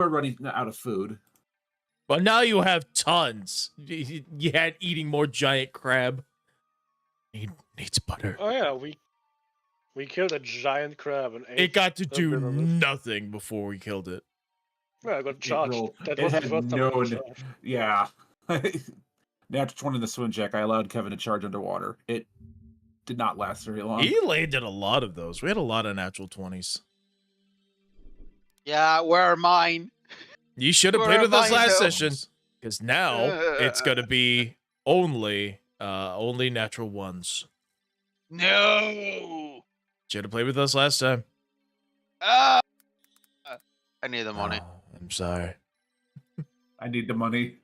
we're running out of food. But now you have tons. You had eating more giant crab. Needs butter. Oh yeah, we killed a giant crab and ate It got to do bit of it. nothing before we killed it. Yeah, I got charged. That it was the had first time I got known. charged. Yeah. After 20 in the swim check, I allowed Kevin to charge underwater. It did not last very long. He landed a lot of those. We had a lot of natural 20s. Yeah, where are mine? You should have Where played with am us I, last though? session. Because now it's going to be only natural ones. No. Should have played with us last time. I need the money. Oh, I'm sorry. I need the money.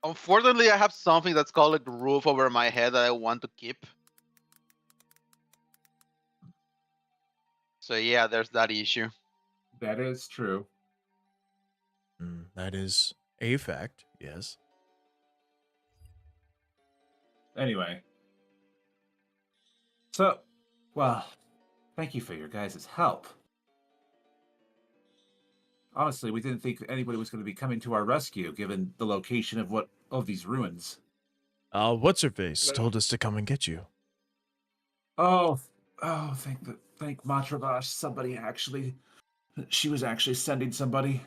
Unfortunately, I have something that's called like the roof over my head that I want to keep. So yeah, there's that issue. That is true. That is a fact, yes. Anyway. So, well, thank you for your guys' help. Honestly, we didn't think anybody was going to be coming to our rescue, given the location of these ruins. What's her face told us to come and get you. Thank Matravash. She was actually sending somebody.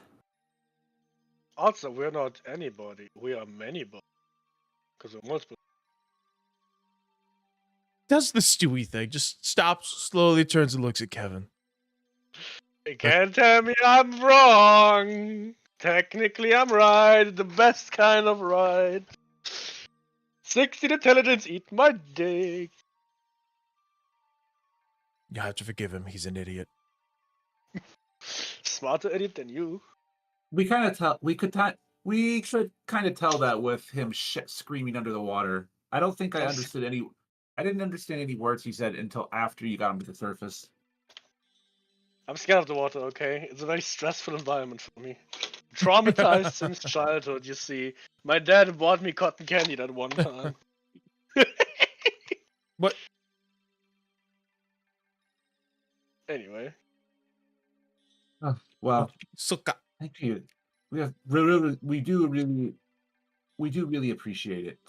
Also, we're not anybody. We are manybody. Because we're multiple. Does the Stewie thing. Just stops, slowly turns and looks at Kevin. You can't tell me I'm wrong. Technically, I'm right. The best kind of right. 60 intelligence, eat my dick. You have to forgive him. He's an idiot. Smarter idiot than you. We could kind of tell that with him screaming under the water. I don't think I didn't understand any words he said until after you got him to the surface. I'm scared of the water, okay? It's a very stressful environment for me. Traumatized since childhood, you see. My dad bought me cotton candy that one time. What? Anyway. Oh, well, thank you. We do really appreciate it.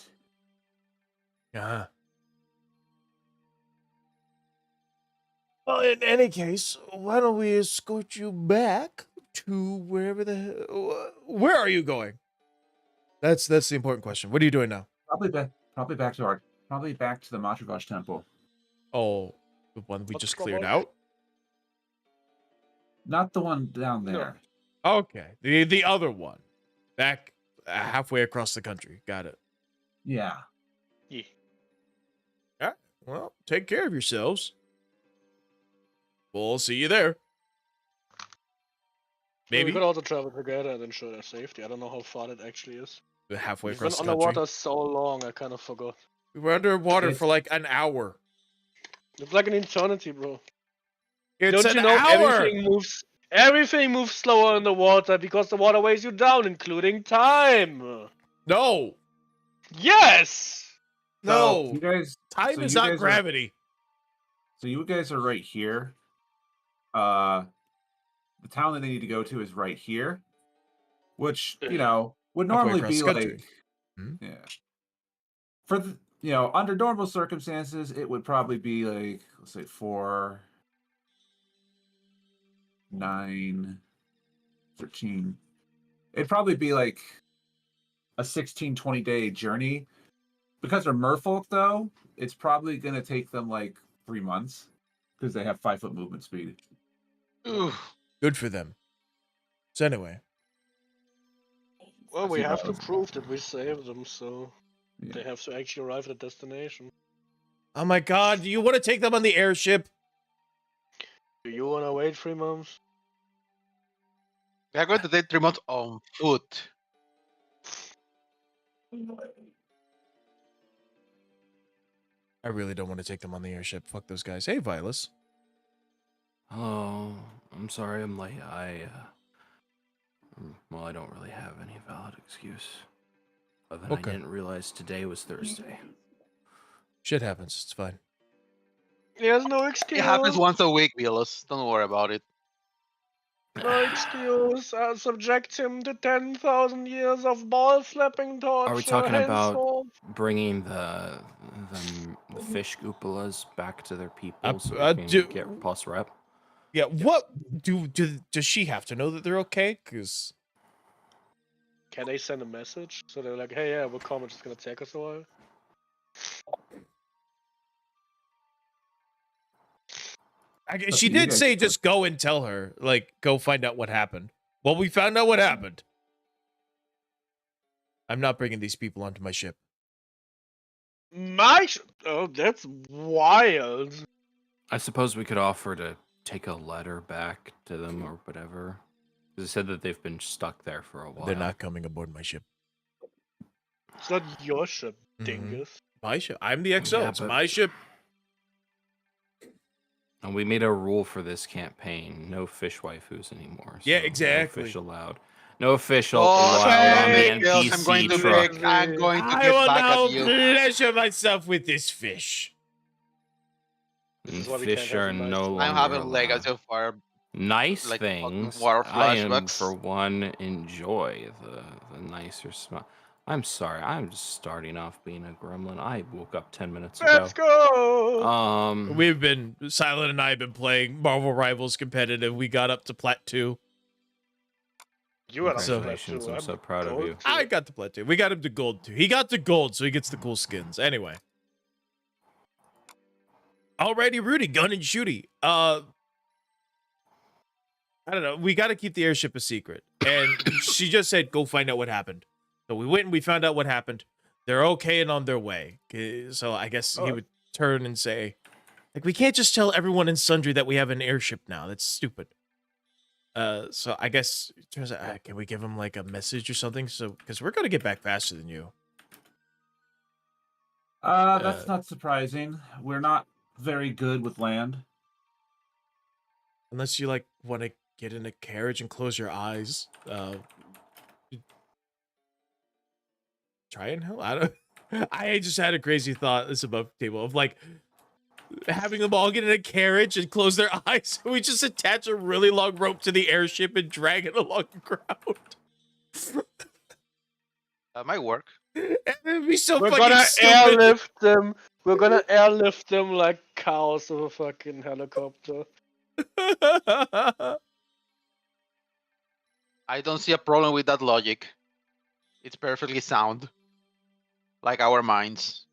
Yeah. Well, in any case, why don't we escort you back to wherever where are you going? That's the important question. What are you doing now? Probably back to the Matravash temple. Oh, the one we just cleared out? Not the one down there. No. Okay, the other one, back halfway across the country. Got it. Yeah. Yeah. Yeah. Well, take care of yourselves. We'll see you there. Maybe. We could also travel together and ensure their safety. I don't know how far that actually is. Halfway We've across been the country. underwater so long, I kind of forgot. We were underwater for like an hour. It's like an eternity, bro. It's Don't you an know hour. everything moves slower in the water because the water weighs you down, including time. No. Yes. No. Time is not gravity. So you guys are right here. The town that they need to go to is right here, which would normally be like, yeah. For under normal circumstances, it would probably be like, let's say 4, 9, 13. It'd probably be like a 16, 20-day journey. Because they're merfolk, though, it's probably going to take them like 3 months because they have 5-foot movement speed. Ooh. Good for them. So anyway. Well, we have to prove that we saved them, so they have to actually arrive at the destination. Oh my god, do you want to take them on the airship? Do you want to wait 3 months? We are going to take 3 months on foot. I really don't want to take them on the airship. Fuck those guys. Hey, Vilas. Hello. I'm sorry I'm late. I don't really have any valid excuse. Other than I didn't realize today was Thursday. Shit happens. It's fine. There's no excuse. It happens once a week, Vilas. Don't worry about it. No excuse. I'll subject him to 10,000 years of ball slapping torture. Are we talking about henceforth. bringing the fish goopalas back to their people so we can do- get plus rep? Yeah, what does she have to know that they're okay? Because Can they send a message? So they're like, hey, yeah, we'll come. It's just gonna take us a while. she you did guys. say just go and tell her, like, go find out what happened. Well, we found out what happened. I'm not bringing these people onto my ship. Oh, that's wild. I suppose we could offer to take a letter back to them or whatever. Because they said that they've been stuck there for a while. They're not coming aboard my ship. It's not your ship, Mhm. dingus. My ship. I'm the XO. Yeah, It's but- my ship. And we made a rule for this campaign: no fish waifus anymore. Yeah, so exactly. No fish allowed. No official Oh, allowed on the thank you. NPC I'm going to truck. make. I'm going to I get will back now at you. pleasure myself with this fish. This And is why we fish can't have are nice no things. longer I'm having allowed. Lego so far. Nice like, fucking things. water I am, flashbacks. for one, enjoy the nicer smell. I'm sorry. I'm just starting off being a gremlin. I woke up 10 minutes ago. Let's go. Silent and I have been playing Marvel Rivals competitive. We got up to Plat 2. You are So- Congratulations. I'm so proud of you. I got to Plat 2. We got him to Gold 2. He got to Gold, so he gets the cool skins. Anyway. Alrighty, Rudy, gun and shooty. I don't know. We got to keep the airship a secret. And she just said, go find out what happened. So we went and we found out what happened. They're okay and on their way. So I guess he would turn and say, like, we can't just tell everyone in Sundry that we have an airship now. That's stupid. So I guess, turns out, can we give him, like, a message or something? So, because we're going to get back faster than you. That's not surprising. We're not very good with land. Unless you, like, want to get in a carriage and close your eyes. Try and help? I don't. I just had a crazy thought. This above the table of like having them all get in a carriage and close their eyes. We just attach a really long rope to the airship and drag it along the ground. That might work. And it'd be so We're fucking gonna stupid. airlift them. We're gonna airlift them like cows with a fucking helicopter. I don't see a problem with that logic. It's perfectly sound. Like our minds.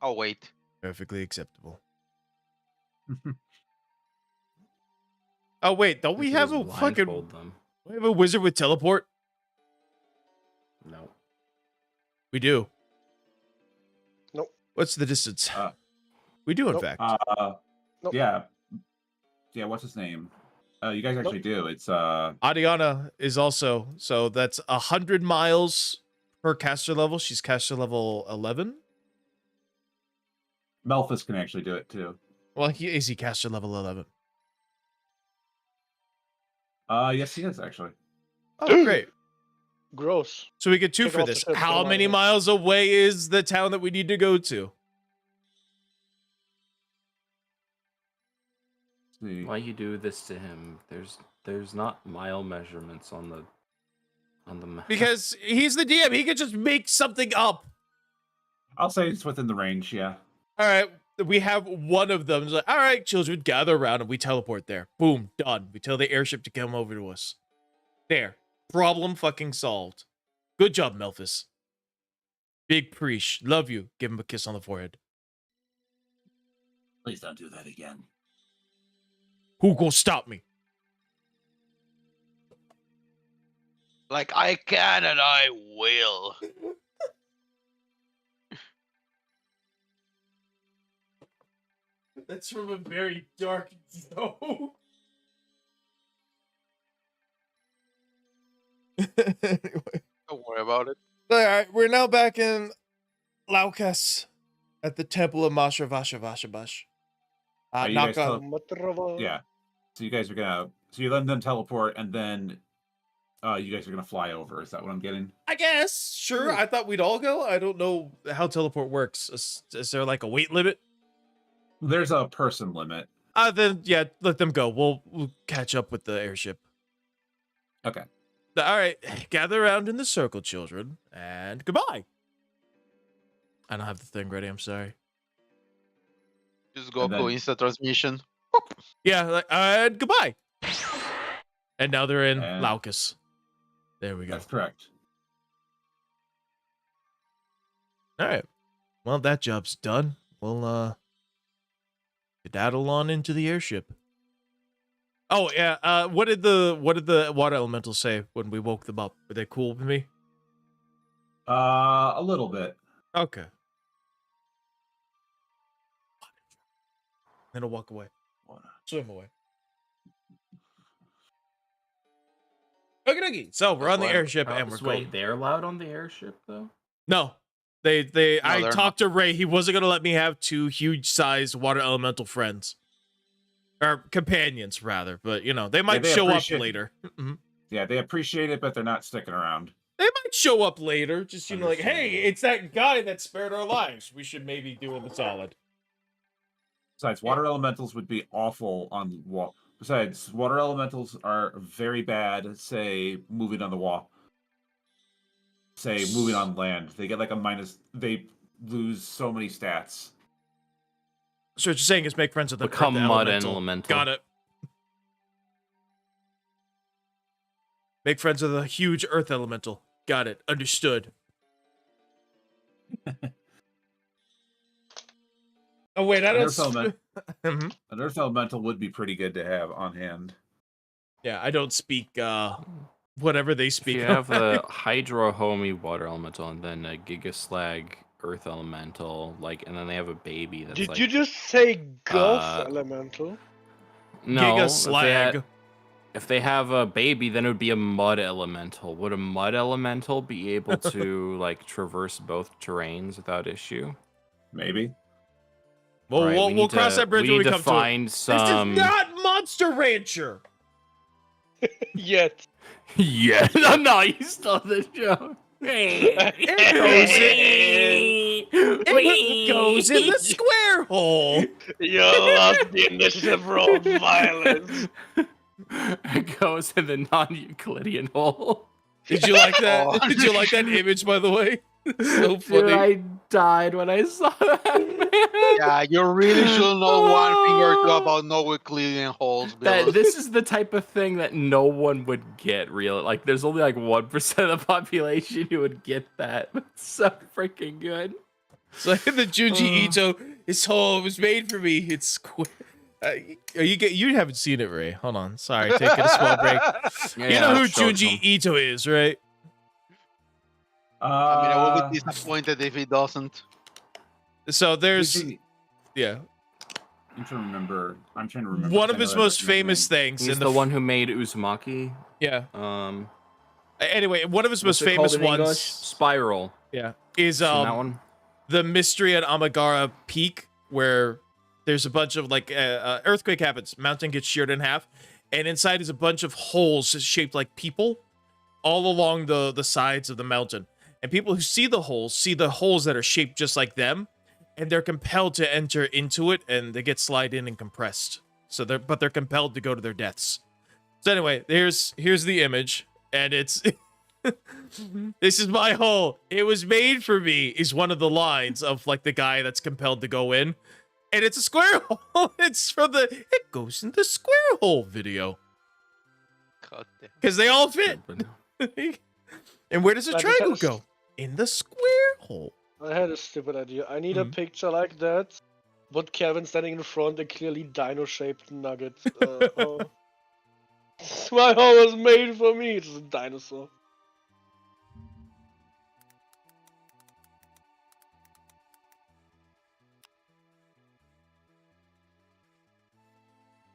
Oh, wait. Perfectly acceptable. Oh wait, don't we could have just a fucking? blindfold them. We have a wizard with teleport. No. We do. Nope. What's the distance? Uh, we do, in nope. fact. Nope. Yeah. What's his name? You guys actually do. It's Adiana is also, so that's 100 miles per caster level. She's caster level 11. Melphis can actually do it too. Well, is he caster level 11? Yes, he is actually. Oh, great. Gross. So we get two Take for off the this. ship, How come on, many yeah. miles away is the town that we need to go to? Let's see. Why you do this to him? There's not mile measurements on the map. Because he's the DM. He could just make something up. I'll say it's within the range. Yeah. All right. We have one of them. It's like, all right, children, gather around, and we teleport there. Boom, done. We tell the airship to come over to us. There. Problem fucking solved. Good job, Melphis. Big preach. Love you. Give him a kiss on the forehead. Please don't do that again. Who gonna stop me? Like, I can and I will. That's from a very dark zone. Anyway. Don't worry about it. All right, we're now back in Laukas at the Temple of Mashra Vasha Vasha Bash. Are you Knock guys on. Matrava. Yeah. So you guys are gonna. So you let them teleport, and then you guys are gonna fly over. Is that what I'm getting? I guess. Sure. I thought we'd all go. I don't know how teleport works. Is there like a weight limit? There's a person limit. Then yeah, let them go. We'll catch up with the airship. Okay. All right, gather around in the circle, children, and goodbye. I don't have the thing ready. I'm sorry. Just And Goku then- instant transmission. Yeah, and goodbye. And now they're in And- Laucus. There we go. That's correct. All right. Well, that job's done. We'll skedaddle on into the airship. Oh yeah. What did the water elementals say when we woke them up? Were they cool with me? A little bit. Okay. Then I'll walk away. Swim away. Okay. So we're on the airship and we're going. Wait, they're allowed on the airship though? No. I they're talked to Ray. He wasn't gonna let me have two huge-sized water elemental friends. Or companions, rather. But, you know, they might they show up appreciate- later. Mhm. Yeah, they appreciate it, but they're not sticking around. They might show up later. Just, you know, like, hey, Understandable. it's that guy that spared our lives. We should maybe do him a solid. Besides, water elementals would be awful on wall. Besides, water elementals are very bad, say, moving on the wall. Say, moving on land. They get like a minus. They lose so many stats. So what you're saying is make friends with the Become earth mud elemental. elemental. Got it. Make friends with a huge earth elemental. Got it. Understood. Oh, wait, I An don't... earth element- Mhm. An earth elemental would be pretty good to have on hand. Yeah, I don't speak whatever they If speak. you have the Hydro Homie water elemental and then a Giga Slag earth elemental, like, and then they have a baby that's Did like you just say Gulf uh, Elemental? no. Giga If Slag. if they have a baby, then it would be a mud elemental. Would a mud elemental be able to like traverse both terrains without issue? Maybe. Well, Right, we'll cross that bridge when we need come to to it. find This is some. not Monster Rancher. Yet. Yeah, no, you stole the joke. It goes in the square hole. You lost the initiative roll violence. It goes in the non-Euclidean hole. Did you like that? Oh. Did you like that image, by the way? So Dude, funny. I died when I saw that, man. Yeah, you really should know one thing or two about no Euclidean holes, Bill. This is the type of thing that no one would get, real. Like, there's only like 1% of the population who would get that. It's so freaking good. It's like the Junji Ito. His hole was made for me. It's square. You haven't seen it, Ray. Hold on. Sorry, taking a small break. You know who Junji Ito is, right? I mean, I would be disappointed if he doesn't. So there's, Junji- yeah, I'm trying to remember. one I of know his that most guy's famous name. things. He's in the one who made Uzumaki. Yeah. Um, Anyway, one of his most what's it called famous in English? ones. Spiral. Yeah. Is Seen that one? the mystery at Amagara Peak, where there's a bunch of like earthquake happens, mountain gets sheared in half, and inside is a bunch of holes shaped like people, all along the sides of the mountain. And people who see the holes that are shaped just like them, and they're compelled to enter into it, and they get slide in and compressed. So they're compelled to go to their deaths. So anyway, here's the image, and it's this is my hole. It was made for me is one of the lines of like the guy that's compelled to go in. And it's a square hole. It's from the It Goes in the Square Hole video. God damn. Because they all fit. And where does the I triangle just- go? In the square hole. I had a stupid idea. I need a Mhm. picture like that, but Kevin standing in front, a clearly dino-shaped nugget. Oh. My hole was made for me. It's a dinosaur.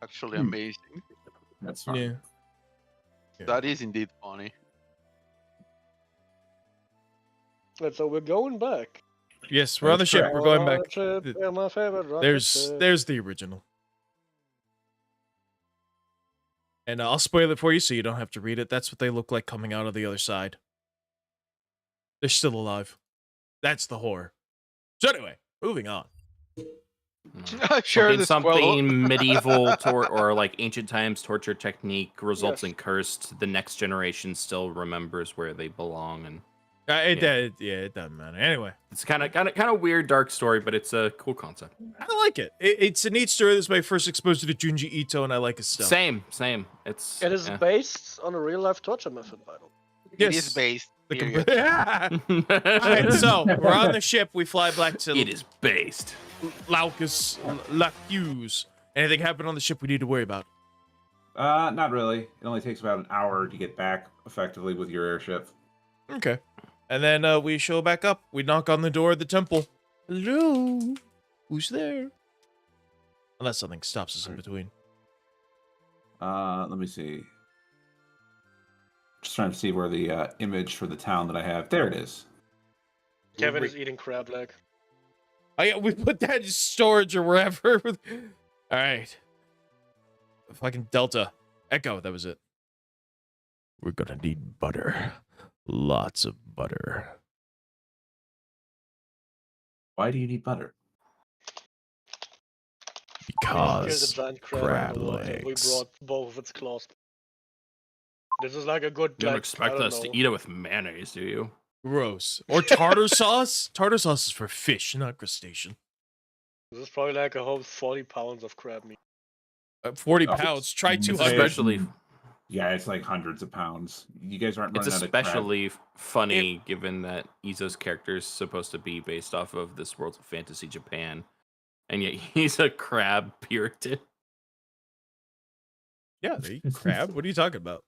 Actually Hmm. amazing. That's fine. Yeah. That is indeed funny. And so we're going back. Yes, we're on the That's ship. correct. We're going On a back. trip, Th- and my favorite rocket There's ship. the original. And I'll spoil it for you so you don't have to read it. That's what they look like coming out of the other side. They're still alive. That's the horror. So anyway, moving on. Share something this world. something medieval or like ancient times torture technique results Yes. in cursed. The next generation still remembers where they belong, and It doesn't matter. Anyway, it's kind of weird, dark story, but it's a cool concept. I like it. It's a neat story. This is my first exposure to Junji Ito, and I like his stuff. Same. It's It is yeah. based on a real life torture method, by the way. Yes. It is based. The period. All right, so we're on the ship. We fly back to It is based. Laucus. Anything happen on the ship we need to worry about? Not really. It only takes about an hour to get back effectively with your airship. Okay. And then we show back up. We knock on the door of the temple. Hello? Who's there? Unless something stops us in between. Let me see. Just trying to see where the image for the town that I have. There it is. Kevin is eating crab leg. Oh, yeah, we put that in storage or wherever. All right. Fucking Delta. Echo, that was it. We're gonna need butter. Lots of butter. Why do you need butter? Here's Because a giant crab in the water. We legs. brought both of its claws. This is like a good. You don't like, expect I don't us know. to eat it with mayonnaise, do you? Gross. Or tartar sauce? Tartar sauce is for fish, not crustacean. This is probably like a whole 40 pounds of crab meat. 40 Oh, pounds. Try it's 200. Especially, Yeah, it's like hundreds of pounds. You guys aren't it's running out of crab. especially funny given that Izo's character is supposed to be based off of this world of fantasy Japan, and yet he's a crab puritan. Yeah, they eat crab. What are you talking about?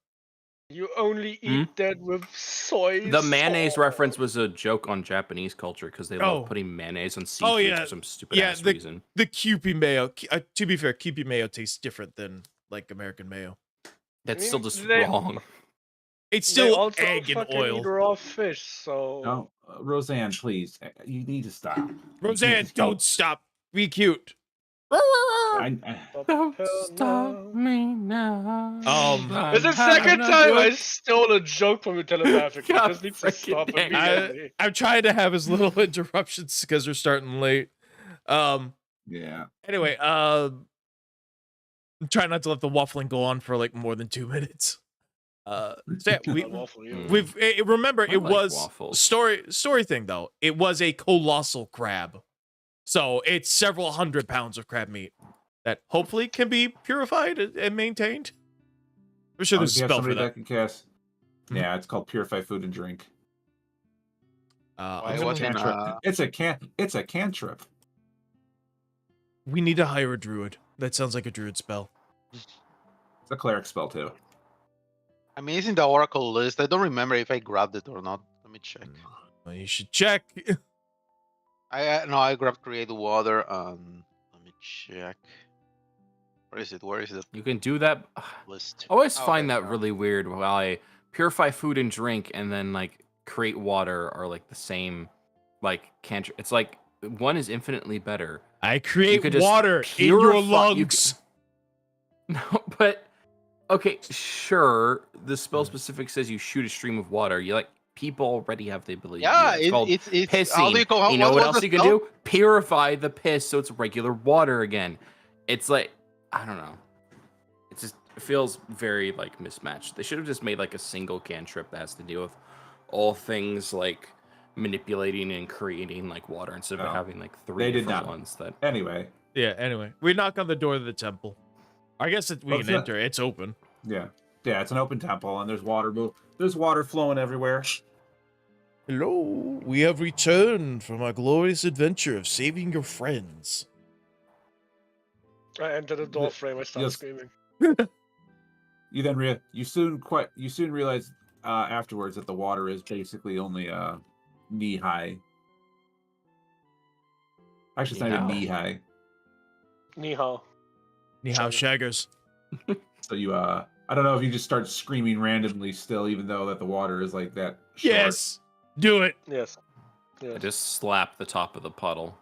You only eat that with soy The mayonnaise sauce. reference was a joke on Japanese culture because they Oh. love putting mayonnaise on seafood yeah. for some stupid Yeah, ass reason. The Kewpie mayo. To be fair, Kewpie mayo tastes different than like American mayo. That's still just They- wrong. It's They still also egg and fucking oil. eat raw fish, so No, Roseanne, please. You need to stop. You Roseanne, can't just don't stop. Be cute. Don't stop me now. It's the second time I stole a joke from you telepathically. God It just needs to freaking stop dang. immediately. I'm trying to have as little interruptions because we're starting late. Yeah. Anyway, I'm trying not to let the waffling go on for like more than 2 minutes. So yeah, Waffle, you. we've remember I it like was waffles. story thing though. It was a colossal crab, so it's several hundred pounds of crab meat that hopefully can be purified and maintained. I'm sure there's a You have spell for somebody that. can cast. Hmm? Yeah, it's called Purify Food and Drink. Why It's a wasn't, cantrip. It's a cantrip. We need to hire a druid. That sounds like a druid spell. It's a cleric spell too. I mean, it's in the Oracle list. I don't remember if I grabbed it or not. Let me check. Well, you should check. No, I grabbed Create Water. Let me check. Where is it? Where is the You can do that. I list? always Oh, find there that we go. really weird while I purify food and drink and then like create water are like the same like cantrip. It's like one is infinitely better. I create could just water in your purify- you lungs. No, but okay, sure. The spell specific says you shoot a stream of water. You like people already have the ability. Yeah, to do that. It's called it's pissing. how do you call? You know what what's else the you can spell? do? Purify the piss so it's regular water again. It's like I don't know. It just feels very like mismatched. They should have just made like a single cantrip that has to deal with all things like manipulating and creating like water instead of No, having like three they did different not. ones that Anyway, Yeah, anyway. We knock on the door of the temple. I guess we Well, can it's not- enter. It's open. yeah, it's an open temple, and there's water. There's water flowing everywhere. Hello. We have returned from our glorious adventure of saving your friends. I enter the door The- frame. I start yes. screaming. You then you soon realize afterwards that the water is basically only knee high. Actually, it's not even Knee knee high. Ni hao. Ni hao shaggers. So you I don't know if you just start screaming randomly still, even though that the water is like that. Short. Yes. Do it. Yes. I Yes. just slap the top of the puddle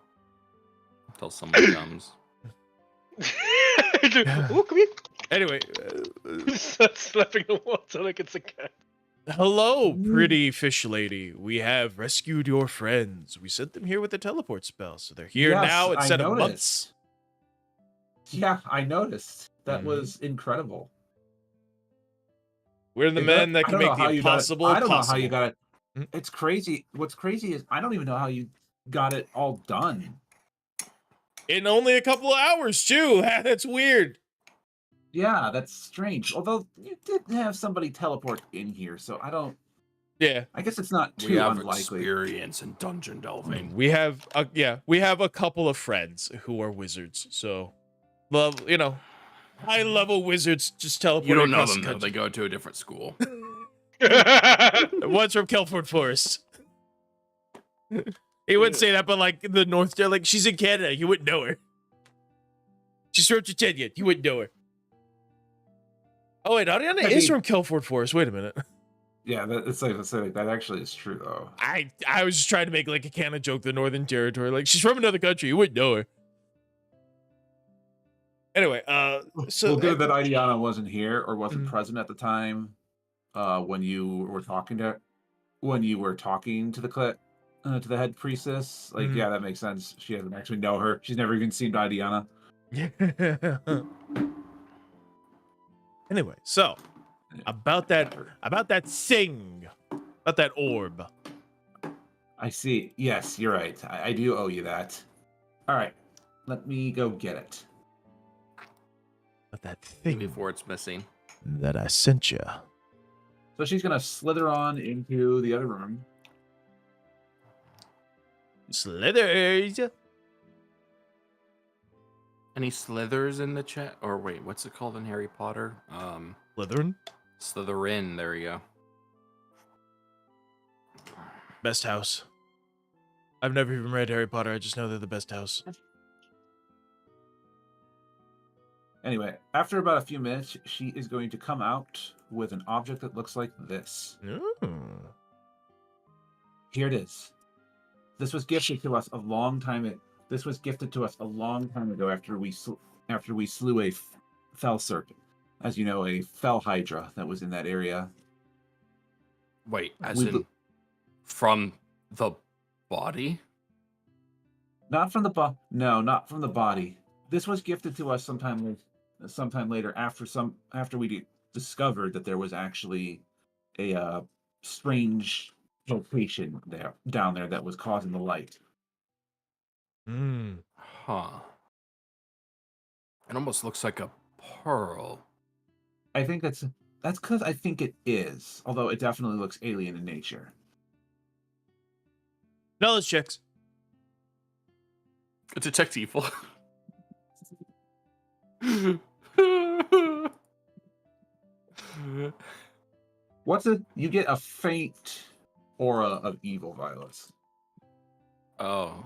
until someone comes. Ooh, come here. Anyway, Start slapping the water like it's a cat. hello, pretty fish lady. We have rescued your friends. We sent them here with the teleport spell, so they're here Yes, now I instead of noticed. months. Yeah, I noticed. That Mhm. was incredible. We're the It men that I can don't know make the how you got it. impossible I don't know how possible. you got it. Mm. It's crazy. What's crazy is I don't even know how you got it all done. In only a couple of hours, too. That's weird. Yeah, that's strange. Although you did have somebody teleport in here, so I don't. Yeah. I guess it's not We too have unlikely. experience in dungeon delving. We have a couple of friends who are wizards. So, love, high level wizards just teleport You don't know across them the though. country. They go to a different school. One's from Kelford Forest. He wouldn't say that, but like the North, they're like, she's in Canada. You wouldn't know her. She's from Chechnya. You wouldn't know her. Oh, wait, Ariana is from Kelford Forest. Wait a minute. Yeah, it's like that actually is true though. I was just trying to make like a canon joke, the Northern Territory. Like, she's from another country. You wouldn't know her. Anyway, so Well, good that Idiana wasn't here or wasn't Mhm. present at the time when you were talking to to the head priestess. Like, Mhm. yeah, that makes sense. She doesn't actually know her. She's never even seen Idiana. Anyway, so about that thing, about that orb. I see. Yes, you're right. I do owe you that. All right, let me go get it. About that thing Before it's missing. that I sent you. So she's gonna slither on into the other room. Slithers. Any slithers in the chat? Or wait, what's it called in Harry Potter? Slytherin. Slytherin. There you go. Best house. I've never even read Harry Potter. I just know they're the best house. Anyway, after about a few minutes, she is going to come out with an object that looks like this. Here it is. This was gifted to us a long time ago after we slew a fell serpent. As you know, a fell hydra that was in that area. Wait, from the body? Not from the not from the body. This was gifted to us sometime later after we discovered that there was actually a strange location down there that was causing the light. Huh. It almost looks like a pearl. I think that's because I think it is, although it definitely looks alien in nature. Knowledge checks. Detect evil. You get a faint aura of evil, Violet. Oh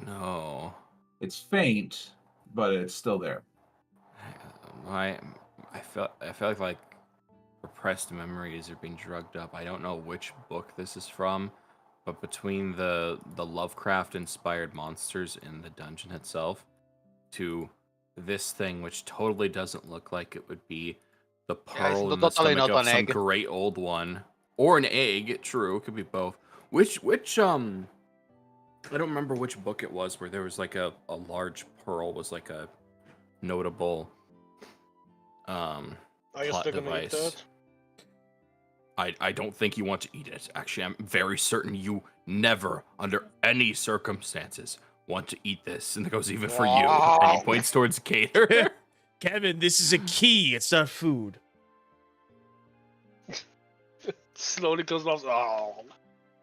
no. It's faint, but it's still there. I feel like repressed memories are being drugged up. I don't know which book this is from, but between the Lovecraft inspired monsters in the dungeon itself to this thing, which totally doesn't look like it would be the pearl in the totally stomach not of an some egg. great old one, or an egg. True, it could be both. Which I don't remember which book it was where there was like a large pearl was like a notable Are you plot still gonna eat device. that? I don't think you want to eat it. Actually, I'm very certain you never, under any circumstances, want to eat this. And it goes even for you. And he points towards Gator. Kevin, this is a key. It's not food. Slowly goes off. Oh.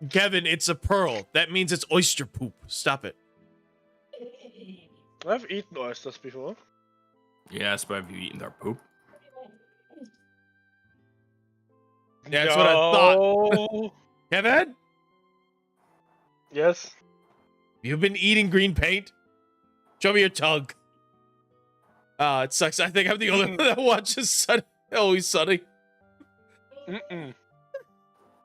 Kevin, it's a pearl. That means it's oyster poop. Stop it. I've eaten oysters before. Yes, but have you eaten their poop? That's what I thought. Kevin, Yes. you've been eating green paint? Show me your tongue. It sucks. I think I'm the only one that watches Sunny. Always Sunny. Mm-mm.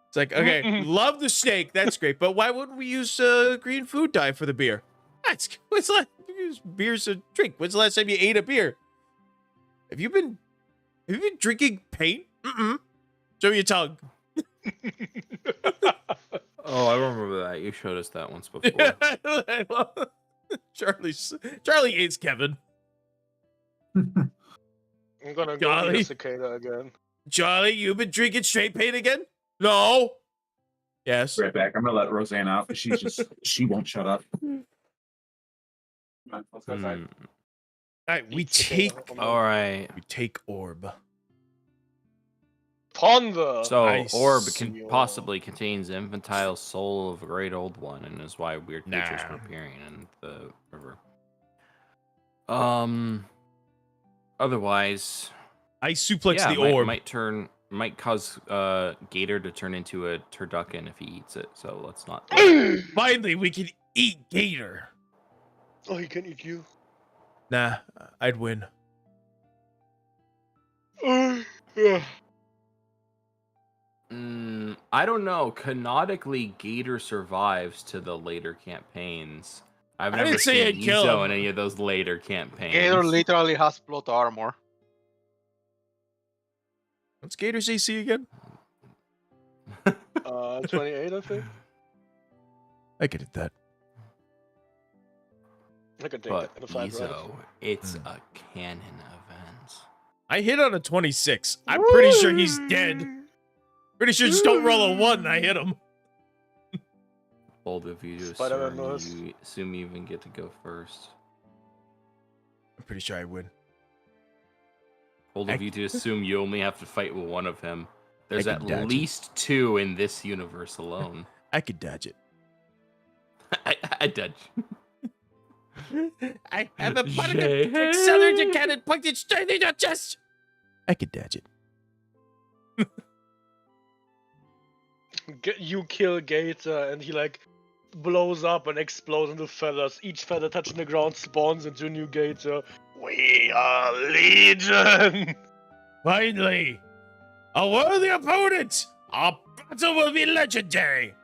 It's like, okay, love the steak. That's great. But why wouldn't we use green food dye for the beer? Beer's a drink. When's the last time you ate a beer? Have you been drinking paint? Mm-mm. Show me your tongue. Oh, I remember that. You showed us that once before. Charlie hates Kevin. I'm gonna go Jolly? eat a cicada again. Charlie, you've been drinking straight pain again? No. Yes. Right back. I'm gonna let Roseanne out because she won't shut up. Come on, let's go outside. All right, we Eat cicada. take All right. orb. Ponder. So Nice. orb Senor. possibly contains the infantile soul of a great old one, and is why weird creatures Nah. were appearing in the river. Otherwise, I suplex yeah, the orb. might cause Gator to turn into a turducken if he eats it. So let's not. Finally, we can eat Gator. Oh, he can eat you. Nah, I'd win. I don't know. Canonically, Gator survives to the later campaigns. I've I never didn't say seen I'd kill Izo him. in any of those later campaigns. Gator literally has plot armor. What's Gator's AC again? 28, I think. I could hit that. I can take But that in a 5 rounds. Izo, it's a canon event. I hit on a 26. I'm pretty sure he's dead. Pretty sure just don't roll a 1 and I hit him. Bold of you to Spider-Man assume you even get to go first. I'm pretty sure I win. Bold of you to assume you only have to fight with one of him. There's could at dodge it. least 2 in this universe alone. I could dodge it. I dodge. I have a Jay. particle accelerator cannon pointed straight in your chest. I could dodge it. You kill Gator and he like blows up and explodes into feathers. Each feather touching the ground spawns into a new Gator. We are Legion! Finally, a worthy opponent. Our battle will be legendary.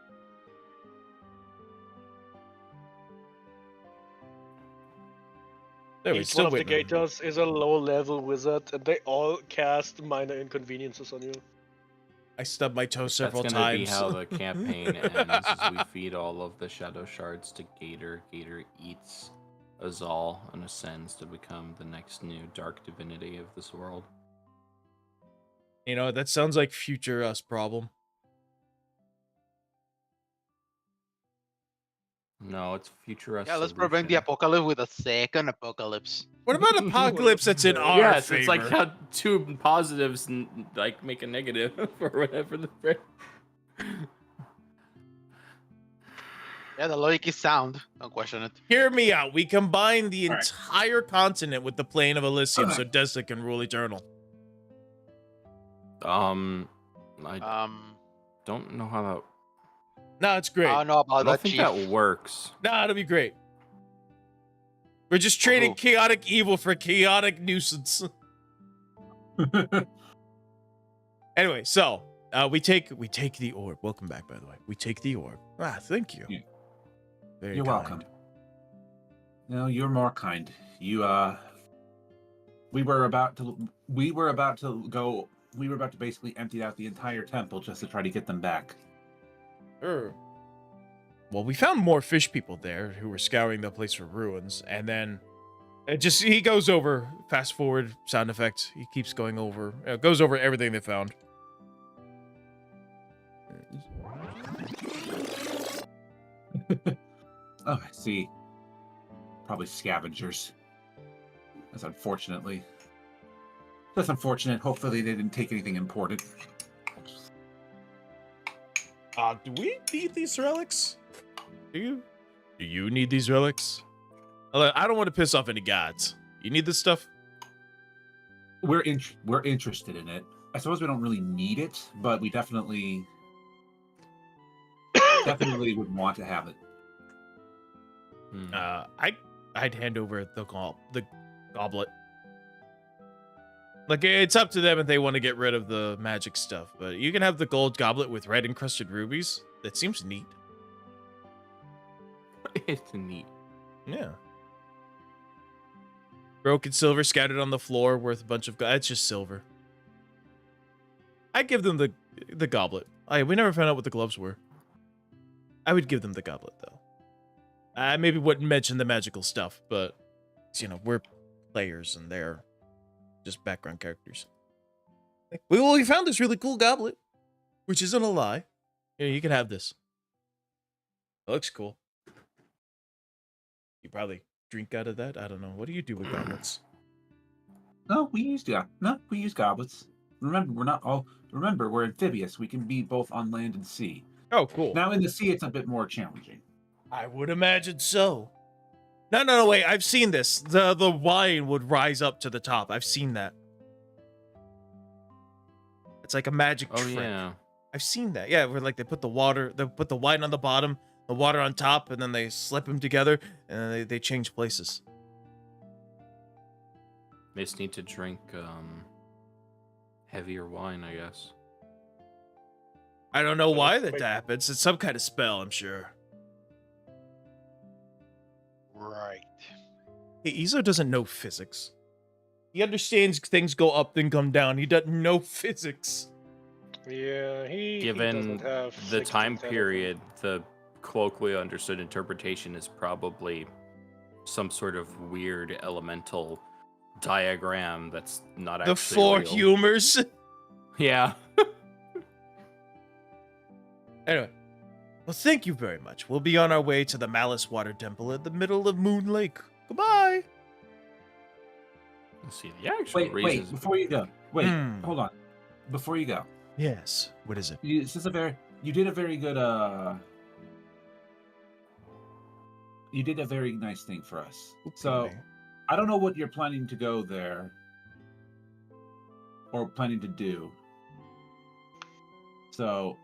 There we Each still one of the win. Gators is a low-level wizard, and they all cast minor inconveniences on you. I stubbed my toe several That's gonna times. be how the campaign ends. Is we feed all of the shadow shards to Gator. Gator eats Azal and ascends to become the next new dark divinity of this world. You know, that sounds like future us problem. No, it's future us. Yeah, let's prevent the solution. apocalypse with a second apocalypse. What about apocalypse that's in our Yes, favor? it's like how 2 positives like make a negative or whatever the frick. Yeah, the logic is sound. Don't question it. Hear me out. We combine the All right. entire continent with the plane of Elysium so Desta can rule eternal. I don't know how that. No, it's great. I don't know about I don't that, think Chief. that works. No, it'll be great. We're just trading chaotic evil for chaotic nuisance. Anyway, so we take the orb. Welcome back, by the way. We take the orb. Ah, thank you. Yeah. Very You're kind. welcome. No, you're more kind. You we were about to basically empty out the entire temple just to try to get them back. Well, we found more fish people there who were scouring the place for ruins, and then he goes over, fast forward sound effect. He keeps going over, goes over everything they found. Oh, I see. Probably scavengers. That's unfortunately. That's unfortunate. Hopefully they didn't take anything important. Do we need these relics? Do you need these relics? I don't want to piss off any gods. You need this stuff? We're interested in it. I suppose we don't really need it, but we definitely would want to have it. I'd hand over the goblet. Like, it's up to them if they want to get rid of the magic stuff, but you can have the gold goblet with red encrusted rubies. That seems neat. It's neat. Yeah. Broken silver scattered on the floor worth a bunch of it's just silver. I'd give them the goblet. We never found out what the gloves were. I would give them the goblet, though. I maybe wouldn't mention the magical stuff, but, you know, we're players and they're just background characters. We found this really cool goblet, which isn't a lie. Here, you can have this. It looks cool. You probably drink out of that. I don't know. What do you do with goblets? No, we use goblets. Remember, we're amphibious. We can be both on land and sea. Oh, cool. Now in the sea, it's a bit more challenging. I would imagine so. No, wait. I've seen this. The wine would rise up to the top. I've seen that. It's like a magic trick. Yeah. I've seen that. Yeah, where like they put the wine on the bottom, the water on top, and then they slip them together, and then they change places. They just need to drink heavier wine, I guess. I don't know why that happens. It's some kind of spell, I'm sure. Right. Hey, Izo doesn't know physics. He understands things go up then come down. He doesn't know physics. Yeah, he Given doesn't have the 16 time telephone. period, the colloquially understood interpretation is probably some sort of weird elemental diagram that's not actually The four real. humors. Yeah. Anyway. Well, thank you very much. We'll be on our way to the Malice Water Temple at the middle of Moon Lake. Goodbye. Let's see the actual Wait, reasons. before you go. Wait, hold on. Before you go. Yes. What is it? You did a very good you did a very nice thing for us. So Okay. I don't know what you're planning to go there or planning to do. So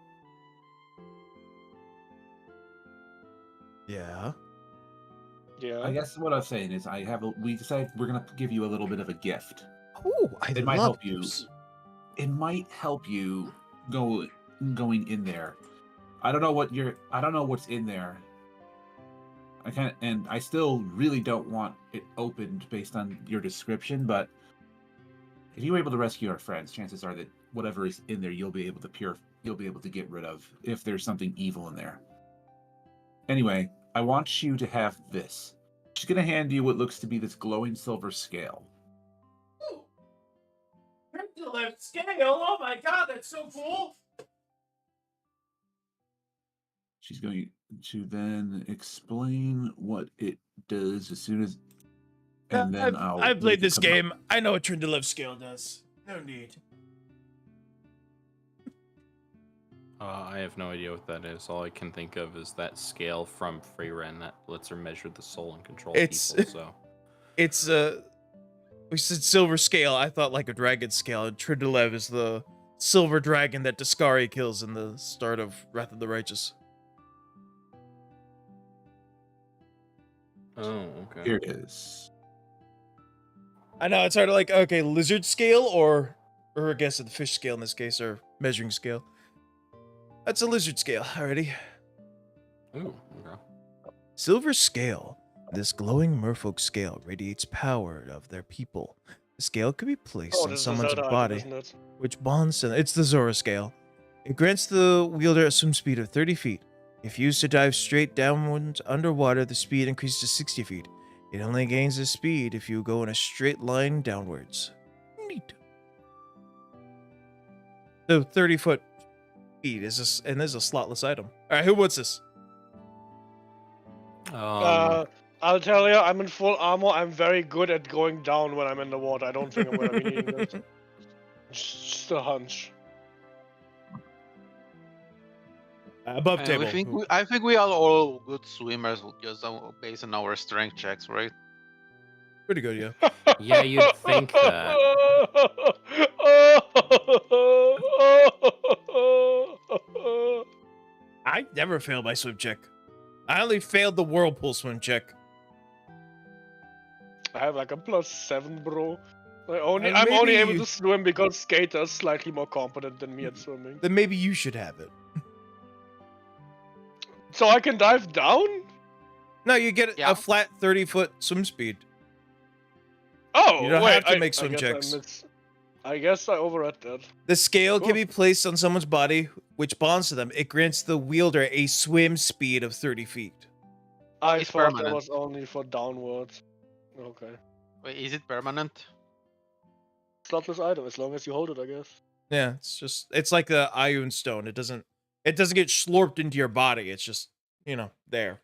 Yeah. Yeah. I guess what I was saying is we decided we're gonna give you a little bit of a gift. Oh, It might help you. It might help you going in there. I don't know what's in there. I still really don't want it opened based on your description, but if you were able to rescue our friends, chances are that whatever is in there you'll be able to get rid of if there's something evil in there. Anyway, I want you to have this. She's gonna hand you what looks to be this glowing silver scale. Ooh. Scale. Oh my god, that's so cool. She's going to then explain what it does as soon as, and then I've played this game. I know what Trinidad scale does. No need. I have no idea what that is. All I can think of is that scale from Freyren that lets her measure the soul and control people. So It's we said silver scale. I thought like a dragon scale. And Trinidad is the silver dragon that Dascari kills in the start of Wrath of the Righteous. oh, okay. Here it is. I know it's hard to like. Okay, lizard scale or I guess the fish scale in this case, or measuring scale. That's a lizard scale. Alrighty. Ooh, okay. Silver scale. This glowing merfolk scale radiates power of their people. The scale could be placed on this is someone's Zelda, body, isn't it? which bonds them. It's the Zora scale. It grants the wielder a swim speed of 30 feet. If used to dive straight downwards underwater, the speed increases to 60 feet. It only gains this speed if you go in a straight line downwards. Neat. So 30-foot speed is this, and this is a slotless item. All right, who wants this? I'll tell you, I'm in full armor. I'm very good at going down when I'm in the water. I don't think I'm gonna be needing it. Just a hunch. Above table. I think we are all good swimmers, just based on our strength checks, right? Pretty good, yeah. Yeah, you'd think that. I never failed my swim check. I only failed the whirlpool swim check. I have like a +7, bro. I'm only able to swim because Skater's slightly more competent than me at swimming. Then maybe you should have it. So I can dive down? No, you get a flat 30-foot swim speed. Oh, you don't wait, have to make swim checks. I guess I overread that. The scale Cool. can be placed on someone's body, which bonds to them. It grants the wielder a swim speed of 30 feet. I It's thought permanent. that was only for downwards. Okay. Wait, is it permanent? slotless item as long as you hold it, I guess. Yeah, it's like the Ioun stone. It doesn't get slurped into your body. It's just, there.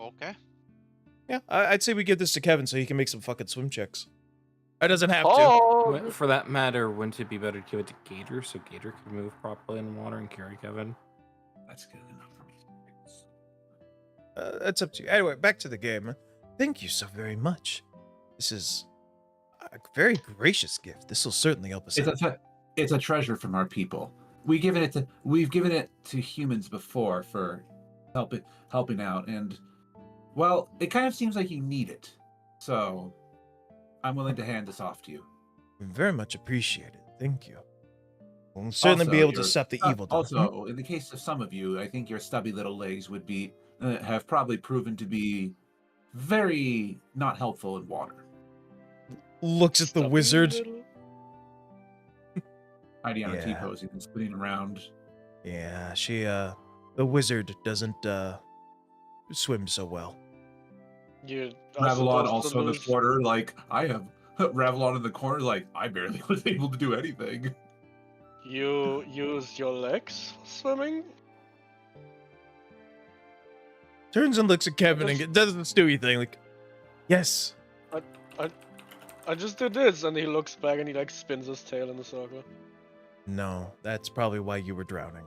Okay. Yeah, I'd say we give this to Kevin so he can make some fucking swim checks. I doesn't have to. Oh, For that matter, wouldn't it be better to give it to Gator so Gator could move properly in the water and carry Kevin? That's good enough for me. That's up to you. Anyway, back to the game. Thank you so very much. This is a very gracious gift. This will certainly help us out. It's a treasure from our people. We've given it to humans before for helping out, and well, it kind of seems like you need it. So I'm willing to hand this off to you. Very much appreciated. Thank you. We'll certainly be able to stop the evil. Also, in the case of some of you, I think your stubby little legs would be have probably proven to be very not helpful in water. Looks at the wizard. Heidi on a T-posing and spinning around. Yeah, the wizard doesn't swim so well. Ravelon also in the corner, like, I have Ravelon in the corner, like, I barely was able to do anything. You use your legs for swimming? Turns and looks at Kevin and does the Stewie thing, like, yes. I just did this, and he looks back and he like spins his tail in a circle. No, that's probably why you were drowning.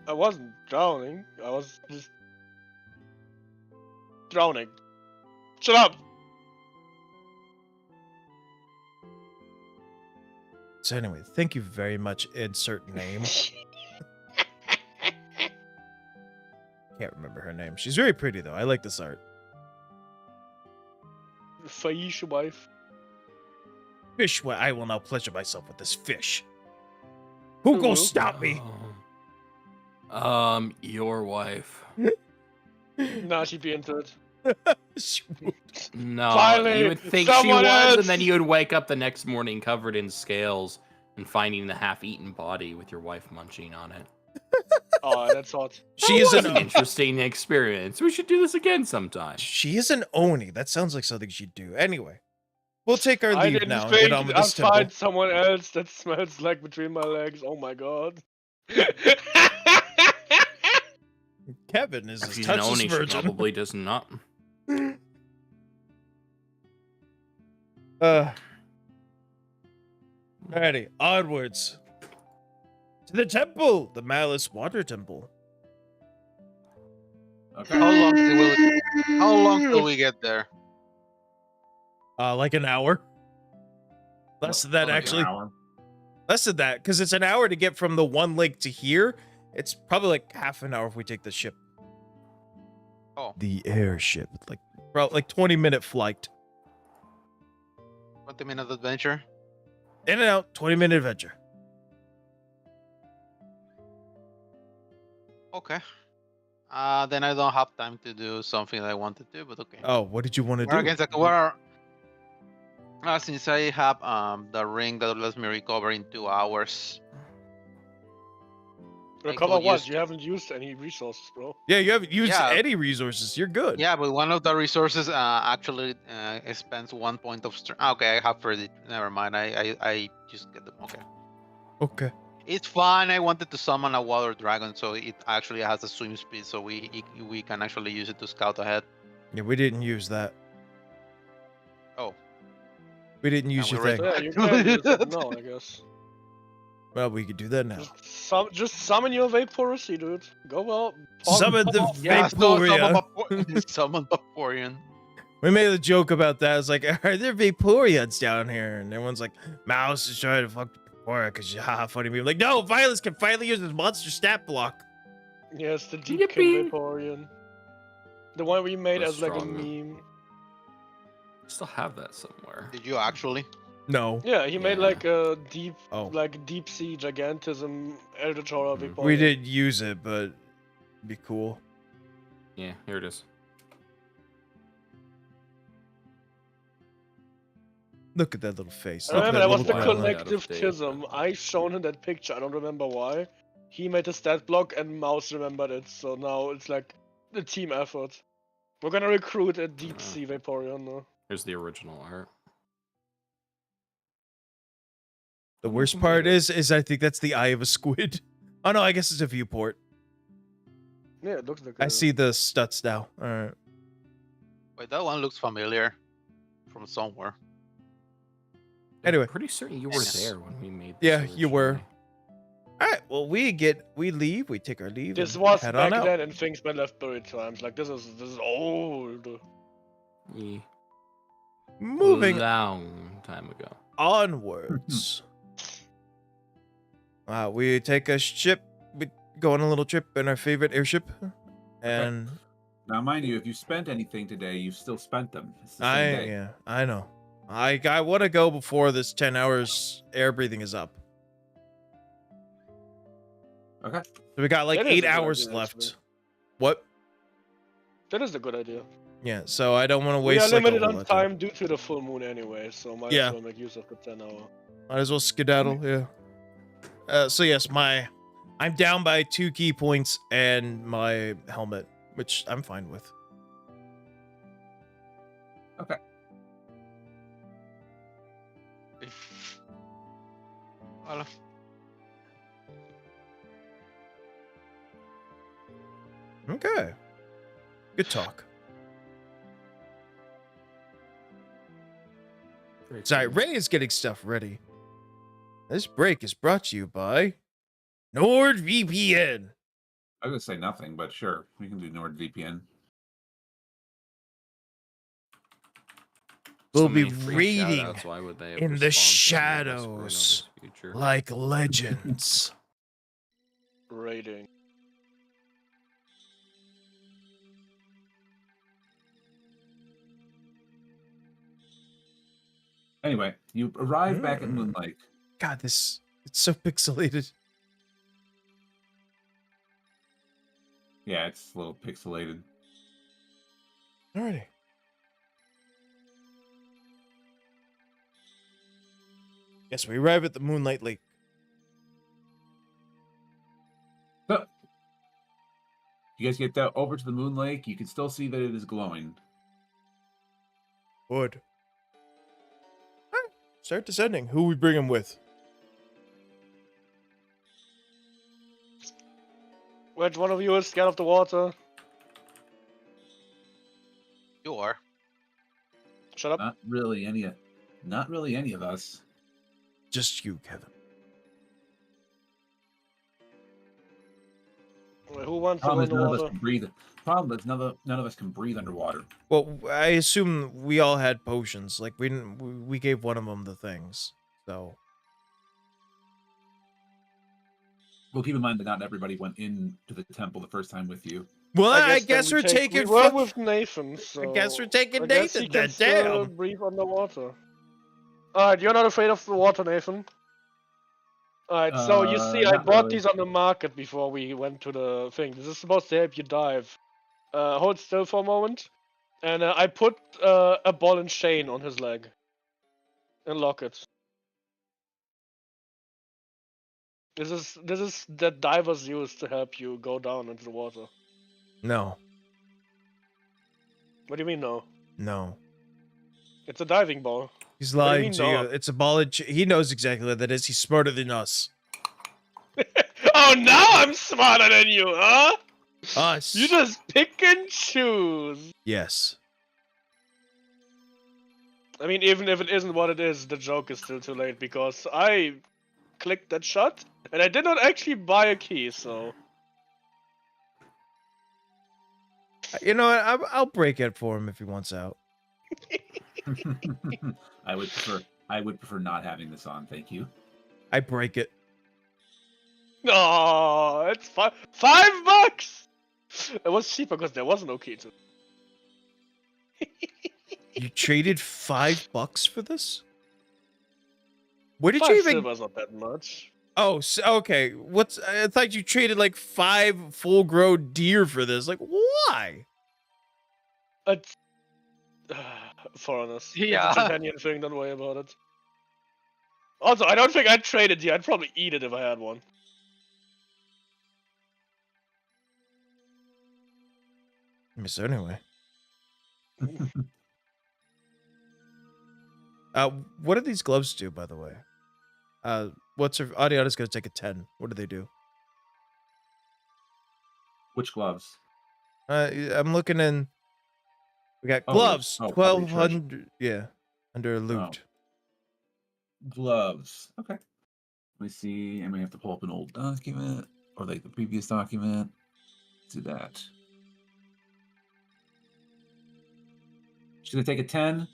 I wasn't drowning. I was just drowning. Shut up! So anyway, thank you very much, insert name. Can't remember her name. She's very pretty, though. I like this art. Faish wife. Fish, I will now pleasure myself with this fish. Who go stop me? Your wife. Nah, she'd be into it. No, Finally, you would think she someone was, else. and then you would wake up the next morning covered in scales and finding the half-eaten body with your wife munching on it. Oh, that's hot. She is an interesting experience. We should do this again sometime. She is an Oni. That sounds like something she'd do. Anyway, we'll take our I leave didn't now and think get on with I'd this temple. find someone else that smells like between my legs. Oh my god. Kevin is If a she's an touchless Oni, she virgin. probably does not. Alrighty, onwards. To the temple! The Malice Water Temple. Okay. How long till we get there? Like an hour. Less than that, Like an actually. hour. Less than that, because it's an hour to get from the one lake to here. It's probably like half an hour if we take the ship. Oh. The airship. Like 20-minute flight. 20-minute adventure? In and out, 20-minute adventure. Okay. Then I don't have time to do something that I want to do, but okay. Oh, what did you want to We're do? against since I have the ring that lets me recover in 2 hours. Recover could what? use- You haven't used any resources, bro. Yeah, you haven't used Yeah. any resources. You're good. Yeah, but one of the resources actually spends 1 point of strength. Okay, I have 30. Never mind. I just get them. Okay. Okay. It's fine. I wanted to summon a water dragon, so it actually has a swim speed, so we can actually use it to scout ahead. Yeah, we didn't use that. Oh. We didn't use we your read thing. Yeah, you can use it now, I guess. Well, we could do that now. Just summon your Vaporacy, dude. Go out. Summon the Yeah, Vaporia. summon Vaporeon. We made a joke about that. It's like, are there Vaporians down here? And everyone's like, Mouse is trying to fuck the Vaporia because you haha funny meme. Like, no, Violence can finally use his monster stat block. Yes, the Deep Yippee. King Vaporeon. The one we made That's as like a strong. meme. I still have that somewhere. Did you actually? No. Yeah, he made Yeah. like a deep, Oh. like deep sea gigantism Eldertora Vaporeon. We didn't use it, but it'd be cool. Yeah, here it is. Look at that little face. I Look at remember that that was the little Violet. collective Out of date. tism. I shown him that picture. I don't remember why. He made a stat block and Mouse remembered it. So now it's like a team effort. We're gonna recruit a deep sea Vaporeon now. Here's the original art. The worst part is I think that's the eye of a squid. Oh no, I guess it's a viewport. Yeah, it looks like. I see the studs now. All right. Wait, that one looks familiar from somewhere. Anyway. I'm pretty certain you were there when we made this. Yeah, you were. originally. All right. Well, we leave. We take our leave. This and was head back on out. then in things been left buried times. Like this is old. Yeah. Moving long time ago. onwards. We take a ship. We go on a little trip in our favorite airship, and Now, mind you, if you spent anything today, you've still spent them. It's the same day. yeah, I know. I want to go before this 10 hours air breathing is up. Okay. So we got like That is a 8 good hours idea, left. actually. What? That is a good idea. Yeah. So I don't want to We waste are like, a limited whole on lot of time. time due to the full moon anyway, so might Yeah. as well make use of the 10 hour. Might as well skedaddle. Yeah. So yes, I'm down by 2 key points and my helmet, which I'm fine with. Okay. Well, Okay. Good talk. Very Sorry, cool. Ray is getting stuff ready. This break is brought to you by NordVPN. I was gonna say nothing, but sure, we can do NordVPN. We'll So be many free reading shout-outs, why would they have in the respawned in Whisper shadows Nova's future? like legends. Rating. Anyway, you arrive back at Mm. Moon Lake. God, it's so pixelated. Yeah, it's a little pixelated. Alrighty. Yes, we arrive at the Moonlight Lake. So, you guys get that over to the Moon Lake. You can still see that it is glowing. Wood. Alright, start descending. Who we bring him with? Which one of you is scared of the water? you are. Shut up. Not really any of us. Just you, Kevin. Wait, who wants to Problem go is in the none of us water? can breathe. Problem is none of us can breathe underwater. Well, I assume we all had potions. Like we gave one of them the things. So Well, keep in mind that not everybody went into the temple the first time with you. well, I then guess we we're take- taking. We were fuck- with Nathan, so. guess we're taking I guess he Nathan can then, still damn. breathe underwater. Alright, you're not afraid of the water, Nathan. Alright, so you see, I Not bought really. these on the market before we went to the thing. This is supposed to help you dive. Hold still for a moment. And I put a ball and chain on his leg. And lock it. This is that divers use to help you go down into the water. No, What do you mean no? no. It's a diving ball. He's do you lying mean to you. not? It's a ball. He knows exactly what that is. He's smarter than us. Oh, now I'm smarter than you, huh? Us. You just pick and choose. Yes. I mean, even if it isn't what it is, the joke is still too late because I clicked that shut and I did not actually buy a key, so. You know what? I'll break it for him if he wants out. I would prefer not having this on. Thank you. I break it. No, it's $5. It was cheaper because there was no key to. You traded $5 for this? Where did you 5 even? silver's not that much. Oh, okay. What's? I thought you traded like 5 full-grown deer for this. Like, why? It's foreigners. Yeah. It's a companion thing. Don't worry about it. Also, I don't think I'd trade it here. I'd probably eat it if I had one. So anyway, What do these gloves do, by the way? What's her Adiana's gonna take a 10. What do they do? Which gloves? I'm looking in. We got Oh, gloves, probably trash. 1200. Yeah, under loot. Gloves. Okay. Let me see. I may have to pull up an old document or like the previous document. Let's do that. She's gonna take a 10.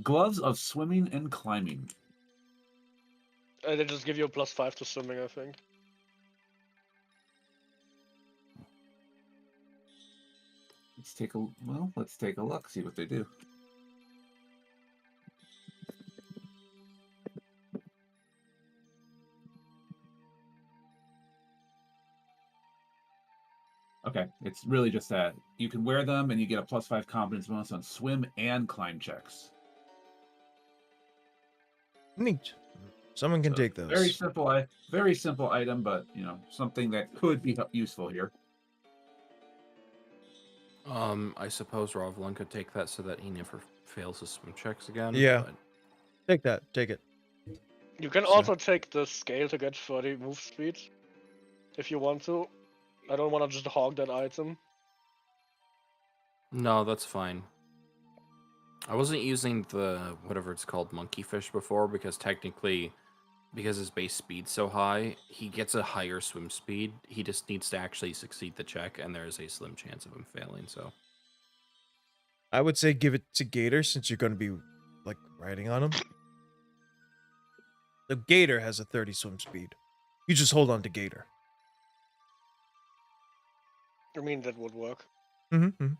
Gloves of swimming and climbing. They just give you a +5 to swimming, I think. Let's take a look, see what they do. Okay, it's really just that you can wear them and you get a +5 confidence bonus on swim and climb checks. Neat. Someone can So, take those. very simple item, but something that could be useful here. I suppose Rovlin could take that so that he never fails his swim checks again. Yeah. but- Take that. Take it. You can also take the scale to get 30 move speed, if you want to. I don't want to just hog that item. No, that's fine. I wasn't using the whatever it's called monkey fish before because technically, because his base speed's so high, he gets a higher swim speed. He just needs to actually succeed the check, and there is a slim chance of him failing. So I would say give it to Gator since you're going to be like riding on him. The Gator has a 30 swim speed. You just hold on to Gator. I mean, that would work. Mm-hmm.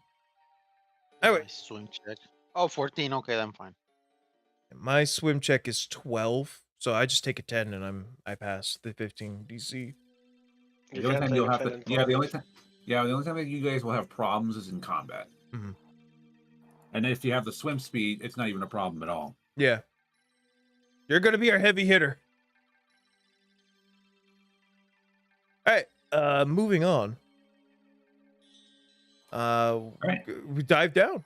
Anyway, Nice swim check. Oh, 14. Okay, then fine. my swim check is 12, so I just take a 10 and I pass the 15 DC. You The only can time take you'll a have 10 to, in the only combat. time that you guys will have problems is in combat. Mhm. And if you have the swim speed, it's not even a problem at all. Yeah. You're going to be our heavy hitter. All right, moving on. Right. We dive down.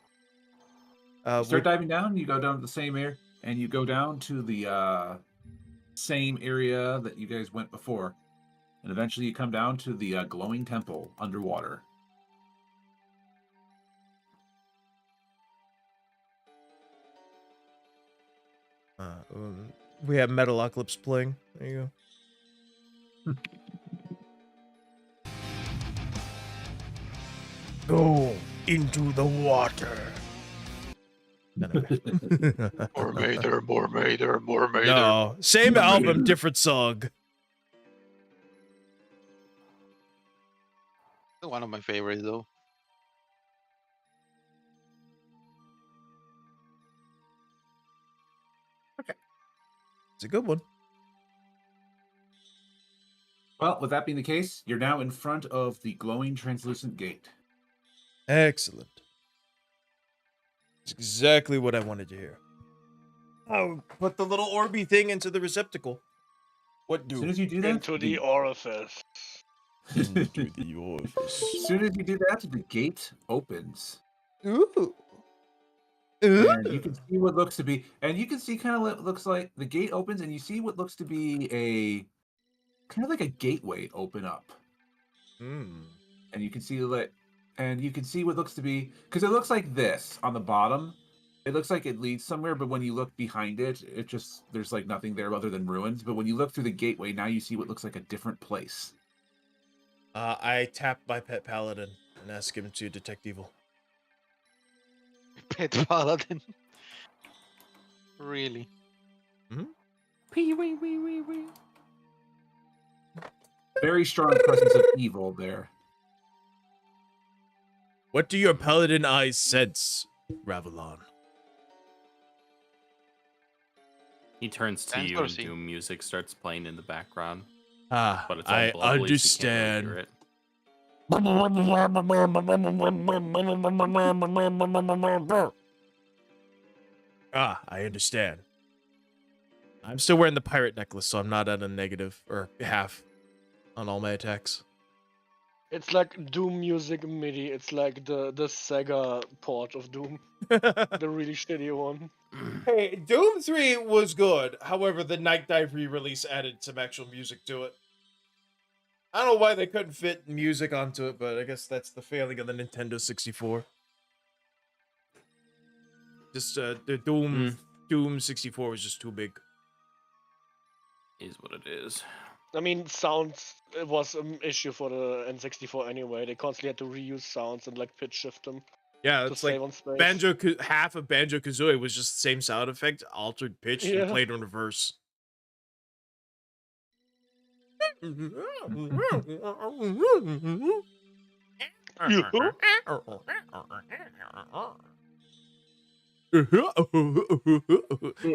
You start diving down, you go down to the same area, and you go down to the same area that you guys went before. And eventually you come down to the glowing temple underwater. We have Metalocalypse playing. There you go. Go into the water. More Mater. No, same album, different song. One of my favorites, though. It's a good one. Well, with that being the case, you're now in front of the glowing translucent gate. Excellent. It's exactly what I wanted to hear. Oh, put the little orby thing into the receptacle. What do? As soon as you do that, Into the orifice. Into the orifice. As soon as you do that, the gate opens. Ooh. And you can see what looks to be, and you can see kind of what looks like the gate opens, and you see what looks to be a kind of like a gateway open up. And you can see what looks to be, because it looks like this on the bottom. It looks like it leads somewhere, but when you look behind it, there's like nothing there other than ruins. But when you look through the gateway, now you see what looks like a different place. I tap my pet paladin and ask him to detect evil. Pet paladin. Really? Pee-wee-wee-wee-wee. Very strong presence of evil there. What do your paladin eyes sense, Ravelon? He turns to Thanks, you and Percy. doom music starts playing in the background. Ah, But it's all I bubbly, so you can't really understand. hear it. Ah, I understand. I'm still wearing the pirate necklace, so I'm not at a negative or half on all my attacks. It's like Doom music MIDI. It's like the Sega port of Doom, the really shitty one. Hey, Doom 3 was good. However, the Night Dive re-release added some actual music to it. I don't know why they couldn't fit music onto it, but I guess that's the failing of the Nintendo 64. Just the Doom 64 was just too big. Is what it is. I mean, sounds it was an issue for the N64 anyway. They constantly had to reuse sounds and like pitch shift them Yeah, to it's like save on space. half of Banjo-Kazooie was just the same sound effect, altered pitch, and Yeah. played in reverse.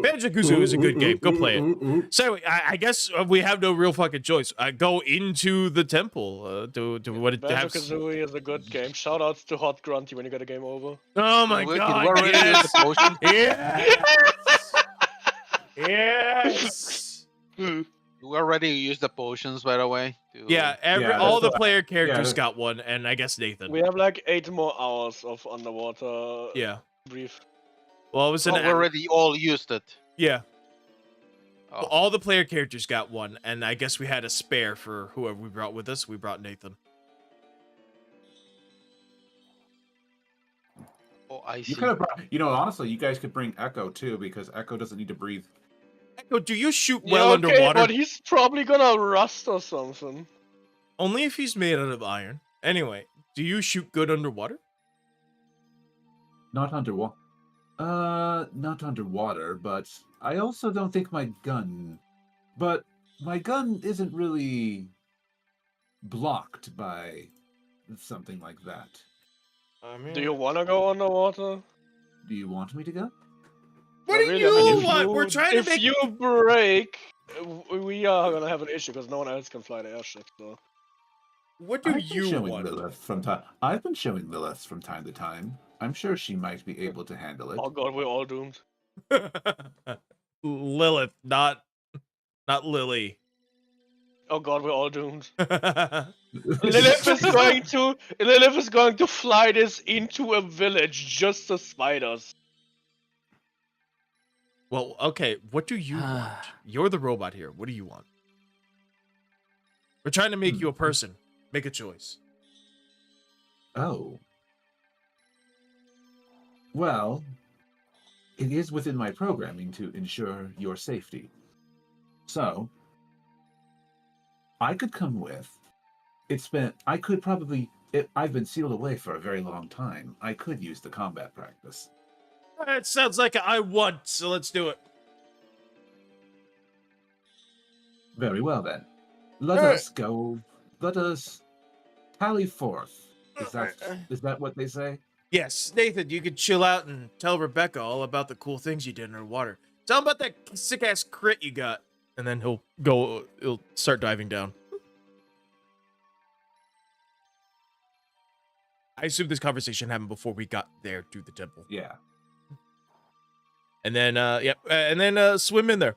Banjo-Kazooie is a good game. Go play it. So I guess we have no real fucking choice. Go into the temple. To what it has. Banjo-Kazooie is a good game. Shoutouts to Hot Grunty when you get a game over. Oh my Did we god! already use the potion? Yes. We already used the potions, by the way. Yeah, Yeah, all that's the player characters that's- got one, and I guess Nathan. We have like 8 more hours of underwater Yeah. brief. Well, I was Oh, in. we already all used it. Yeah. Oh. All the player characters got one, and I guess we had a spare for whoever we brought with us. We brought Nathan. Oh, I see. You could have brought, honestly, you guys could bring Echo too, because Echo doesn't need to breathe. Echo, do you shoot Yeah, well okay, underwater? but he's probably gonna rust or something. Only if he's made out of iron. Anyway, do you shoot good underwater? Not underwater. Not underwater, but I also don't think my gun. But my gun isn't really blocked by something like that. I mean, Do you wanna go underwater? Do you want me to go? what Not do really, you I mean, if want? you- We're trying to if make. you break, we are gonna have an issue because no one else can fly the airship. So What do I've been you showing want? Lilith from time. I've been showing Lilith from time to time. I'm sure she might be able to handle it. oh god, we're all doomed. Lilith, not Lily. Oh god, we're all doomed. Well, Lilith is going to fly this into a village just to spite us. okay. What do you want? You're the robot here. What do you want? We're trying to make you a person. Make a choice. Oh. Well, it is within my programming to ensure your safety. So, I could come with. I've been sealed away for a very long time. I could use the combat practice. It sounds like I want, so let's do it. Very well then. Let Alright. us go. Let us tally forth. Is that what they say? Yes, Nathan, you could chill out and tell Rebecca all about the cool things you did in her water. Tell him about that sick-ass crit you got. And then he'll start diving down. I assume this conversation happened before we got there to the temple. Yeah. And then, swim in there.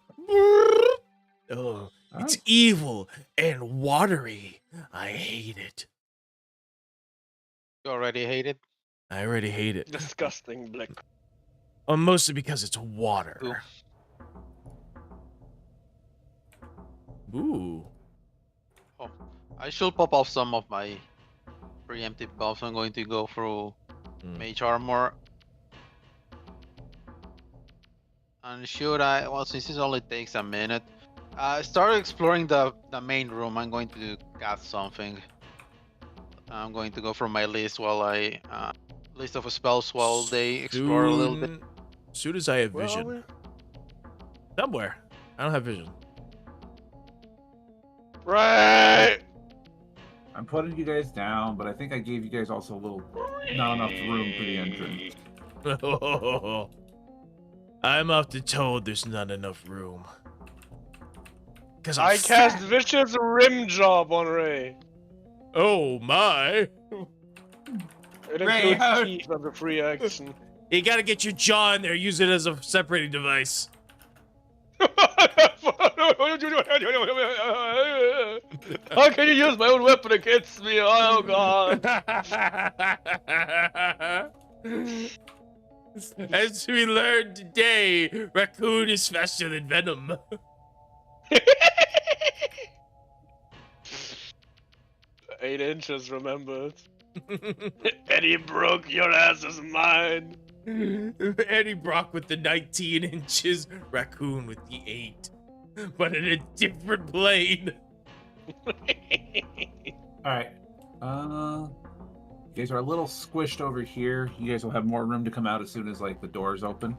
Oh, it's evil and watery. I hate it. You already hate it? I already hate it. Disgusting black. Mostly because it's water. Ooh. Oh, I should pop off some of my preemptive buffs. I'm going to go through mage armor. And should I? Well, since it only takes a minute, start exploring the main room. I'm going to cast something. I'm going to go from my list while I list of spells while they explore a little bit. As soon as I have Where are vision. we? Somewhere. I don't have vision. Right. I'm putting you guys down, but I think I gave you guys also a little not enough room for the entrance. I'm often told there's not enough room. Cause I cast vicious rim job on Ray. Oh my! It Ray, includes how- teeth as a free action. You gotta get your jaw in there. Use it as a separating device. How can you use my own weapon against me? Oh god. As we learned today, raccoon is faster than venom. 8 inches, remember. Eddie Brock, your ass is mine. Eddie Brock with the 19 inches, raccoon with the 8. But in a different plane. Alright. You guys are a little squished over here. You guys will have more room to come out as soon as like the doors open.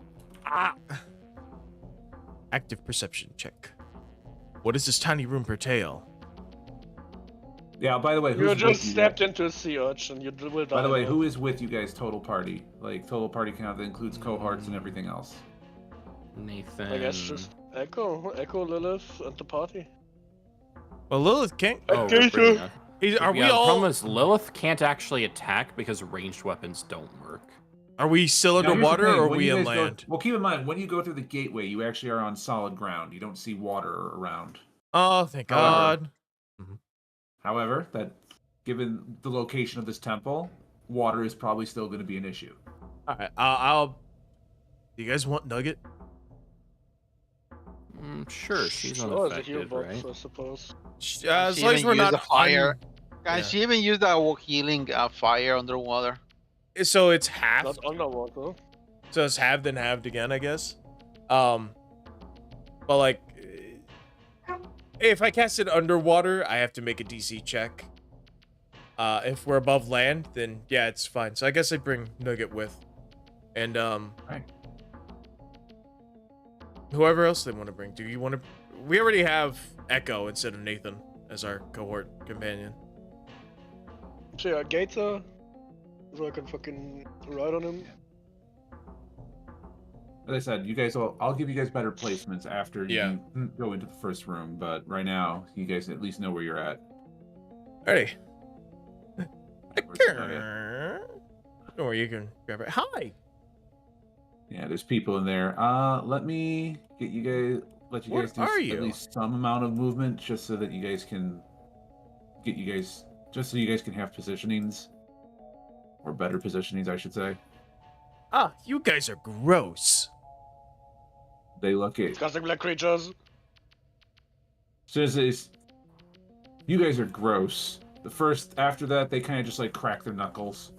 Active perception check. What does this tiny room pertail? Yeah, by the way, You who's just with you stepped guys? into a sea urchin. You will die. By the way, now. who is with you guys total party? Like total party count that includes cohorts and everything else. Nathan. I guess just Echo, Lilith, and the party. Well, Lilith can't. Oh, Okay, we're bringing sure. up- Are Yeah, we the all? problem is Lilith can't actually attack because ranged weapons don't work. Are we still Now, here's the underwater thing, or are when we you in guys go- land? well, keep in mind, when you go through the gateway, you actually are on solid ground. You don't see water around. Oh, thank However- God. However, that given the location of this temple, water is probably still going to be an issue. All right, I'll. Do you guys want Nugget? Sure, she's Sure, as a heal unaffected, box, right? I suppose. As She long as even we're used not the fire. Can Yeah. she even use that healing fire underwater? So it's half. Not underwater. So it's halved and halved again, I guess. But like, if I cast it underwater, I have to make a DC check. If we're above land, then yeah, it's fine. So I guess I'd bring Nugget with, and Right. whoever else they want to bring. Do you want to? We already have Echo instead of Nathan as our cohort companion. So yeah, Gator. So I can fucking ride on him. As I said, you guys will. I'll give you guys better placements after Yeah. you go into the first room. But right now, you guys at least know where you're at. Alrighty. Where's the area? Or you can grab it. Hi. Yeah, there's people in there. Let me get you guys. Let you Where guys do are at you? least some amount of movement, just so that you guys can just so you guys can have positionings, or better positionings, I should say. Ah, you guys are gross. They look at. Disgusting black creatures. So you guys are gross. The first after that, they kind of just like crack their knuckles.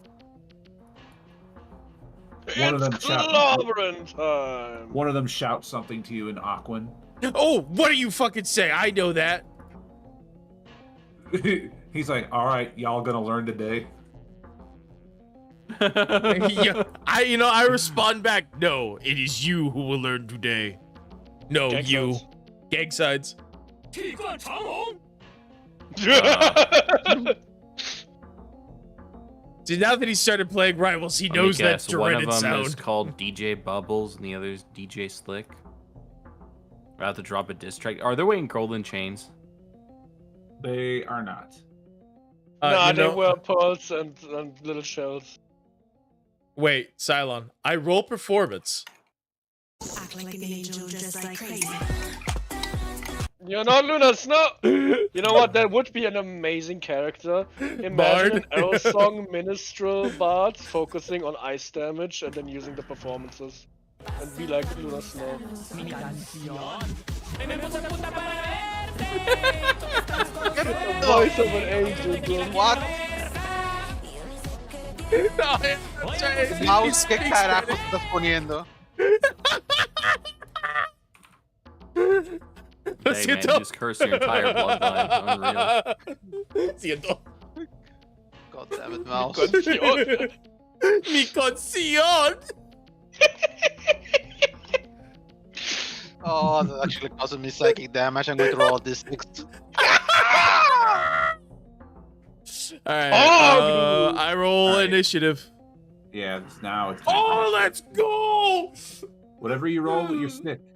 One of them It's shout- clobbering time. One of them shouts something to you in Aquan. Oh, what do you fucking say? I know that. He's like, "All right, y'all gonna learn today." Yeah, I respond back. No, it is you who will learn today. No, Gang you. signs. Gang signs. See, now that he started playing Rivals, he Let me knows that guess, one of dreaded them sound. is called DJ Bubbles and the other is DJ Slick. We're about to drop a diss track. Are they wearing golden chains? They are not. Nah, You they know- wear pearls and little shells. Wait, Cylon. I roll performance. Act like an angel just like crazy. You're not Luna Snow! You know what? That would be an amazing character. Imagine an L song minstrel bard focusing on ice damage and then using the performances. And be like Luna Snow. The voice of an angel, dude. What? No, that's right. Mouse, ¿qué carajo estás poniendo? Lo Hey, man, siento. you just cursed your entire bloodline. Unreal. Siento. God damn it, Mouse. Confusion. Mi conciencia. Oh, that actually causes me psychic damage. I'm going to roll this next. Alright, Oh! I roll Alright. initiative. Yeah, now it's. Oh, let's go! Whatever you roll,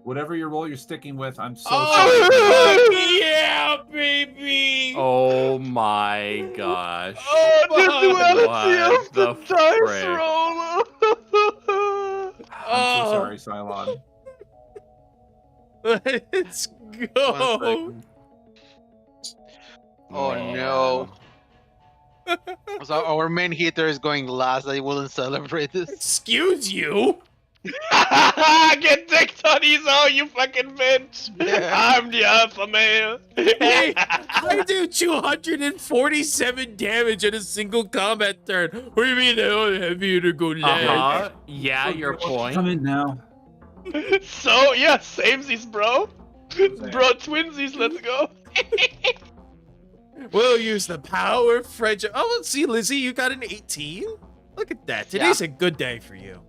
whatever you roll, you're sticking with. I'm so sorry. Oh, fuck yeah, baby! Oh my gosh. Oh, the duality What of the the dice frick? roll! I'm so Oh. sorry, Cylon. Let's go! Oh no. So our main hitter is going last. I wouldn't celebrate this. Excuse you. Get dicked on, Izo, you fucking bitch! Yeah. I'm the alpha male. Hey, I do 247 damage in a single combat turn. What do you mean I don't have you to go last? Yeah, your point. Come in now. So yeah, samesies, bro. Bro, twinsies, let's go. We'll use the power of friendship. Oh, see, Lizzie, you got an 18? Look at that. Today's a good day for you.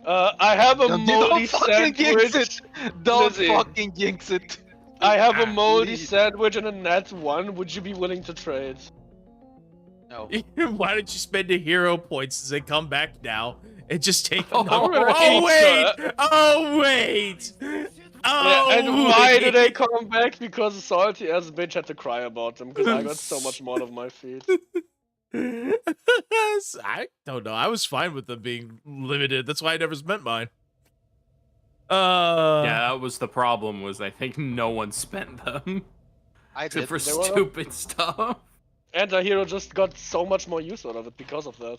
I have a Don't moldy fucking jinx sandwich. it. Don't Lizzie. fucking jinx it. I have a moldy Please. sandwich and a nat 1. Would you be willing to trade? No. Why don't you spend the hero points as they come back now and just take them? Oh, wait! Oh, wait! Oh, and why wait. do they come back? Because a salty ass bitch had to cry about them because I got so much more of my feet. I don't know. I was fine with them being limited. That's why I never spent mine. Yeah, that was the problem. Was I think no one spent them I except did. for They were- stupid stuff. Anti-hero just got so much more use out of it because of that.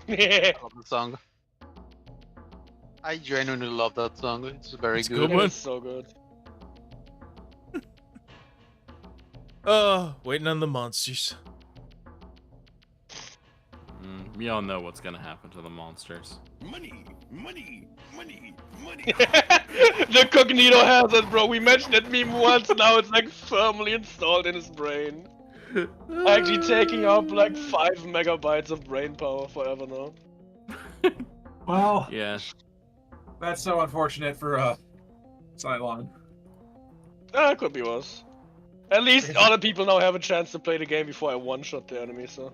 I love the song. I genuinely love that song. It's very It's a good. good one. It's so good. Waiting on the monsters. We all know what's gonna happen to the monsters. The Cognito has it, bro. We mentioned that meme once, now it's like firmly installed in his brain. Actually taking up like 5 megabytes of brain power forever now. Well, Yeah. that's so unfortunate for Cylon. Could be worse. At least other people now have a chance to play the game before I one-shot the enemy, so.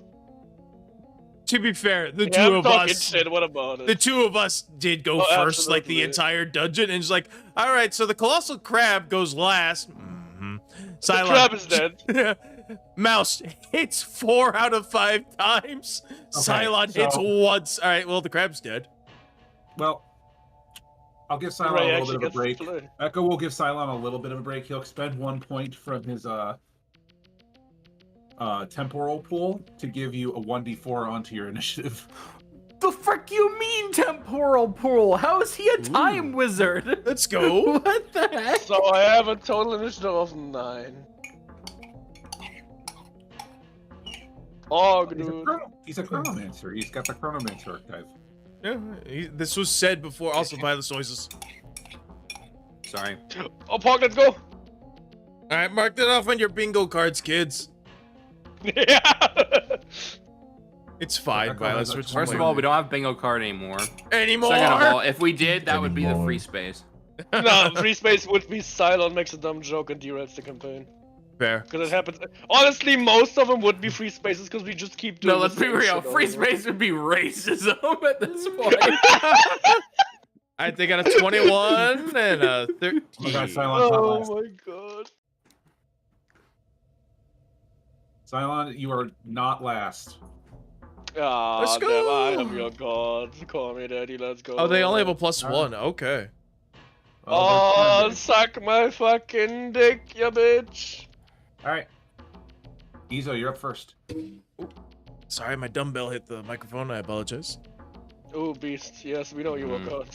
To be fair, the Yeah, two I'm of talking us, shit, what about it? the two of us did go Oh, first, like the absolutely. entire dungeon, and it's like, all right, so the colossal crab goes last. The crab is dead. Mouse hits 4 out of 5 times. Cylon hits so- once. All right, well, the crab's dead. Well, I'll give Cylon Ray a little actually bit of a break. gets to play. Echo will give Cylon a little bit of a break. He'll spend 1 point from his temporal pool to give you a 1d4 onto your initiative. The frick you mean temporal pool? How is he a time wizard? Let's go. What the heck? So I have a total initiative of 9. Oh, dude. He's a chronomancer. He's got the chronomancer archive. Yeah, this was said before, also by the noises. Sorry. Oh, Pog, let's go! All right, mark that off on your bingo cards, kids. Yeah! It's fine, Echo Violet. has a Switch to First of play all, we don't have bingo card anymore. anymore. Second of all, if we did, that would be the free space. No, free space would be Cylon makes a dumb joke and derails the campaign. Fair. Because it happens. Honestly, most of them would be free spaces because we just keep doing No, let's the be same real. shit Free over. space would be racism at this point. I think I got a 21 and a 13. We got Cylon's not Oh last. my god. Cylon, you are not last. Ah, Let's damn, go. I am your god. Call me daddy, let's go. Oh, they only have a plus All 1. Okay. Oh, All suck my fucking dick, you bitch. right. Izo, you're up first. Sorry, my dumbbell hit the microphone. I apologize. Oh, beast. Yes, we know you were god.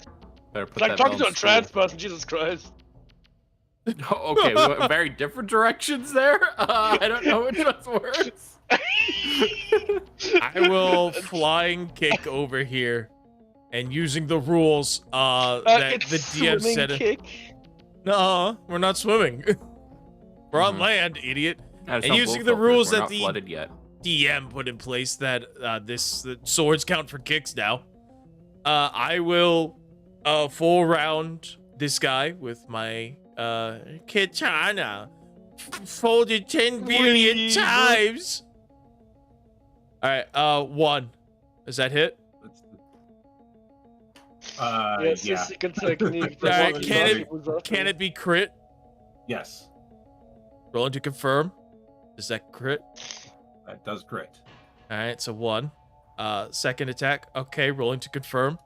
Better put It's like that talking to bell a in trans school. person, Jesus Christ. Okay, we went very different directions there. I don't know which one's worse. I will flying kick over here, and using the rules that It's the DM swimming said. kick. No, we're not swimming. We're on Mhm. land, idiot. Have And some using wolf the filters, rules we're that not the- flooded yet. DM put in place that the swords count for kicks now. I will full round this guy with my katana folded 10 billion Weeb. times. All right, 1. Does that hit? Yes, Yeah. the secret technique. All right, that can Johnny it- was up Can in. it be crit? Yes, Rolling to confirm. Does that crit? that does crit. All right, so 1. Second attack. Okay, rolling to confirm.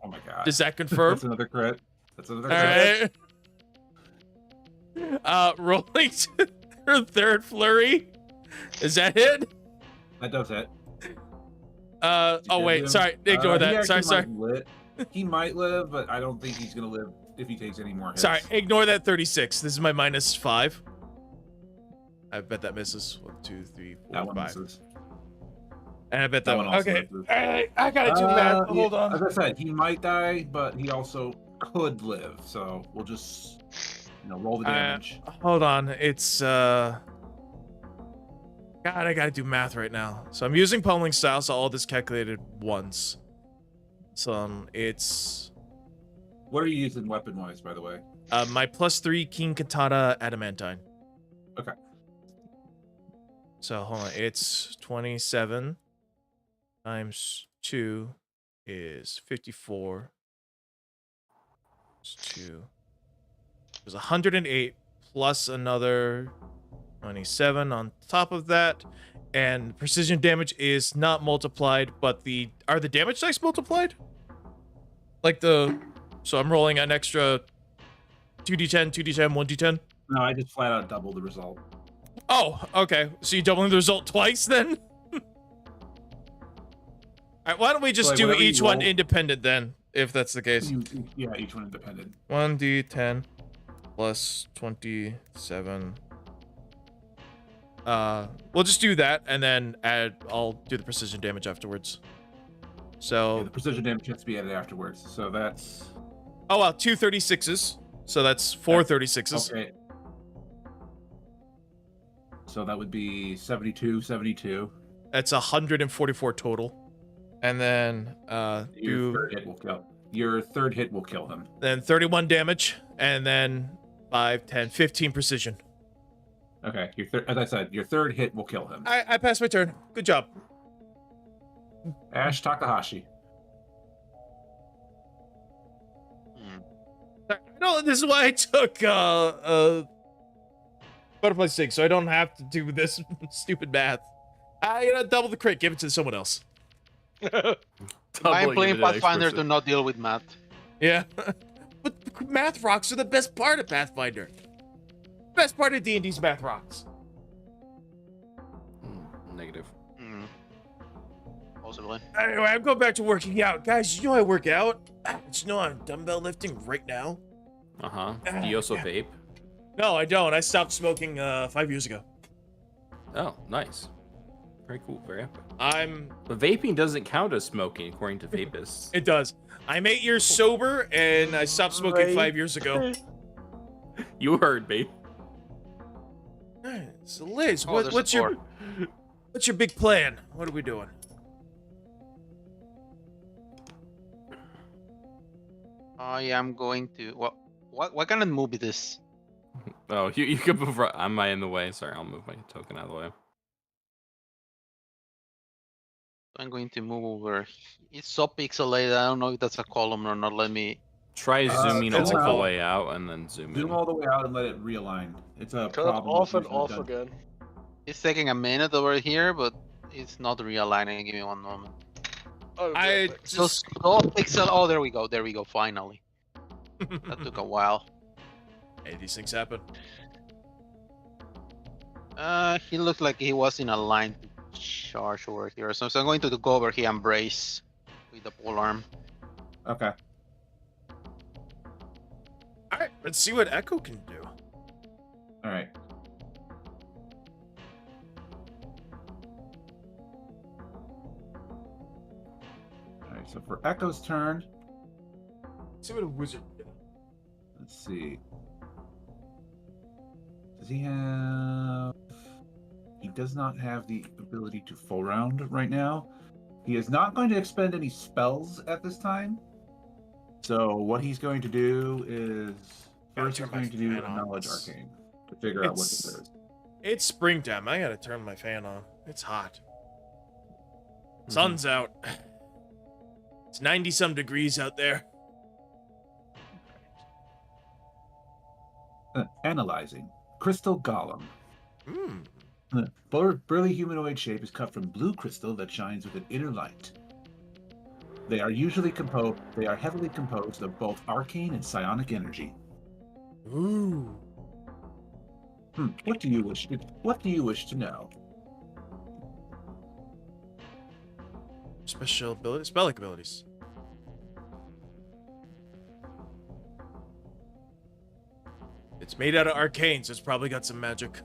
Oh my god. Does that confirm? That's another crit. That's another All crit. right. Rolling to her third flurry. Is that it? That does hit. Oh wait, sorry. Ignore that. Sorry. He might live, but I don't think he's gonna live if he takes any more hits. Sorry, ignore that 36. This is my -5. I bet that misses. 1, 2, 3, 4, That one 5. misses. And I bet that one. also Okay. misses. I gotta do math. Hold on. As I said, he might die, but he also could live. So we'll just, roll the damage. Hold on. It's God, I gotta do math right now. So I'm using pummeling style, so all this calculated once. So it's What are you using weapon-wise, by the way? my +3 King Katana Adamantine. Okay. So hold on, it's 27 times 2 is 54. 2 is 108 plus another 27 on top of that, and precision damage is not multiplied, but are the damage dice multiplied? So I'm rolling an extra 2d10, 2d10, 1d10. No, I just flat out double the result. Oh, okay. So you're doubling the result twice then? All right, why don't we just do each one independent then, if that's the case? Yeah, each one independent. 1d10 plus 27. We'll just do that, and then I'll do the precision damage afterwards. So Yeah, the precision damage has to be added afterwards. So that's... Oh, well, 2 36s. So that's 4 36s. Okay. So that would be 72, 72. That's 144 total. And then Your third hit will kill him. Then 31 damage, and then 5, 10, 15 precision. Okay, as I said, your third hit will kill him. I passed my turn. Good job. Ash Takahashi. No, this is why I took Butterfly Sting, so I don't have to do this stupid math. Double the crit, give it to someone else. I'm playing Pathfinder to not deal with math. Yeah. But math rocks are the best part of Pathfinder. Best part of D&D's math rocks. Negative. Possibly. Anyway, I'm going back to working out. Guys, you know I work out? Did you know I'm dumbbell lifting right now? Uh-huh. Do you also vape? No, I don't. I stopped smoking 5 years ago. Oh, nice. Very cool. Very happy. But vaping doesn't count as smoking, according to vapists. It does. I'm 8 years sober, and I stopped smoking 5 years ago. You heard me. So Liz, Oh, what's your big plan? What are we doing? Yeah, I'm going to. What kind of movie this? Oh, you can move right. Am I in the way? Sorry, I'll move my token out of the way. I'm going to move over. It's so pixelated. I don't know if that's a column or not. Let me try zooming all that's a the column. way out and then zoom in. Zoom all the way out and let it realign. It's a Cut problem. off and that's usually off done. again. It's taking a minute over here, but it's not realigning. Give me one moment. Oh, I perfect. So pixel. Oh, there we go. There we go. Finally. That took a while. Hey, these things happen. He looked like he was in a line to charge over here. So I'm going to go over here and brace with the pole arm. Okay. All right, let's see what Echo can do. All right. All right. So for Echo's turn, Let's see what a wizard can do. let's see. Does he have? He does not have the ability to full round right now. He is not going to expend any spells at this time. So what he's going to do is first he's going to do a knowledge arcane to figure out what this is. It's springtime. I gotta turn my fan on. It's hot. Sun's out. It's 90-some degrees out there. Analyzing. Crystal Golem. Hmm. The burly humanoid shape is cut from blue crystal that shines with an inner light. They are heavily composed of both arcane and psionic energy. Ooh. What do you wish to know? Special abilities, spell-like abilities. It's made out of arcane, so it's probably got some magic.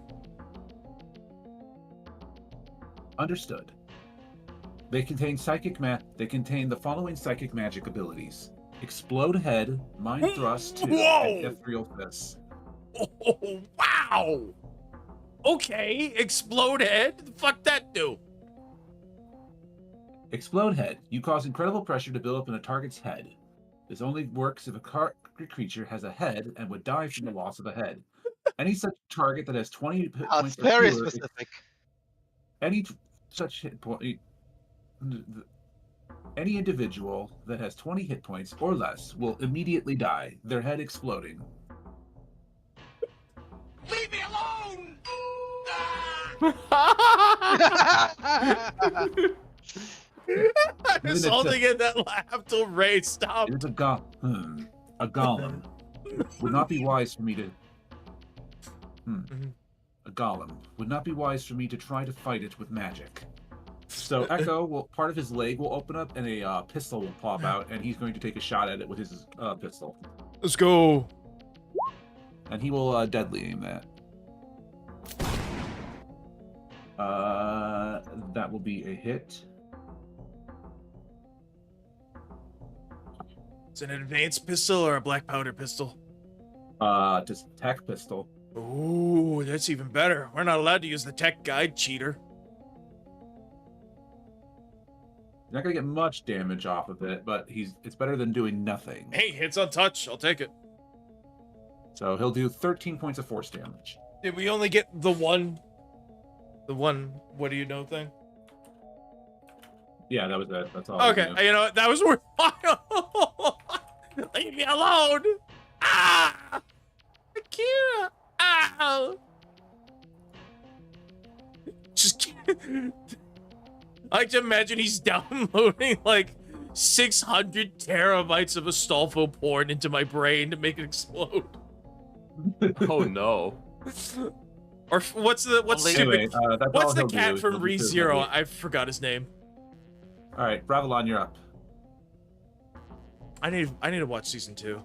Understood. They contain the following psychic magic abilities: Explode Head, Mind Thrust 2, and Ethereal Fist. Oh, wow! Okay, explode head. The fuck that do? Explode Head. You cause incredible pressure to build up in a target's head. This only works if a creature has a head and would die from the loss of a head. Any such target that has 20 hit That's points or very fewer, specific. such hit point, any individual that has 20 hit points or less will immediately die, their head exploding. Leave me alone! I was holding in that laugh till Ray stopped. It is a golem. Would not be wise for me to. A golem. Would not be wise for me to try to fight it with magic. So Echo will part of his leg will open up and a pistol will pop out, and he's going to take a shot at it with his pistol. Let's go. And he will deadly aim that. That will be a hit. It's an advanced pistol or a black powder pistol? Just tech pistol. Ooh, that's even better. We're not allowed to use the tech guide, cheater. You're not gonna get much damage off of it, but it's better than doing nothing. Hey, hits on touch. I'll take it. So he'll do 13 points of force damage. Did we only get the one what do you know thing? Yeah, that was it. That's all. Okay, you know what? That was worthwhile. Leave me alone. Ah! Akira! Ow! Just I like to imagine he's downloading like 600 terabytes of Astolfo porn into my brain to make it explode. Oh no. Or what's stupid? Anyway, What's the cat from ReZero? I forgot his name. All right, Bravalon, you're up. I need to watch season 2.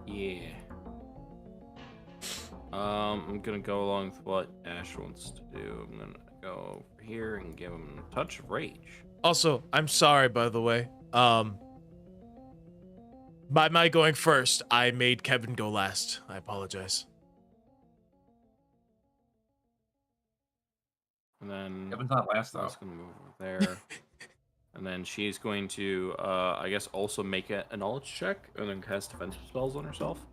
Yeah. I'm gonna go along with what Ash wants to do. I'm gonna go over here and give him a touch of rage. Also, I'm sorry, by the way. By my going first, I made Kevin go last. I apologize. And then Kevin's not last though. Just gonna move over there. And then she's going to, I guess, also make a knowledge check and then cast defensive spells on herself.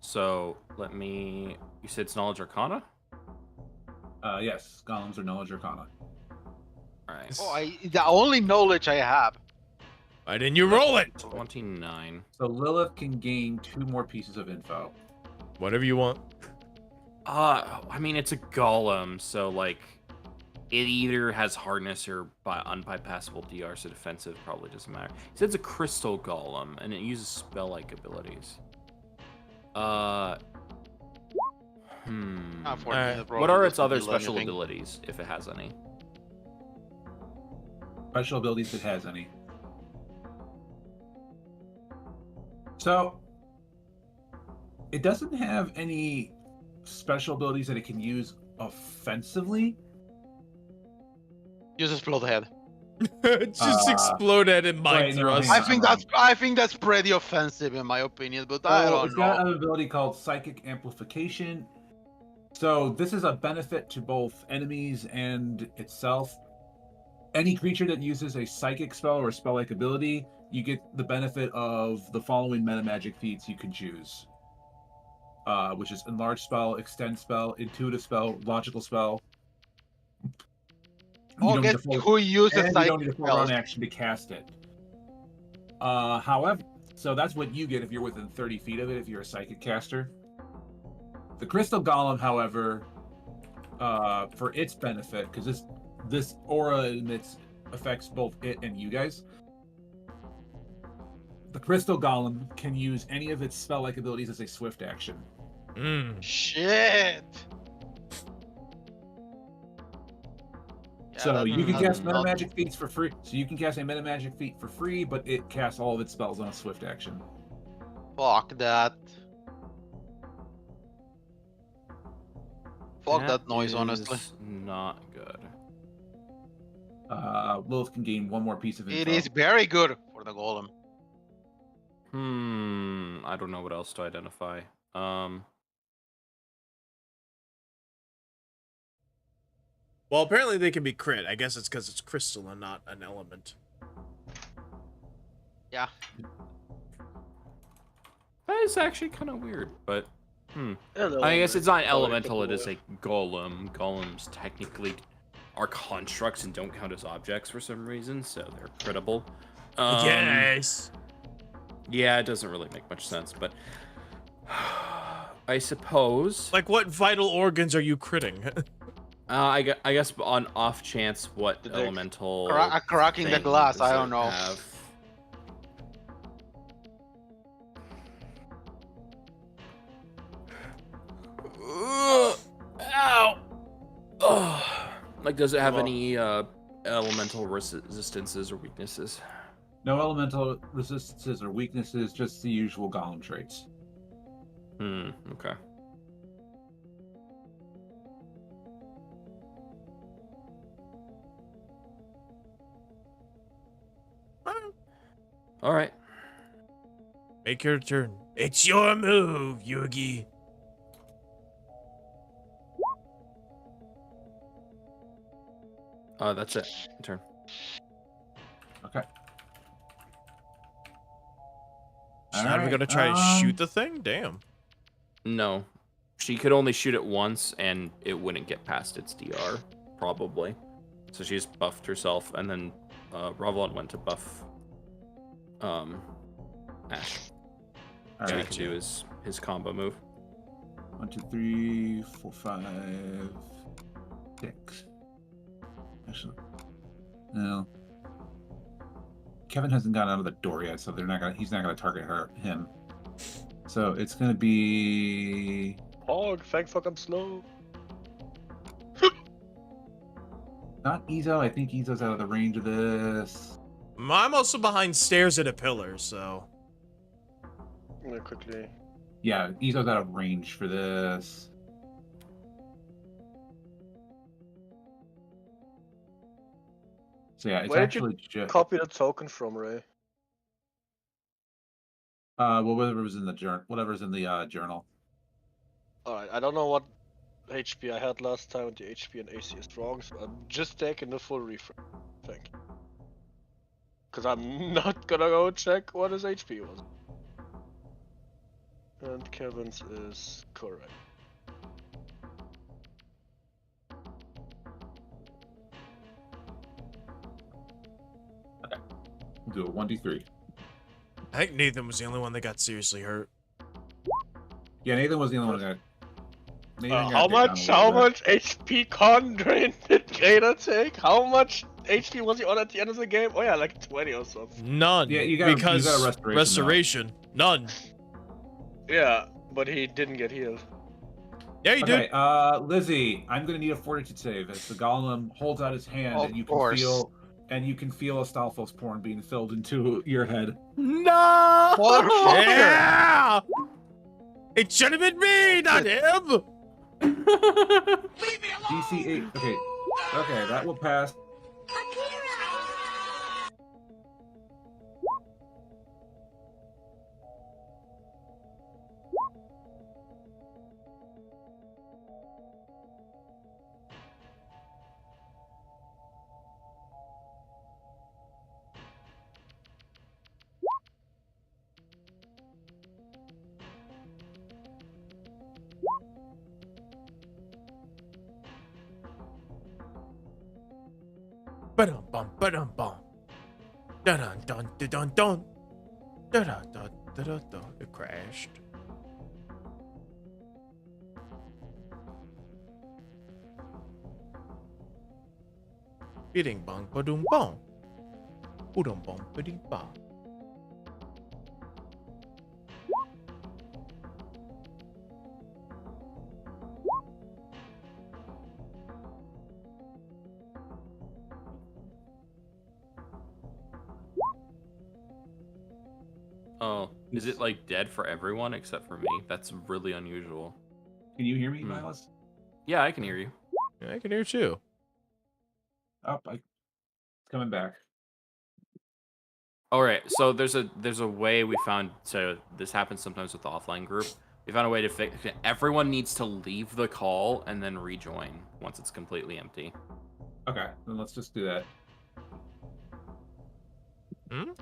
So let me. You said it's knowledge arcana? Yes, golems are knowledge arcana. All right. Oh, the only knowledge I have. Why didn't you roll it? 29. So Lilith can gain 2 more pieces of info. Whatever you want. I mean, it's a golem, so like, it either has hardness or unbypassable DR, so defensive probably doesn't matter. He said it's a crystal golem, and it uses spell-like abilities. What are its other special abilities, if it has any? Special abilities, if it has any. So, it doesn't have any special abilities that it can use offensively. Use explode head. Just explode at it, mind thrust. I think that's pretty offensive in my opinion, but I don't know. It's got an ability called Psychic Amplification. So this is a benefit to both enemies and itself. Any creature that uses a psychic spell or spell-like ability, you get the benefit of the following meta magic feats you can choose. Which is Enlarge Spell, Extend Spell, Intuitive Spell, Logical Spell. Who uses psychic you don't need a full-run action to cast it. However, so that's what you get if you're within 30 feet of it, if you're a psychic caster. The Crystal Golem, however, for its benefit, because this aura emits affects both it and you guys. The crystal golem can use any of its spell-like abilities as a swift action. Shit. Yeah, So you can that's cast meta not- magic feats for free. So you can cast a meta magic feat for free, but it casts all of its spells on a swift action. Fuck that. Fuck that noise, honestly. is not good. Lilith can gain one more piece of info. It is very good for the golem. I don't know what else to identify. Well, apparently they can be crit. I guess it's because it's crystal and not an element. Yeah. That is actually kind of weird, but Hello, I guess it's not Sorry, elemental. It fucking is a golem. Golems technically are constructs and don't count as objects for some reason, so they're critable. Yes. Yeah, it doesn't really make much sense, but I suppose. Like, what vital organs are you critting? I guess on off chance, what The dick. elemental Cracking the thing glass, does I it don't know. have? Ow! Ugh. Like, does it have any elemental resistances or weaknesses? No elemental resistances or weaknesses, just the usual golem traits. Okay. All right. Make your turn. It's your move, Yugi. That's it. Turn. Okay. She's not even gonna try to shoot the thing? Damn. No. She could only shoot it once, and it wouldn't get past its DR, probably. So she's buffed herself, and then Ravlon went to buff Ash. All So he right. can do his combo move. 1, 2, 3, 4, 5, 6. Actually, no. Kevin hasn't gotten out of the door yet, so he's not gonna target him. So it's gonna be Hog, thank fuck I'm slow. not Ezo. I think Ezo's out of the range of this. I'm also behind stairs at a pillar, so. Really quickly. Yeah, Ezo's out of range for this. So yeah, it's Where did you actually just copy the token from, Ray? whatever's in the journal. Alright, I don't know what HP I had last time, and the HP and AC is wrong, so I'm just taking the full refresh. Thank you. Because I'm not gonna go check what his HP was. And Kevin's is correct. We'll do a 1d3. I think Nathan was the only one that got seriously hurt. Yeah, Nathan was the only one that got. Nathan got How hit down a much little bit. HP con drain did Gator take? How much HP was he on at the end of the game? Oh yeah, like 20 or something. None. Yeah, you got because a restoration, though. restoration. None. Yeah, but he didn't get healed. Yeah, you Okay, do. Lizzie, I'm gonna need a fortitude save as the golem holds out his hand Of and you can course. feel a Stalfos porn being filled into your head. No! Yeah! It should have been me, not him! Leave me alone! DC 8. Okay, that will pass. Ba-dum bum ba-dum bum. Da-dun dun da-dun dun. Da-dun dun da-dun dun. It crashed. Bidding bong ba-doom bong. Boom bong bidding bong. Oh, is it like dead for everyone except for me? That's really unusual. Can you hear me, Miles? Yeah, I can hear you. Yeah, I can hear too. Oh, it's coming back. All right, so there's a way we found. So this happens sometimes with the offline group. We found a way to fix it. Everyone needs to leave the call and then rejoin once it's completely empty. Okay, then let's just do that. Hmm?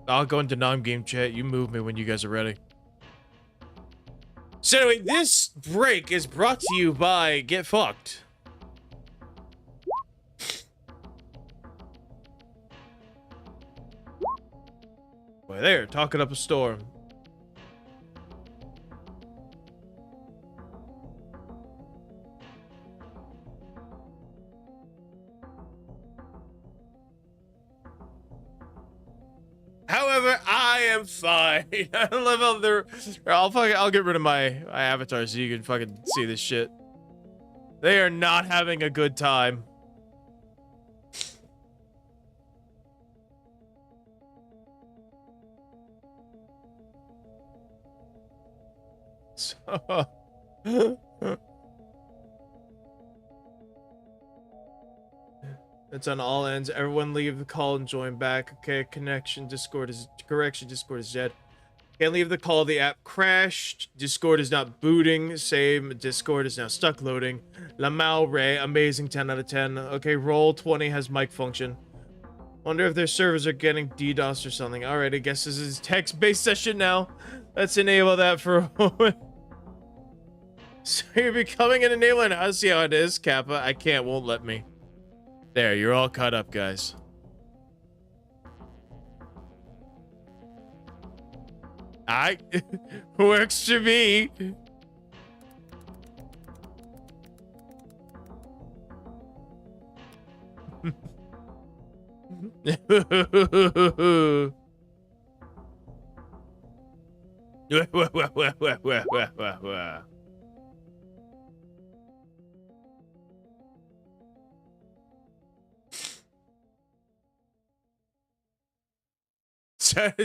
I'll go into non-game chat. You move me when you guys are ready. So anyway, this break is brought to you by Get Fucked. Boy, they're talking up a storm. However, I am fine. I love how they're. I'll get rid of my avatar so you can fucking see this shit. They are not having a good time. So, it's on all ends. Everyone leave the call and join back. Okay, correction, Discord is dead. Can't leave the call. The app crashed. Discord is not booting. Same. Discord is now stuck loading. Lamau Ray, amazing 10 out of 10. Okay, roll 20 has mic function. Wonder if their servers are getting DDoS or something. Alright, I guess this is text-based session now. Let's enable that for a moment. So you're becoming an enabler now. I see how it is, Kappa. I can't, won't let me. There, you're all caught up, guys. Works to me.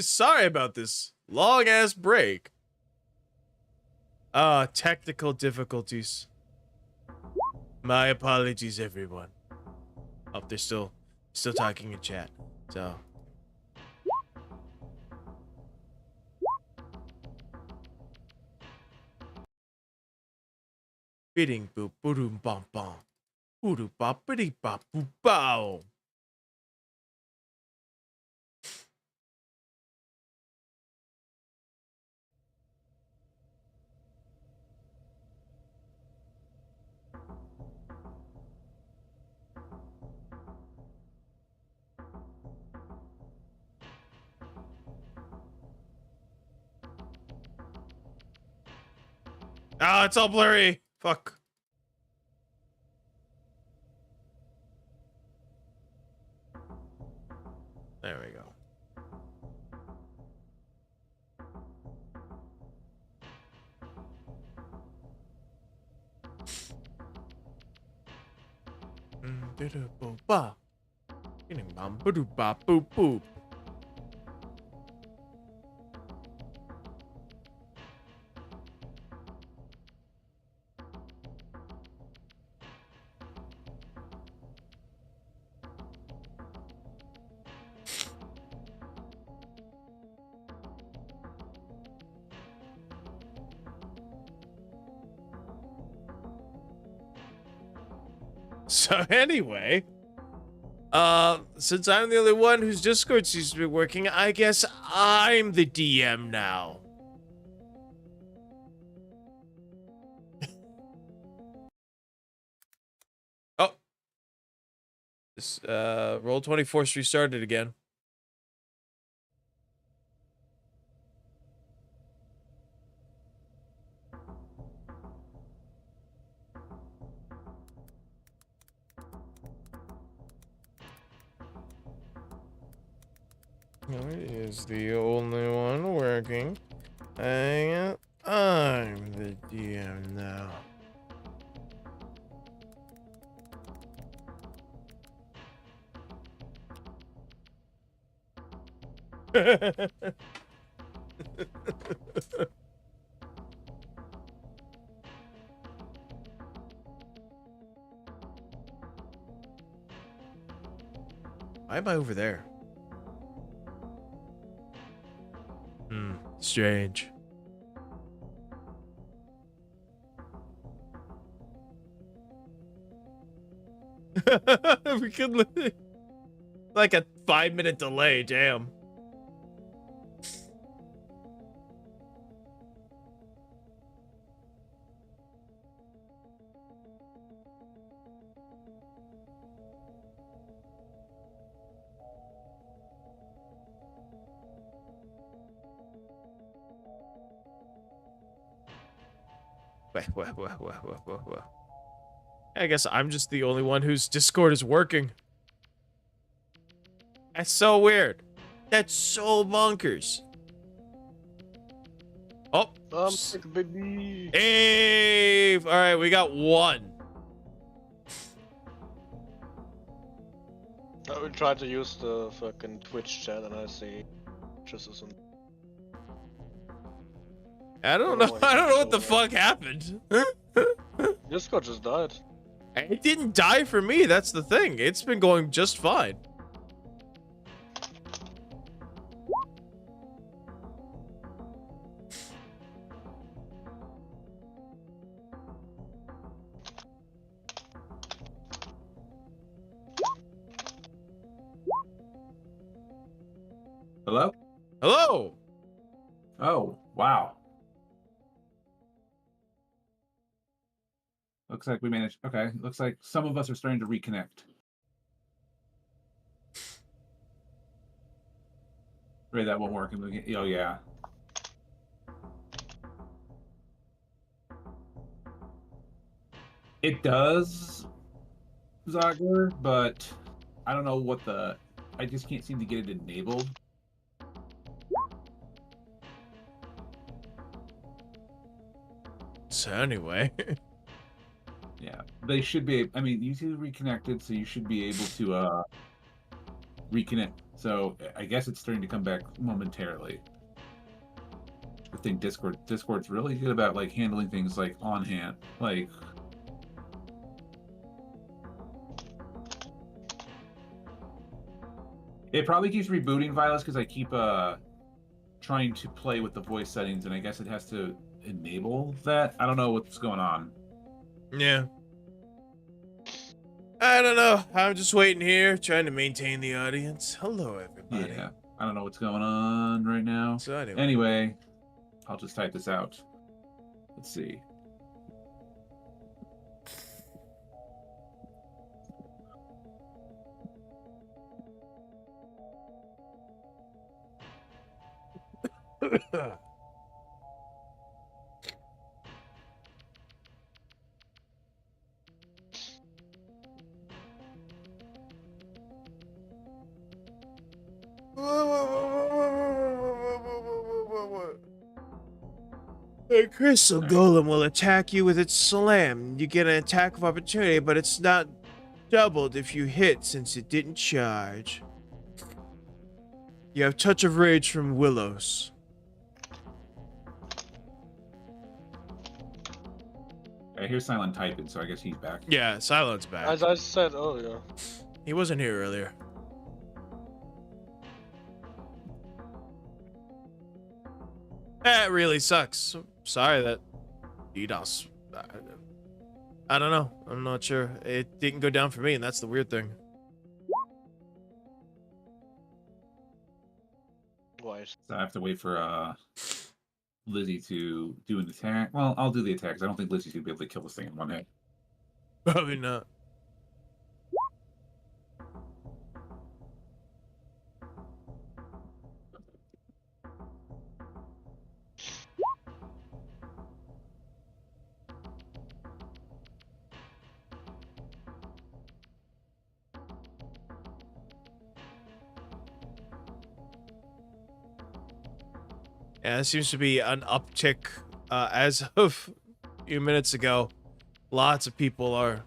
Sorry about this long ass break. Technical difficulties. My apologies, everyone. Oh, they're still talking in chat. So. Bidding boop boom bom bom. Boodoo bop biddy bop boop bow. Ah, it's all blurry. Fuck. There we go. Ba. Bam boop bop boop boop. So anyway, since I'm the only one whose Discord seems to be working, I guess I'm the DM now. Oh. This, Roll24's restarted again. is the only one working. And I'm the DM now. Why am I over there? Strange. We could like a 5-minute delay, damn. Well. I guess I'm just the only one whose Discord is working. That's so weird. That's so bonkers. Oh. Baby. Hey. All right, we got one. I will try to use the fucking Twitch chat and I see just as an. I don't know. I don't know what the fuck happened. Discord just died. It didn't die for me. That's the thing. It's been going just fine. Hello? Hello. Oh, wow. Looks like we managed. Okay, looks like some of us are starting to reconnect. Ray, that won't work. Oh, yeah. It does, Zogler, but I don't know what the... I just can't seem to get it enabled. So anyway. Yeah, they should be. I mean, you two reconnected, so you should be able to reconnect. So I guess it's starting to come back momentarily. I think Discord's really good about like handling things like on hand, like. It probably keeps rebooting, Violet, because I keep trying to play with the voice settings, and I guess it has to enable that. I don't know what's going on. Yeah. I don't know. I'm just waiting here, trying to maintain the audience. Hello, everybody. Yeah, I don't know what's going on right now. So anyway, I'll just type this out. Let's see. A crystal golem will attack you with its slam. You get an attack of opportunity, but it's not doubled if you hit since it didn't charge. You have Touch of Rage from Willows. I hear Silent typing, so I guess he's back. Yeah, Silent's back. As I said earlier. He wasn't here earlier. That really sucks. Sorry that DDoS. I don't know. I'm not sure. It didn't go down for me, and that's the weird thing. Why? So I have to wait for Lizzie to do an attack. Well, I'll do the attacks. I don't think Lizzie's gonna be able to kill this thing in one hit. Probably not. Yeah, there seems to be an uptick as of a few minutes ago. Lots of people are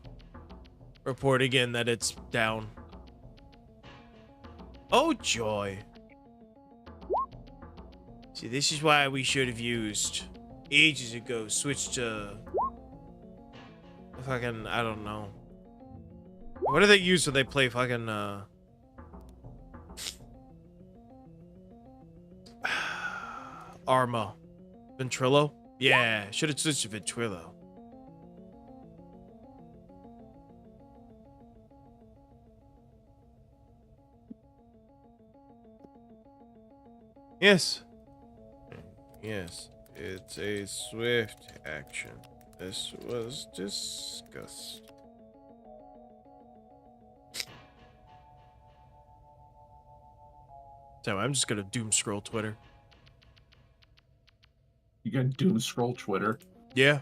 reporting in that it's down. Oh, joy. See, this is why we should have used ages ago. Switched to fucking, I don't know. What do they use when they play fucking, Arma? Ventrilo? Yeah, should have switched to Ventrilo. Yes. Yes, it's a swift action. This was discussed. So I'm just gonna doom scroll Twitter. You gonna doom scroll Twitter? Yeah.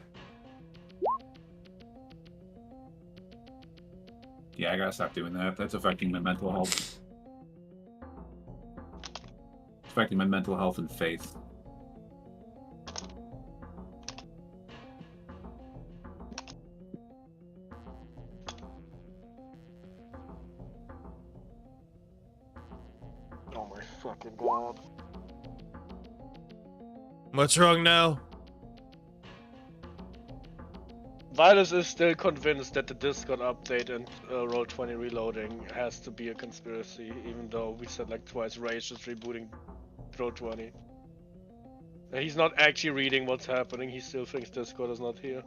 Yeah, I gotta stop doing that. That's affecting my mental health. Affecting my mental health and faith. Oh my fucking god. What's wrong now? Vilas is still convinced that the Discord update and Roll20 reloading has to be a conspiracy, even though we said like twice Rage is rebooting Roll20. And he's not actually reading what's happening, he still thinks Discord is not here.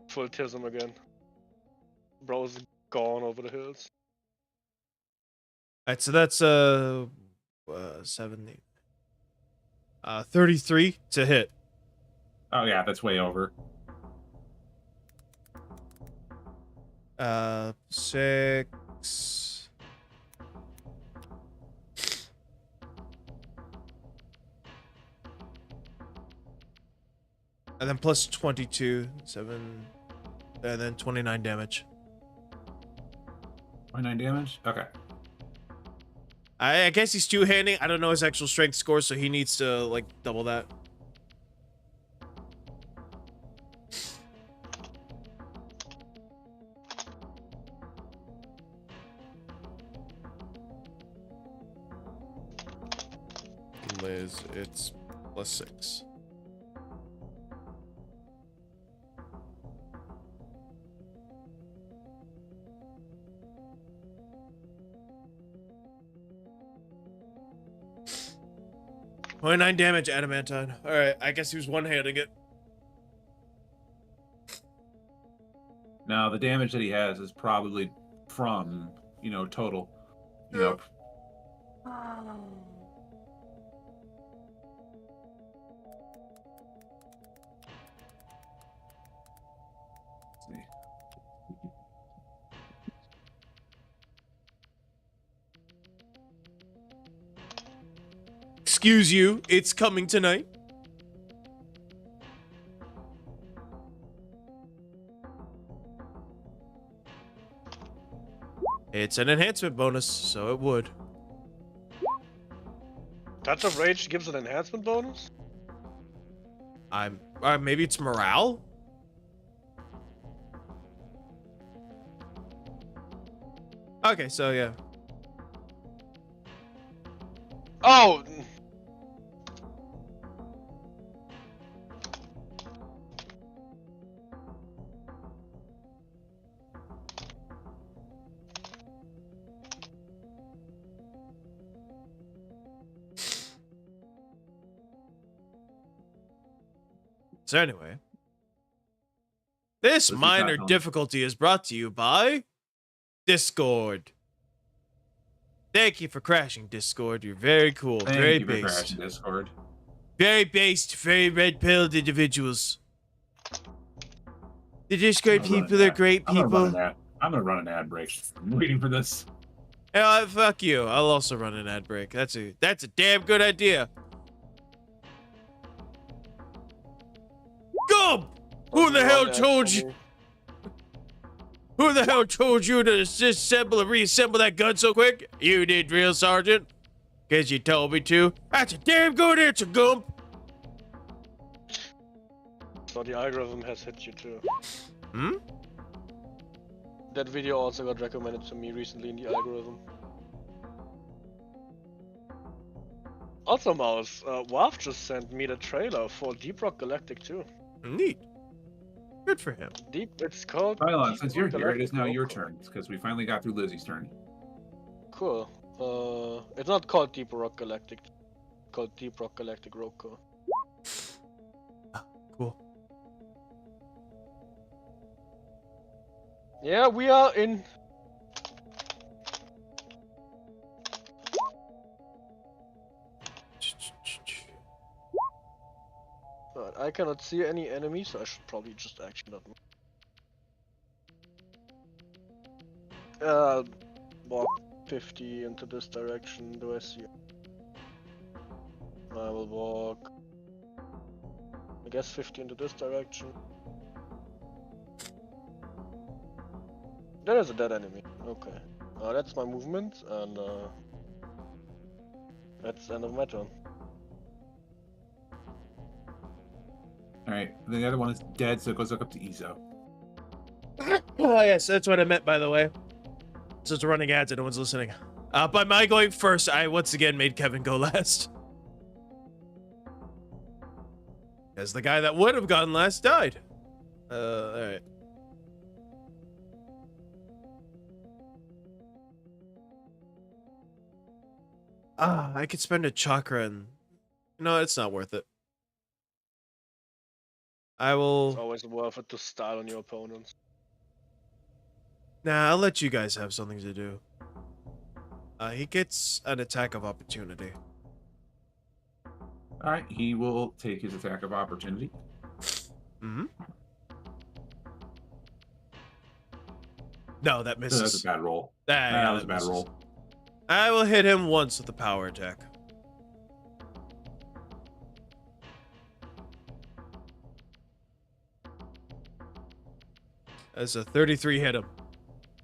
Full tism again. Bro's gone over the hills. Alright, so that's 70. 33 to hit. Oh yeah, that's way over. 6. And then plus 22, 7, and then 29 damage. 29 damage? Okay. I guess he's two-handing. I don't know his actual strength score, so he needs to, like, double that. Liz, it's plus 6. .9 damage, adamantine. All right, I guess he was one-handing it. Now the damage that he has is probably from, total, you know. Let's see. Excuse you, it's coming tonight. It's an enhancement bonus, so it would. Touch of Rage gives an enhancement bonus? Maybe it's morale? Okay, so yeah. Oh! So anyway, this Let's minor see, difficulty is brought to you by Discord. Thank you for crashing, Discord. You're very cool, Thank very you for based. crashing Discord. Very based, very red-pilled individuals. The Discord people are great people. I'm gonna run an ad break. I'm waiting for this. Fuck you. I'll also run an ad break. That's a damn good idea. Go! Who the hell told you? Who the hell told you to disassemble and reassemble that gun so quick? You did, drill sergeant. Cause you told me to. That's a damn good answer, Gump. So the algorithm has hit you too. Hmm? That video also got recommended to me recently in the algorithm. Also, Mouse, Waf just sent me the trailer for Deep Rock Galactic 2. Neat. Good for him. It's called. Pylon, Deep since Rock you're here, it is Galactic now your Roco. turn because we finally got through Lizzie's turn. Cool. It's not called Deep Rock Galactic. It's called Deep Rock Galactic Roco. Cool. Yeah, we are in. But I cannot see any enemies, so I should probably just actually not. Walk 50 into this direction. Do I see? I will walk. I guess 50 into this direction. There is a dead enemy. Okay. That's my movement, and that's the end of my turn. Alright, the other one is dead, so it goes up to Izo. Oh, yes, that's what I meant, by the way. So it's running ads and no one's listening. By my going first, I once again made Kevin go last. As the guy that would have gone last died. Alright. I could spend a chakra and... No, it's not worth it. I will... It's always worth it to style on your opponents. Nah, I'll let you guys have something to do. He gets an attack of opportunity. Alright, he will take his attack of opportunity. Mm-hmm. No, that misses. That's a bad roll. Ah, That yeah, was a bad misses. roll. I will hit him once with the power attack. As a 33 hit him.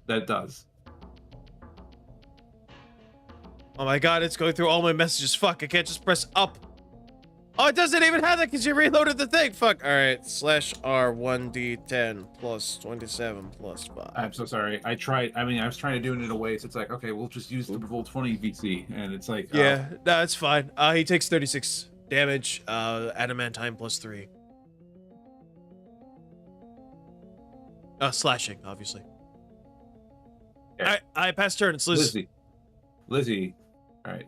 That does. Oh my god, it's going through all my messages. Fuck, I can't just press up. Oh, it doesn't even have that because you reloaded the thing. Fuck. Alright, /R 1d10 plus 27 plus 5. I'm so sorry. I was trying to do it in a way so it's like, okay, we'll just use the roll 20 VC. And it's like, Yeah, no, it's fine. He takes 36 damage, adamantine plus 3. Slashing, obviously. Yeah. I pass turn. It's Liz. Lizzie. All right.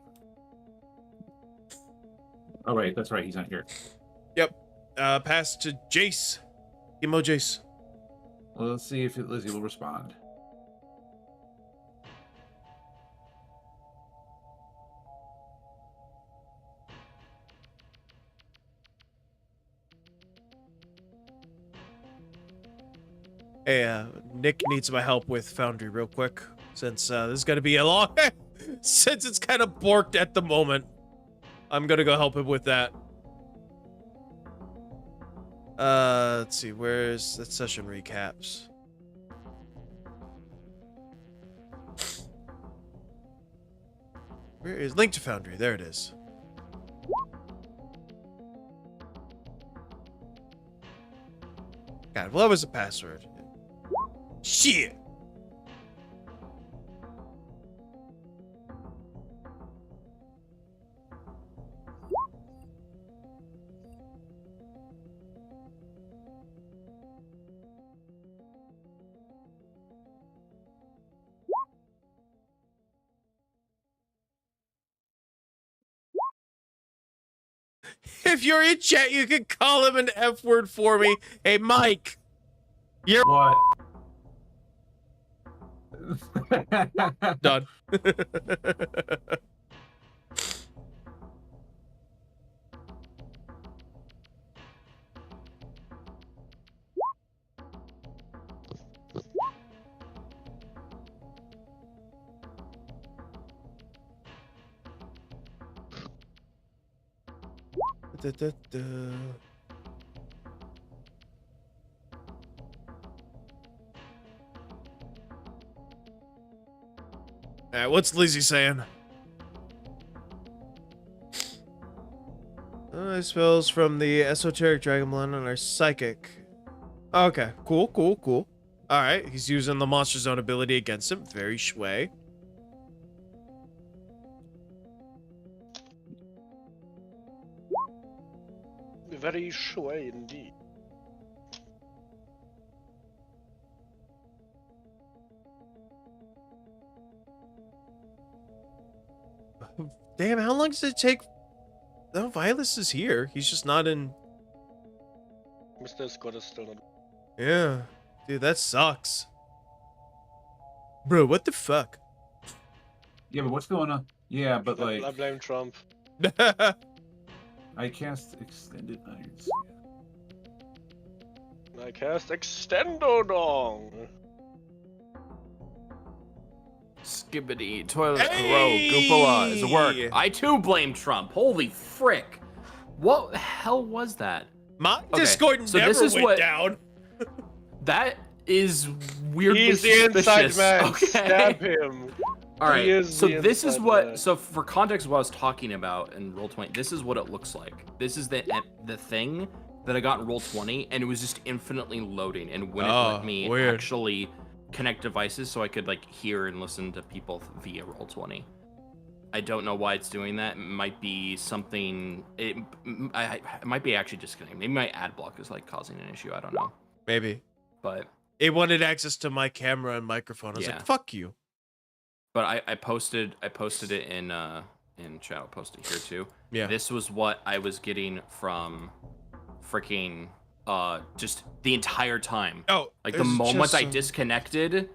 Oh, wait. That's right. He's not here. Yep. Pass to Jace. Emo Jace. Well, let's see if Lizzie will respond. Hey, Nick needs my help with Foundry real quick, since this is gonna be a long... since it's kind of borked at the moment. I'm gonna go help him with that. Let's see, where's the session recaps? Where is Link to Foundry? There it is. God, what was the password? Shit! If you're in chat, you can call him an F word for me. Hey, Mike. You're What? done. Alright, what's Lizzie saying? Melee spells from the esoteric Dragonborn and are psychic. Okay, cool. All right, he's using the Monster Zone ability against him. Very shui. Very sure indeed. Damn, how long does it take? No, Vilas is here. He's just not in. Mr. Scott is still not. Yeah, dude, that sucks. Bro, what the fuck? Yeah, but what's going on? Yeah, but I like, blame Trump. I cast extended iron. I cast Extendo Dong. Skibbity, toilet, Hey! grow, Goopala is a work. I too blame Trump. Holy frick. What the hell was that? My Okay, Discord so never this is went what- down. That is weirdly He's the inside suspicious. man. Okay. Stab him. All right. He is So the this is inside what. man. So for context, what I was talking about in Roll20, this is what it looks like. This is the thing that I got in Roll20, and it was just infinitely loading and wouldn't let me weird. actually connect devices so I could like hear and listen to people via Roll20. I don't know why it's doing that. It might be something. It might be actually disconnecting. Maybe my ad block is like causing an issue. I don't know. Maybe. But It wanted access to my camera and microphone. I was Yeah. like, fuck you. But I posted it in chat. I'll post it here too. Yeah. This was what I was getting from freaking just the entire time. Oh, Like the moment I disconnected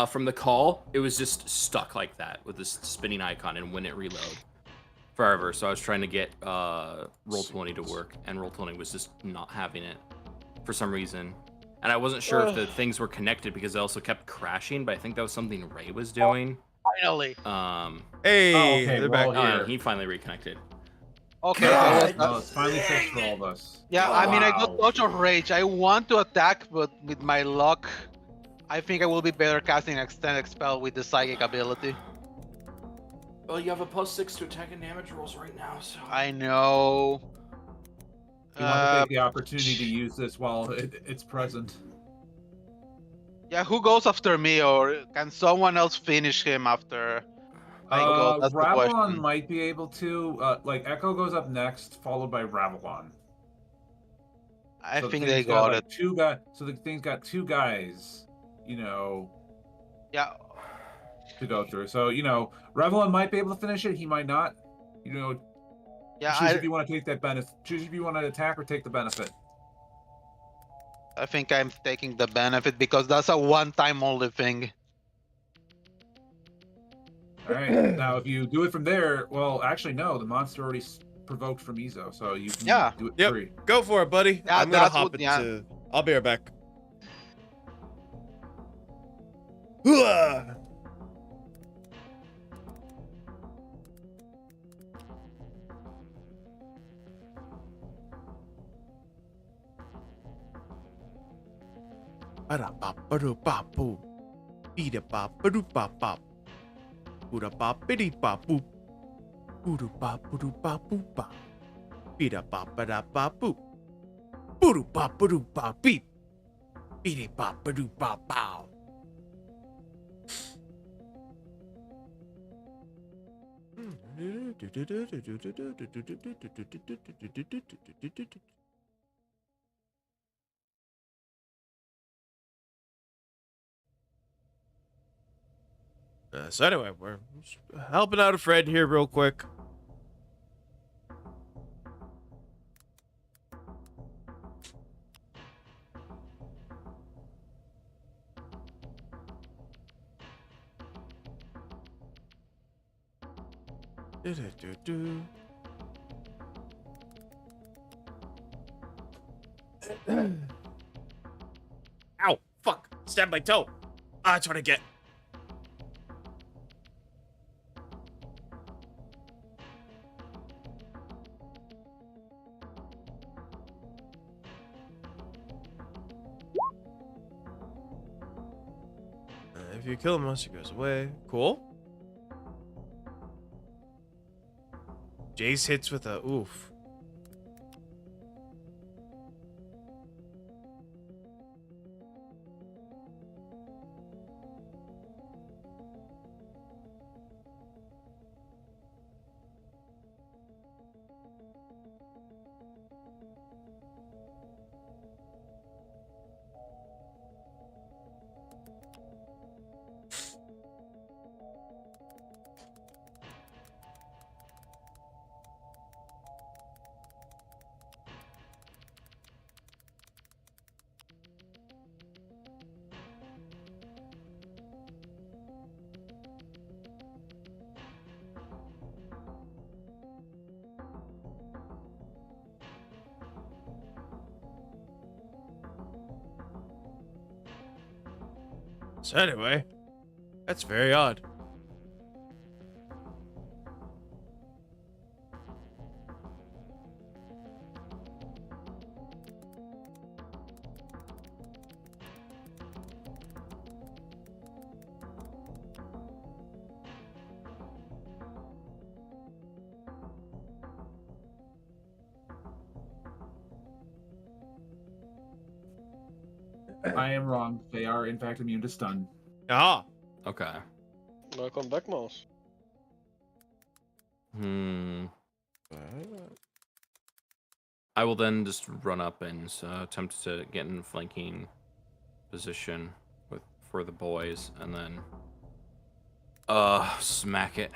from the call, it was just stuck like that with this spinning icon and wouldn't reload forever. So I was trying to get Roll20 to work, and Roll20 was just not having it for some reason. And I wasn't sure if the things were connected because it also kept crashing, but I think that was something Ray was doing. Finally. Hey, Oh, okay, they're well, back. here. He finally reconnected. Okay. God. Well, it's finally fixed for all of us. Yeah, I mean, I got Wow. touch of rage. I want to attack, but with my luck, I think I will be better casting extended spell with the psychic ability. Well, you have a +6 to attack and damage rolls right now, so. I know. You want to take the opportunity to use this while it's present. Yeah, who goes after me, or can someone else finish him after I go? That's the Ravelon question. might be able to. Like Echo goes up next, followed by Ravelon. I So the think they thing's got like it. Two guys. So the thing's got two guys. You know, Yeah. to go through. So Ravelon might be able to finish it. He might not. Yeah, Choose if you want to take that benefit. Choose if you want to attack or take the benefit. I think I'm taking the benefit because that's a one-time only thing. All right. Now, if you do it from there, well, actually, no. The monster already provoked from Ezo, so you can Yeah. do it Yep. free. Go for it, buddy. Yeah, I'm gonna that's hop what- yeah. into. I'll be right back. Hooah! Ba-da-ba-ba-do-ba-boo. Be-da-ba-ba-do-ba-bop. Boo-da-ba-biddy-ba-boop. Boo-do-ba-ba-do-ba-boop-ba. Be-da-ba-ba-da-ba-boop. Boo-do-ba-ba-do-ba-beep. Be-de-ba-ba-do-ba-bow. So anyway, we're helping out a friend here real quick. Do-do-do-do. Ow! Fuck! Stab my toe! Ah, that's what I get. If you kill him once, he goes away. Cool. Jace hits with a oof. So anyway, that's very odd. I am wrong. They are in fact immune to stun. Ah. Okay. Welcome back, mouse. I will then just run up and attempt to get in flanking position for the boys, and then smack it.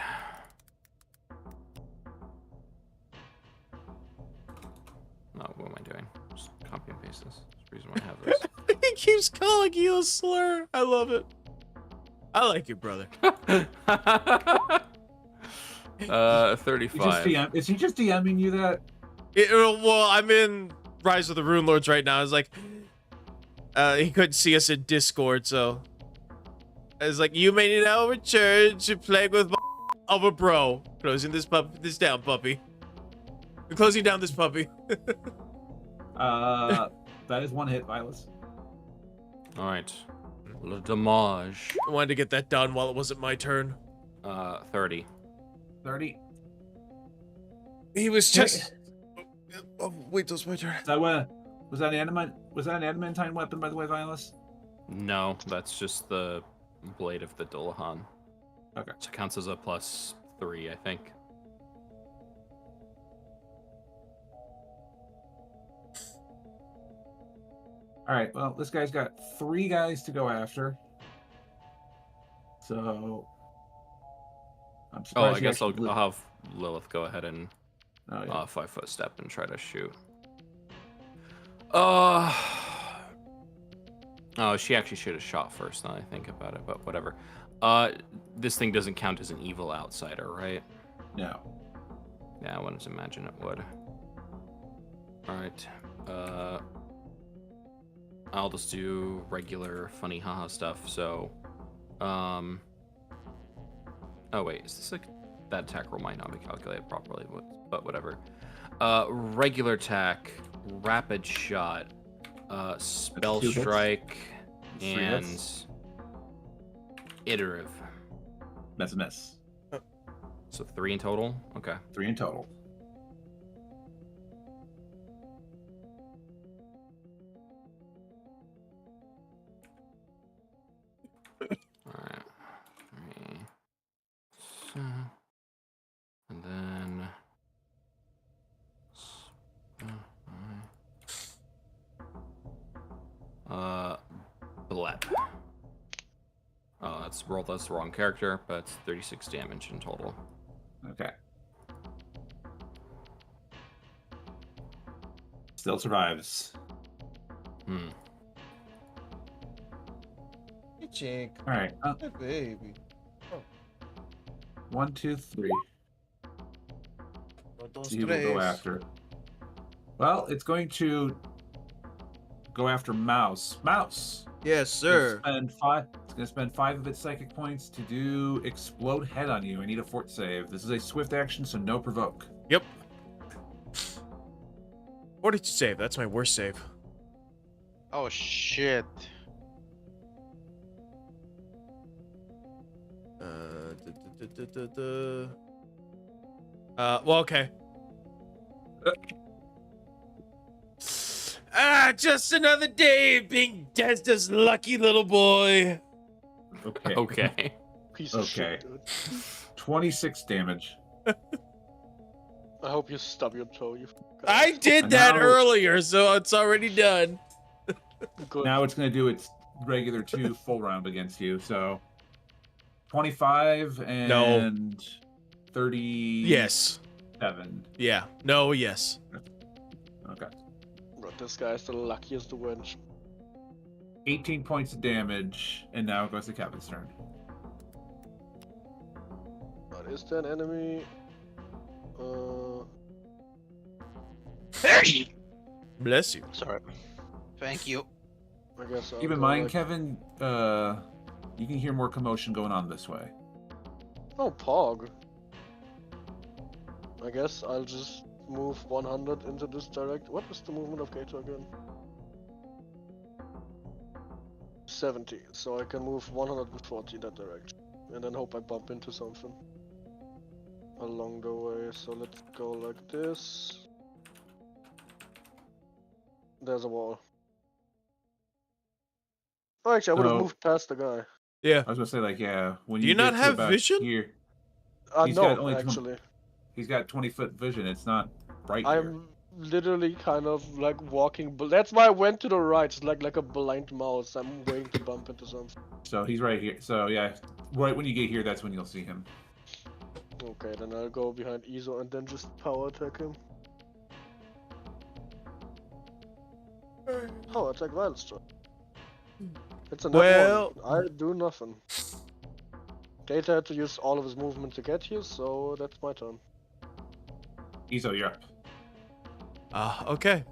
No, what am I doing? Just copy and paste this. That's the reason why I have this. He keeps calling you a slur. I love it. I like you, brother. 35. Is he just DMing you that? Well, I'm in Rise of the Rune Lords right now. It's like, he couldn't see us in Discord, so it's like, you may now return to playing with of a bro. Closing this down, puppy. We're closing down this puppy. That is one hit, Vilas. All right. Le damage. I wanted to get that done while it wasn't my turn. 30. 30. He was just. Oh, wait till it's my turn. Is that was that an adamantine weapon, by the way, Vilas? No, that's just the blade of the Dullahan. Okay. So it counts as a +3, I think. All right. Well, this guy's got 3 guys to go after. So I'm surprised. I guess I'll have Lilith go ahead and 5-foot step and try to shoot. Oh, she actually should have shot first. Now I think about it, but whatever. This thing doesn't count as an evil outsider, right? No. Yeah, I wanted to imagine it would. All right. I'll just do regular funny haha stuff. So, oh wait, is this like that attack roll might not be calculated properly, but whatever. Regular attack, rapid shot, spell strike, and iterative. That's a miss. So 3 in total. Okay. 3 in total. Alright. 3. So, and then. Blep. Oh, that's the wrong character, but it's 36 damage in total. Okay. Still survives. Hey, chick. All right. Hey, baby. 1, 2, 3. So he will go after. Well, it's going to go after Mouse. Mouse. Yes, sir. It's going to spend 5 of its psychic points to do explode head on you. I need a fort save. This is a swift action, so no provoke. Yep. 42 save. That's my worst save. Oh shit. Well, okay. Just another day of being Desda's lucky little boy. Okay. Okay. Piece of shit, dude. 26 damage. I hope you stub your toe, you I did And that now- earlier, so it's already done. Good. Now it's going to do its regular 2 full round against you. So 25 and 30. Yes. 7. Yeah. No, yes. Okay. But this guy's the luckiest to win. 18 points of damage, and now it goes to Kevin's turn. But is there an enemy? Bless you. Sorry. Thank you. I guess I'll Keep in go mind, like- Kevin, You can hear more commotion going on this way. Oh, Pog. I guess I'll just move 100 into this direct. What is the movement of Gator again? 70. So I can move 140 that direction. And then hope I bump into something along the way. So let's go like this. There's a wall. Oh, actually, I would have So- moved past the guy. Yeah. I was gonna say, like, yeah. When Do you you not get to have about vision? Here, He's got No, only actually. he's got 20-foot vision. It's not right here. I'm literally kind of like walking, but that's why I went to the right. It's like a blind mouse. I'm waiting to bump into something. So he's right here. So yeah, right when you get here, that's when you'll see him. Okay, then I'll go behind Izo and then just power attack him. Power attack violence strike. It's a Well- I do nothing. Data had to use all of his movement to get here, so that's my turn. Izo, you're up. Okay.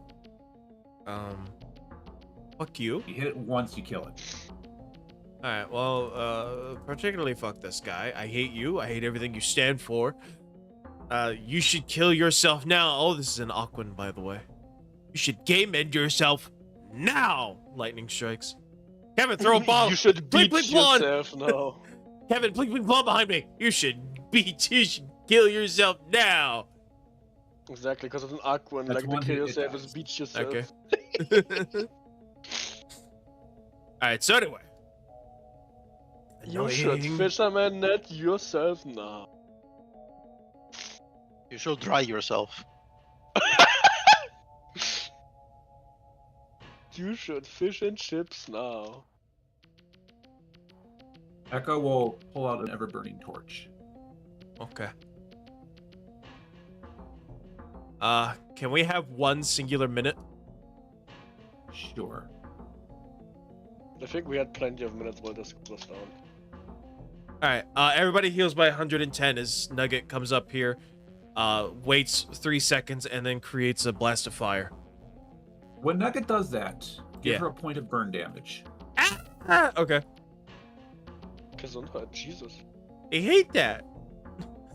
Fuck you. You hit it once, you kill it. Alright, well, particularly fuck this guy. I hate you. I hate everything you stand for. You should kill yourself now. Oh, this is an Aquan, by the way. You should game end yourself now! Lightning strikes. Kevin, throw a ball! You should Blink, beat blink, blonde! yourself now. Kevin, blink, blink, blonde behind me! You should kill yourself now! Exactly, because it's an Aquan. That's Like the one kill hit, it yourself dies. is beat yourself. Okay. Alright, so anyway. You should Annoying. fisherman net yourself now. You should dry yourself. You should fish and chips now. Echo will pull out an ever-burning torch. Okay. Can we have one singular minute? Sure. I think we had plenty of minutes while this was down. Alright, everybody heals by 110 as Nugget comes up here, waits 3 seconds, and then creates a blast of fire. When Nugget does that, give Yeah. her a point of burn damage. Okay. Gesundheit, Jesus. I hate that.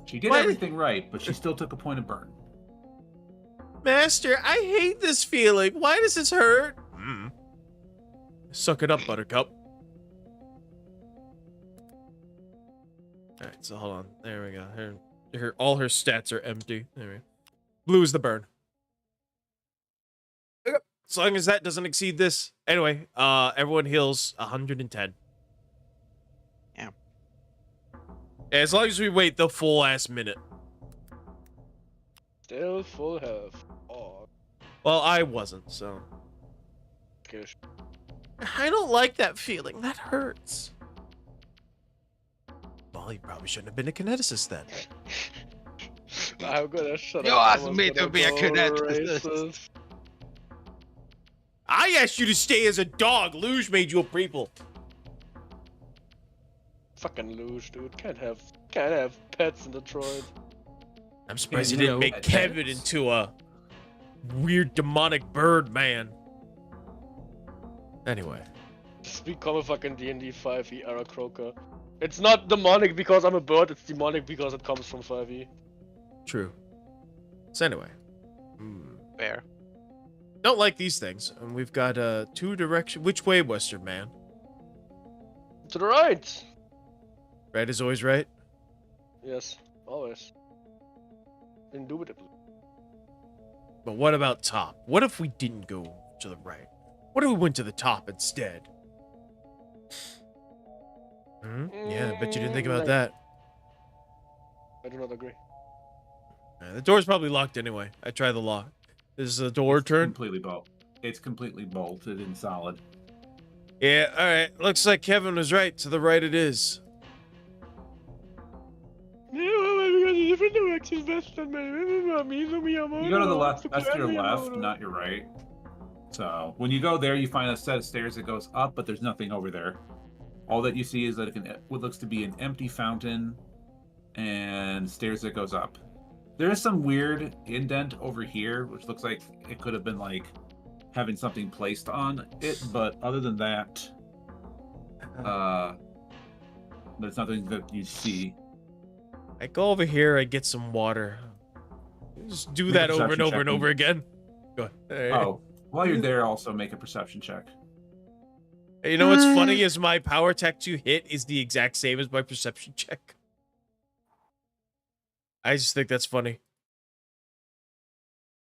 She did What? everything right, but she still took a point of burn. Master, I hate this feeling. Why does this hurt? Suck it up, Buttercup. Alright, so hold on. There we go. All her stats are empty. There we go. Blue is the burn. Okay. As long as that doesn't exceed this. Anyway, everyone heals 110. Yeah. As long as we wait the full ass minute. Still full health. Oh, Well, I wasn't, so. gosh. I don't like that feeling. That hurts. Well, you probably shouldn't have been a kineticist then. I'm gonna shut You up. asked Someone's me to gonna be a go kineticist. racist. I asked you to stay as a dog. Luge made you a people. Fucking luge, dude. Can't have pets in Detroit. I'm surprised Yeah, you you didn't know, make at Kevin times. into a weird demonic bird man. Anyway. Just become a fucking D&D 5e era croaker. It's not demonic because I'm a bird, it's demonic because it comes from 5e. True. So anyway. Fair. Don't like these things. And we've got 2 directions. Which way, Western man? To the right! Right is always right. Yes, always. Indubitably. But what about top? What if we didn't go to the right? What if we went to the top instead? Yeah, I bet you didn't think about Like- that. I do not agree. The door's probably locked anyway. I tried the lock. Is the door turn? It's completely bolted and solid. Yeah, alright. Looks like Kevin was right. To the right it is. You go You go to the left. That's to your left, not your right. So when you go there, you find a set of stairs that goes up, but there's nothing over there. All that you see is that what looks to be an empty fountain and stairs that goes up. There is some weird indent over here, which looks like it could have been like having something placed on it, but other than that, There's nothing that you see. I go over here, I get some water. Just do Make a that over and perception over check and over again. Go ahead. Oh, while you're there, also make a perception check. You know what's funny is my power tech 2 hit is the exact same as my perception check. I just think that's funny.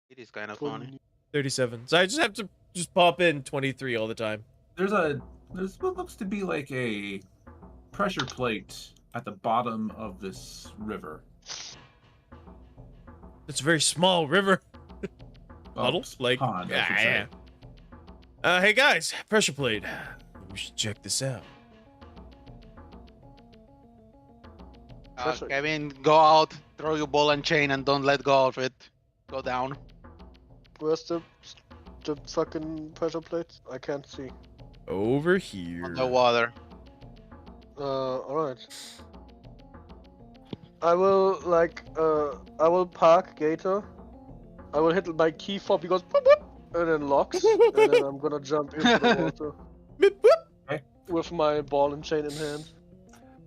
It is kind of funny. 37. So I just have to just pop in 23 all the time. There's what looks to be like a pressure plate at the bottom of this river. It's a very small river. Well, Puddle? Like, pond, I should say. Hey guys, pressure plate. We should check this out. Kevin, go out, throw your ball and chain, and don't let go of it. Go down. Where's the fucking pressure plate? I can't see. Over here. On the water. Alright. I will park Gator. I will hit my key fob, he goes boop, boop, and then locks, and then I'm gonna jump into the water. Boop, boop. Okay. With my ball and chain in hand.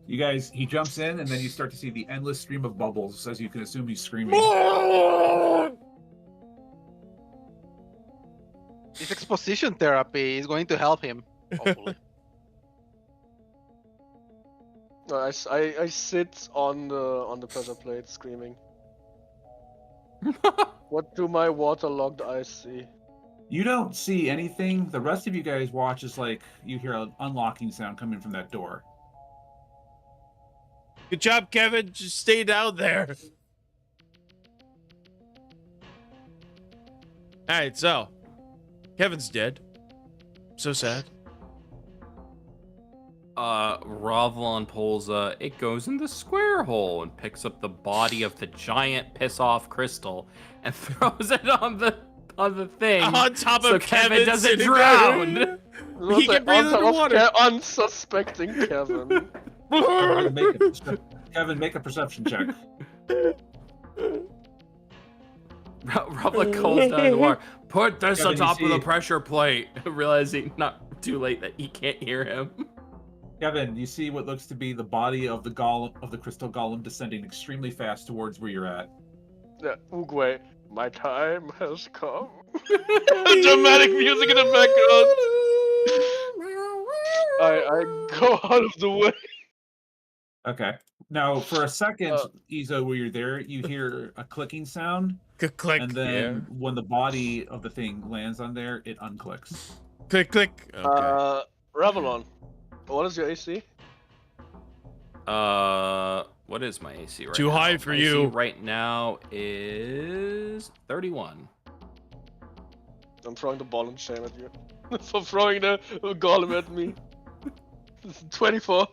He jumps in, and then you start to see the endless stream of bubbles, as you can assume he's screaming. This exposition therapy is going to help him, hopefully. I sit on the pressure plate screaming. What do my waterlogged eyes see? You don't see anything. The rest of you guys watch as like you hear an unlocking sound coming from that door. Good job, Kevin. Just stay down there. Alright, so Kevin's dead. So sad. Ravlon pulls it goes in the square hole and picks up the body of the giant piss off crystal and throws it on the thing. On top so of Kevin doesn't sitting drown. there. He can breathe underwater. Unsuspecting Kevin. Kevin, make a perception check. Ravlon calls down the water. Put this Kevin, on top you of the see- pressure plate, realizing not too late that he can't hear him. Kevin, you see what looks to be the body of the golem, of the crystal golem, descending extremely fast towards where you're at. Yeah, Oogway, my time has come. Dramatic music in the background. I go out of the way. Okay. Now, for a second, Izo, where you're there, you hear a clicking sound, Click. and then when the body of the thing lands on there, it unclicks. Click, click. Okay. Ravelon, what is your AC? What is my AC right Too now? high for My you. AC right now is 31. I'm throwing the ball and shame at you. For throwing the golem at me. 24.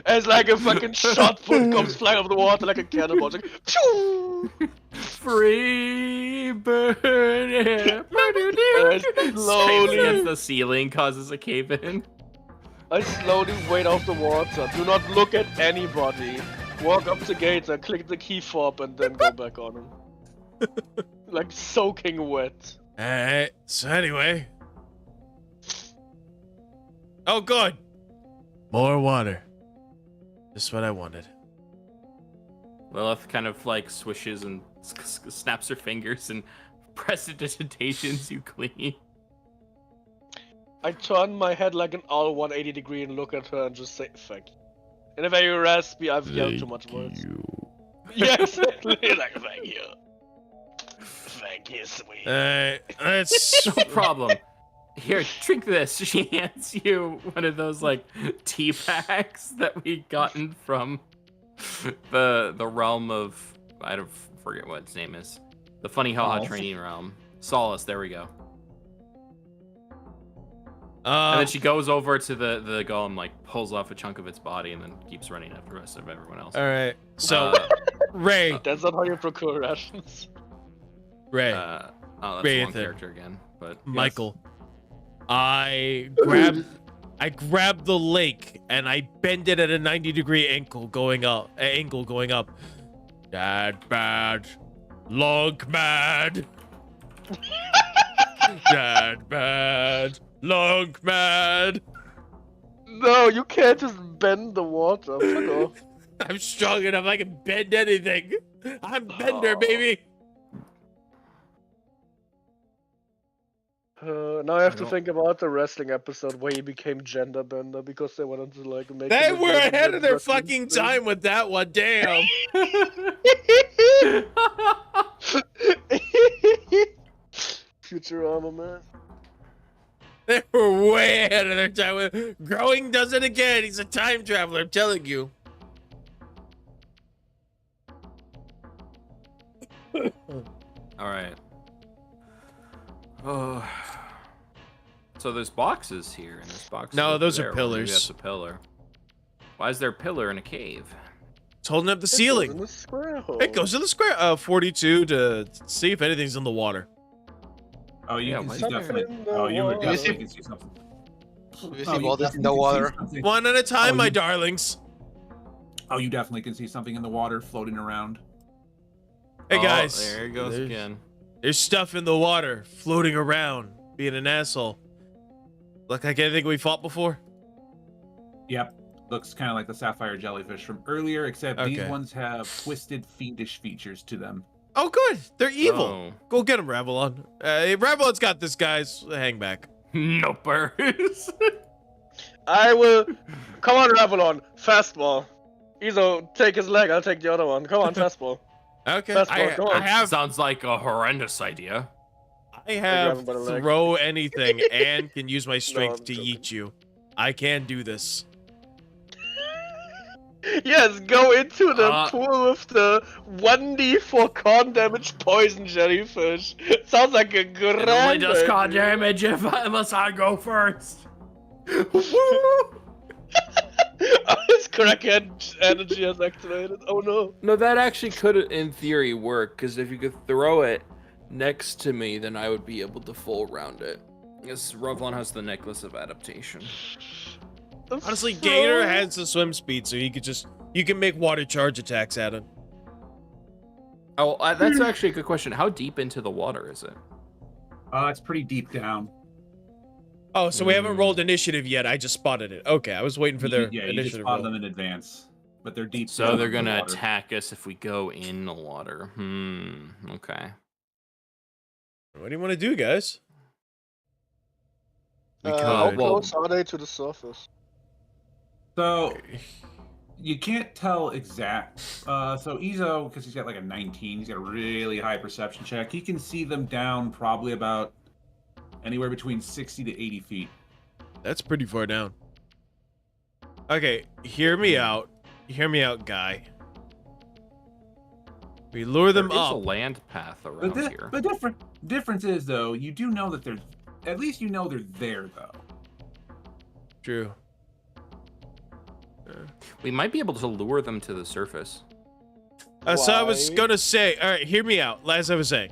As like a fucking shot put comes flying over the water like a cannonball. It's like, phew! Free bird. And I slowly, Against the ceiling causes a cave in. I slowly wade off the water. Do not look at anybody. Walk up to Gator, click the key fob, and then go back on him. Like soaking wet. Alright, so anyway. Oh, good. More water. Just what I wanted. Lilith kind of like swishes and snaps her fingers and prestidigitations you clean. I turn my head like an all 180 degree and look at her and just say, thank you. In a very raspy, I've yelled too much words. Yeah, exactly. Like, thank you. Thank you, sweet. That's No problem. Here, drink this. She hands you one of those like tea packs that we gotten from the realm of I don't forget what its name is. The funny haha Solace. training realm. Solace, there we go. And Uh, then she goes over to the golem, like pulls off a chunk of its body, and then keeps running after the rest of everyone else. all right. So Uh, That's not how you procure rations. Ray, oh, that's the wrong Rathan. character again. But yes. Michael, I grab the lake and I bend it at a 90-degree angle going up. Dad bad, log mad. Dad bad, log mad. No, you can't just bend the water. Fuck off. I'm strong enough. I can bend anything. I'm Bender, baby. Now I have to don't- think about the wrestling episode where he became gender bender because they wanted to like make. They him a were gender ahead of their wrestling fucking thing. time with that one. Damn. Futurama, man. They were way ahead of their time. With Growing does it again. He's a time traveler. I'm telling you. All right. Oh. So there's boxes here, and there's boxes. No, over those are there. Well, maybe pillars. that's a pillar. Why is there a pillar in a cave? It's holding up the It goes in ceiling. the square hole. It goes in the square. 42 to see if anything's in the water. Oh, you Yeah, can why see is there definitely. in the Oh, you would water? definitely can see something. You Oh, see bodies in definitely the can see water. something. One at a time, Oh, my you- darlings. Oh, you definitely can see something in the water floating around. Hey Oh, guys. there he goes again. There's stuff in the water floating around, being an asshole. Look like anything we fought before? Yep. Looks kind of like the sapphire jellyfish from earlier, except these Okay. ones have twisted, fiendish features to them. Oh, good. They're evil. Oh. Go get him, Ravelon. Ravelon's got this, guys. Hang back. No birds. I will. Come on, Ravelon. Fastball. Izo, take his leg. I'll take the other one. Come on, fastball. Okay. Fastball, come on. I have Sounds like a horrendous idea. have him by the leg. throw anything and can use my strength I'm to joking. eat you. I can do this. Yes, go into the Uh, pool with the 1d4 con damage poison jellyfish. Sounds like a grand It only does con idea. damage unless I go first. His crackhead energy has activated. Oh no. No, that actually could, in theory, work, because if you could throw it next to me, then I would be able to full round it. Yes, Revlon has the necklace of adaptation. Honestly, Gator has the swim speed, so you can make water charge attacks at him. Oh, that's actually a good question. How deep into the water is it? It's pretty deep down. Oh, so we haven't rolled initiative yet. I just spotted it. Okay, I was waiting for their Yeah, you just initiative spotted roll. them in advance, but they're deep. So down they're in the gonna water. attack us if we go in the water. Okay. What do you want to do, guys? We How could. well- close are they to the surface? So you can't tell exact. So Izo, because he's got like a 19, he's got a really high perception check. He can see them down probably about anywhere between 60 to 80 feet. That's pretty far down. Okay, hear me out. Hear me out, guy. We lure them There is a up. land path around here. The difference is though, you do know that they're at least you know they're there though. True. We might be able to lure them to the surface. So I was Why? gonna say, all right, hear me out. As I was saying,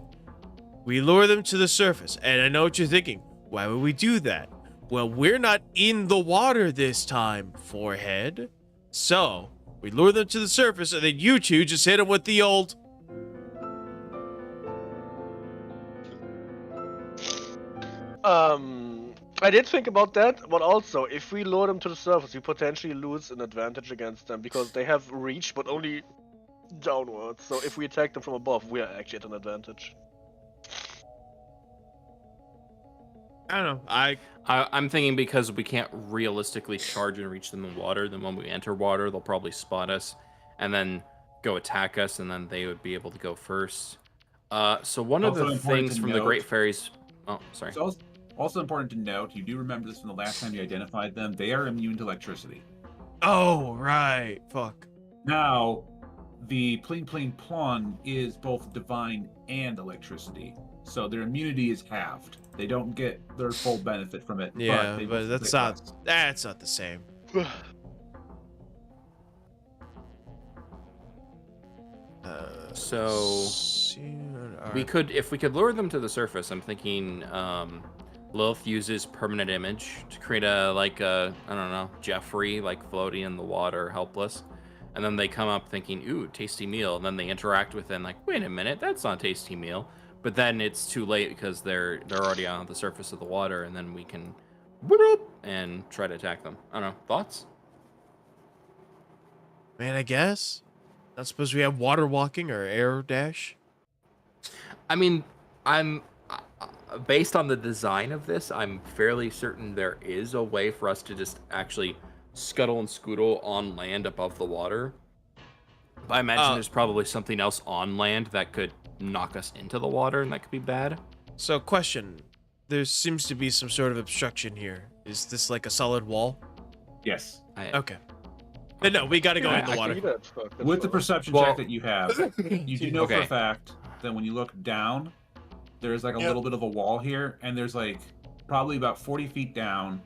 we lure them to the surface, and I know what you're thinking. Why would we do that? Well, we're not in the water this time, forehead. So we lure them to the surface, and then you two just hit them with the old. I did think about that, but also, if we lure them to the surface, we potentially lose an advantage against them because they have reach, but only downwards. So if we attack them from above, we are actually at an advantage. I don't know. I'm thinking because we can't realistically charge and reach them in water, then when we enter water, they'll probably spot us and then go attack us, and then they would be able to go first. So one of Also the important things to from the note- Great Fairies... Oh, sorry. It's also important to note, you do remember this from the last time you identified them, they are immune to electricity. Oh, right. Fuck. Now, the Pling Pling Plon is both divine and electricity, so their immunity is halved. They don't get their full benefit from it. Yeah, they but both that's get not. less. That's not the same. So we could, if we could lure them to the surface, I'm thinking Lilith uses permanent image to create a, like a, I don't know, Jeffrey, like floating in the water, helpless. And then they come up thinking, ooh, tasty meal. And then they interact with it and like, wait a minute, that's not a tasty meal. But then it's too late because they're already on the surface of the water, and then we can whoop, and try to attack them. I don't know. Thoughts? Man, I guess. Not suppose we have water walking or air dash? I mean, I'm based on the design of this, I'm fairly certain there is a way for us to just actually scuttle and scootle on land above the water. But I imagine there's probably something else on land that could knock us into the water, and that could be bad. So, question. There seems to be some sort of obstruction here. Is this like a solid wall? Yes. Okay. Then no, we gotta go in the water. With the perception check that you have, you do know for a Okay. fact that when you look down, there's like a little bit of a wall here, and there's like probably about 40 feet down,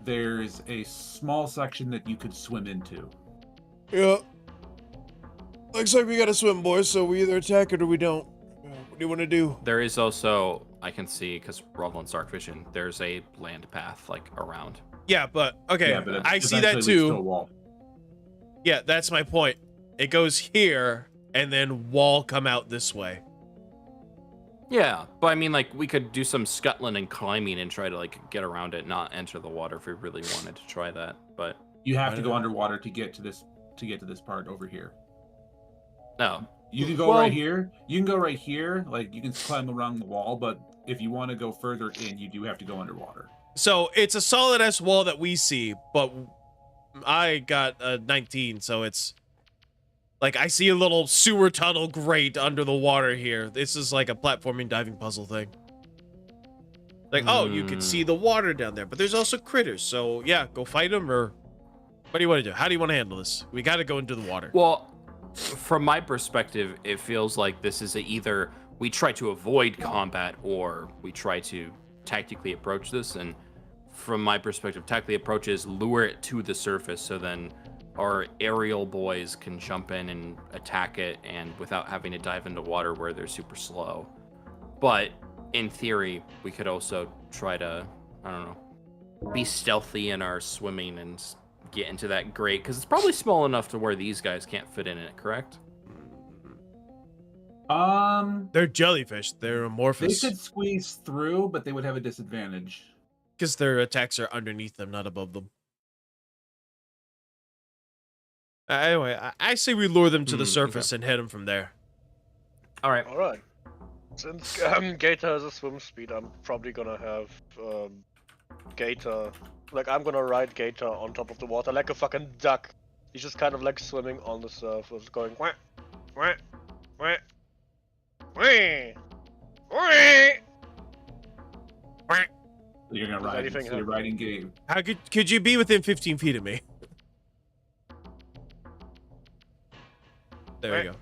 there's a small section that you could swim into. Yeah. Looks like we gotta swim, boys, so we either attack it or we don't. What do you want to do? There is also, I can see, because we're all on Stark Vision, there's a land path, like, around. Yeah, but, okay, Yeah, but it I see that eventually leads to a too. wall. Yeah, that's my point. It goes here, and then wall come out this way. Yeah, but I mean, like, we could do some scuttling and climbing and try to, like, get around it, not enter the water if we really wanted to try that, but... You have to go underwater to get to this part over here. No. You can go right here. You can go right here. Like, you can climb around the wall, but if you want to go further in, you do have to go underwater. So, it's a solid-ass wall that we see, but I got a 19, so it's... Like, I see a little sewer tunnel grate under the water here. This is like a platforming diving puzzle thing. Like, oh, you can see the water down there, but there's also critters, so yeah, go fight them, or... What do you want to do? How do you want to handle this? We gotta go into the water. Well, from my perspective, it feels like this is either we try to avoid combat or we try to tactically approach this. And from my perspective, tactically approach is lure it to the surface so then our aerial boys can jump in and attack it and without having to dive into water where they're super slow. But in theory, we could also try to, I don't know, be stealthy in our swimming and get into that grate, because it's probably small enough to where these guys can't fit in it, correct? They're jellyfish. They're They amorphous. could squeeze through, but they would have a disadvantage. Because their attacks are underneath them, not above them. Anyway, I say we lure them to the surface and hit them from there. All right. Alright. Since Gator has a swim speed, I'm probably gonna have Gator. Like, I'm gonna ride Gator on top of the water like a fucking duck. He's just kind of like swimming on the surface, going wah, wah, wah, wah, wah. You're gonna Does ride. anything So you're happen? riding game. How could you be within 15 feet of me? There we go.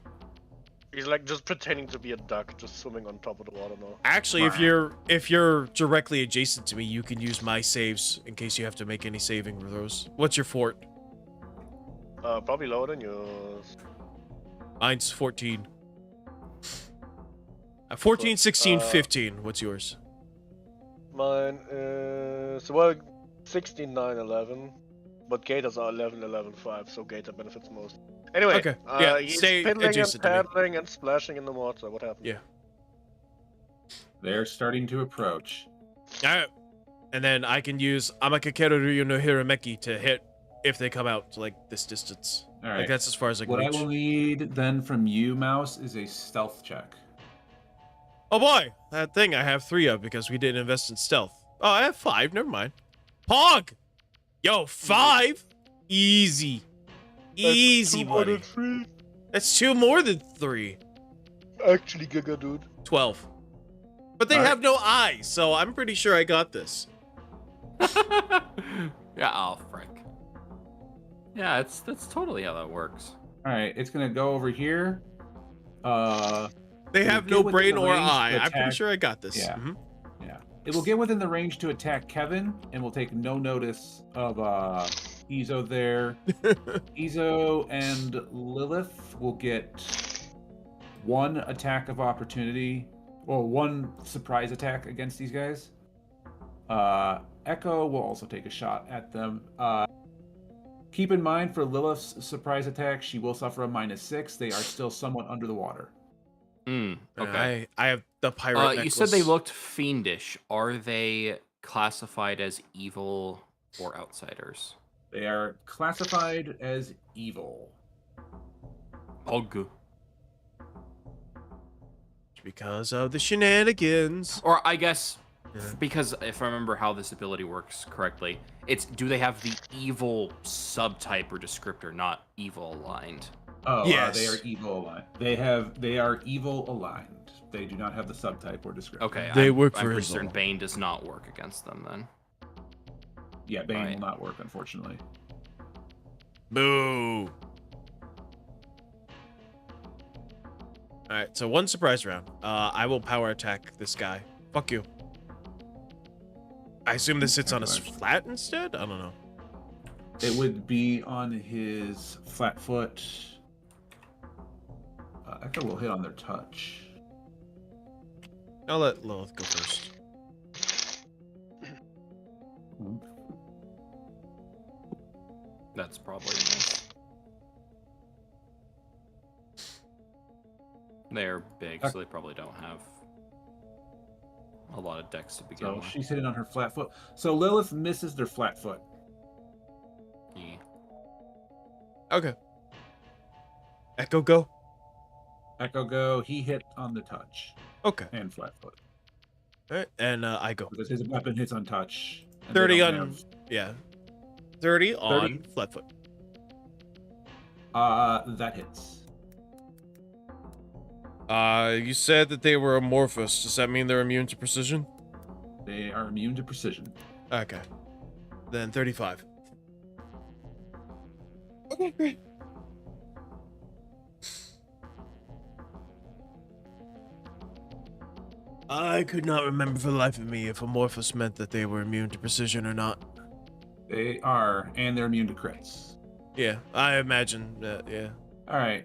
He's like just pretending to be a duck, just swimming on top of the water now. Actually, if you're directly adjacent to me, you can use my saves in case you have to make any saving throws. What's your fort? Probably lower than yours. Mine's 14. 14, 16, Uh, 15. What's yours? Mine is, well, 16, 9, 11. But Gators are 11, 11, 5, so Gator benefits most. Anyway, Okay, yeah, he's stay piddling and adjacent to me. paddling and splashing in the water. What happened? Yeah. They're starting to approach. Alright. And then I can use Amakakeru Ryu no Hirameki to hit if they come out to, like, this distance. All right. Like, that's as far as I can What I reach. will need then from you, Mouse, is a stealth check. Oh boy! That thing I have 3 of because we didn't invest in stealth. Oh, I have 5. Never mind. Pog! Yo, 5? Easy. Easy, buddy. 3. That's 2 more than 3. Actually, Giga dude. 12. But they All right. have no eyes, so I'm pretty sure I got this. Yeah, oh, frick. Yeah, that's totally how that works. All right, it's gonna go over here. They It'll have get no within brain the or range to eye. I'm pretty attack- sure I got this. Yeah. Mhm. Yeah, it will get within the range to attack Kevin, and will take no notice of Izo there. Izo and Lilith will get 1 attack of opportunity, or 1 surprise attack against these guys. Echo will also take a shot at them. Keep in mind, for Lilith's surprise attack, she will suffer a -6. They are still somewhat under the water. Okay. I have the pirate necklace. You said they looked fiendish. Are they classified as evil or outsiders? They are classified as evil. Hog. Because of the shenanigans. Or I guess, Yeah. because if I remember how this ability works correctly, it's do they have the evil subtype or descriptor, not evil aligned? Oh, Yes. they are evil aligned. They are evil aligned. They do not have the subtype or descriptor. Okay, They I'm work for pretty Isol. certain Bane does not work against them then. Yeah, Bane Right. will not work, unfortunately. Boo. All right, so one surprise round. I will power attack this guy. Fuck you. I assume this sits on his flat instead? I don't know. It would be on his flat foot. Echo will hit on their touch. I'll let Lilith go first. That's probably a miss. They're big, so they probably don't have a lot of decks to begin So with. she's hitting on her flat foot. So Lilith misses their flat foot. Yeah. Okay. Echo, go. Echo go. He hit on the touch Okay. and flat foot. All right, and I go. Because his weapon hits on touch. and they 30 don't on... have- Yeah. 30 on 30. flat foot. That hits. You said that they were amorphous. Does that mean they're immune to precision? They are immune to precision. Okay. Then 35. Okay, great. I could not remember for the life of me if amorphous meant that they were immune to precision or not. They are, and they're immune to crits. Yeah, I imagine that, yeah. All right.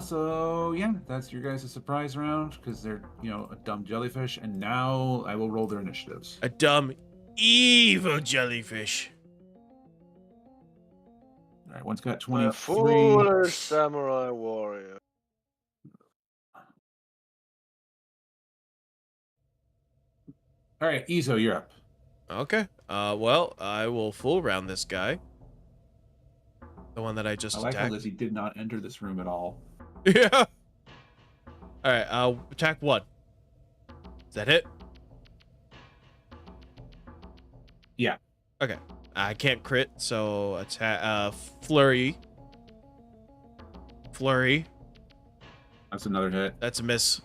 So yeah, that's your guys' surprise round because they're, a dumb jellyfish. And now I will roll their initiatives. A dumb, evil jellyfish. All right, one's got A 23. foolish samurai warrior. All right, Izo, you're up. Okay. Well, I will full round this guy. The one that I just I like how attacked. Lizzie did not enter this room at all. Yeah. All right. Attack one. Is that hit? Yeah. Okay. I can't crit, so attack. Flurry. Flurry. That's another hit. That's a miss.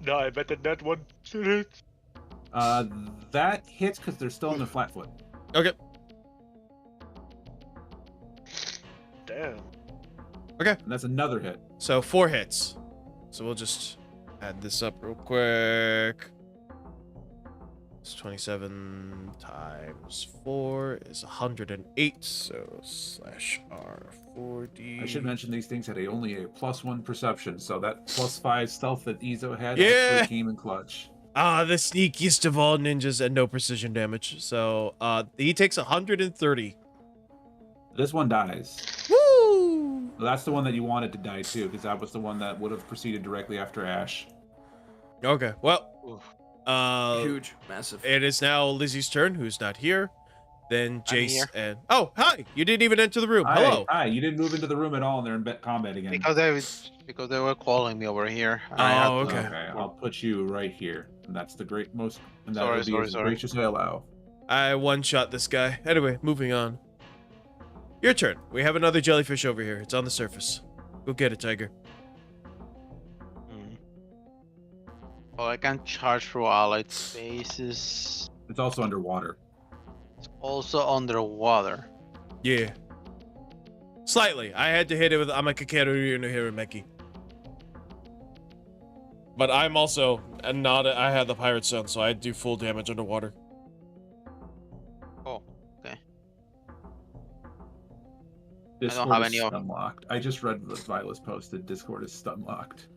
No, I bet that one still hits. That hits because they're still on their flat foot. Okay. Damn. Okay. And that's another hit. So 4 hits. So we'll just add this up real quick. It's 27 times 4 is 108. So slash R4D. I should mention these things had only a +1 perception, so that +5 stealth that Izo had Yeah. actually came in clutch. The sneakiest of all ninjas and no precision damage. So he takes 130. This one dies. Woo! Well, that's the one that you wanted to die too, because that was the one that would have proceeded directly after Ash. Okay. Well, Huge, massive. it is now Lizzie's turn, who's not here. Then Jace here. and hi! You didn't even enter the room. Hello. Hi, you didn't move into the room at all, and they're in combat again. Because they were calling me over here. I had Oh, to- okay. Okay, I'll put you right here, and that's the and that Sorry, would be sorry, as sorry. gracious as I allow. I one-shot this guy. Anyway, moving on. Your turn. We have another jellyfish over here. It's on the surface. Go get it, Tiger. Oh, I can charge through allied spaces. It's also underwater. It's also underwater. Yeah. Slightly. I had to hit it with Amakakeru no Hirameki. But I'm also I have the pirate stone, so I do full damage underwater. Oh, okay. Discord have is any of- stun locked. I just read what Violet's posted. Discord is stun locked.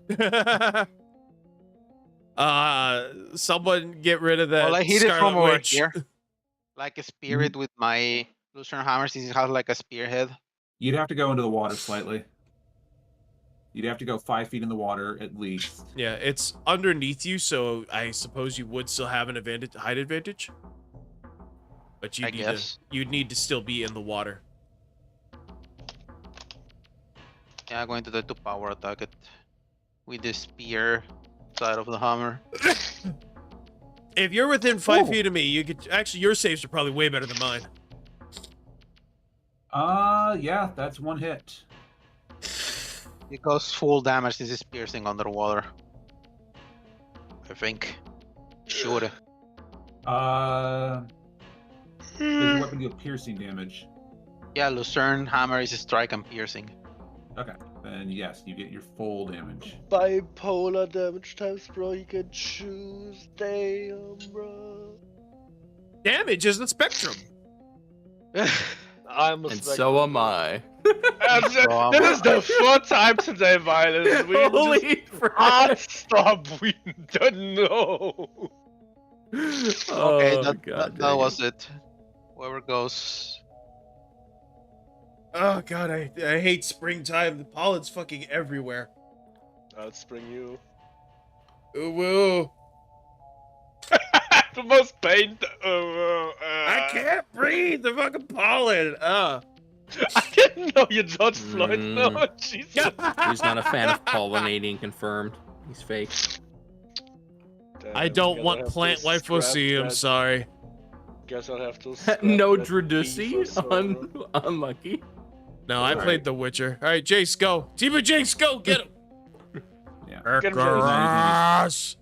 Someone get rid of that. Well, I hit it Scarlet from over Witch. here. Like a spirit with my Lucian hammer, since it has like a spearhead. You'd have to go into the water slightly. You'd have to go 5 feet in the water at least. Yeah, it's underneath you, so I suppose you would still have an height advantage. But you'd need to still be in the water. Yeah, I'm going to try to power attack it with the spear side of the hammer. If you're within 5 feet of me, you could actually your saves are probably way better than mine. Yeah, that's 1 hit. It goes full damage. This is piercing underwater. I think. Should. Does your weapon deal piercing damage? Yeah, Lucerne hammer is a strike and piercing. Okay, then yes, you get your full damage. Bipolar damage types, bro. You can choose. Damn, bro. Damage is the spectrum. I'm a And spectre. so am I. This is the 4th time today, Violet. We Holy can't stop. We don't know. Okay, Oh, that God that dang was it. Whoever goes. Oh god, I hate springtime. The pollen's fucking everywhere. I'll spring you. Ooh, woo. The most pain. I can't breathe. The fucking pollen. I didn't know you George Floyd. No, Jesus. He's not a fan of pollinating, confirmed. He's fake. Damn, I don't guess want I'll have plant to life scrap pussy. I'm that- sorry. Guess I'll have to. scrap No that beef Dradusi? or so. Unlucky. No, I Alright. played The Witcher. All right, Jace, go. Team of Jace, go. Get him. Yeah. Get him, Garage.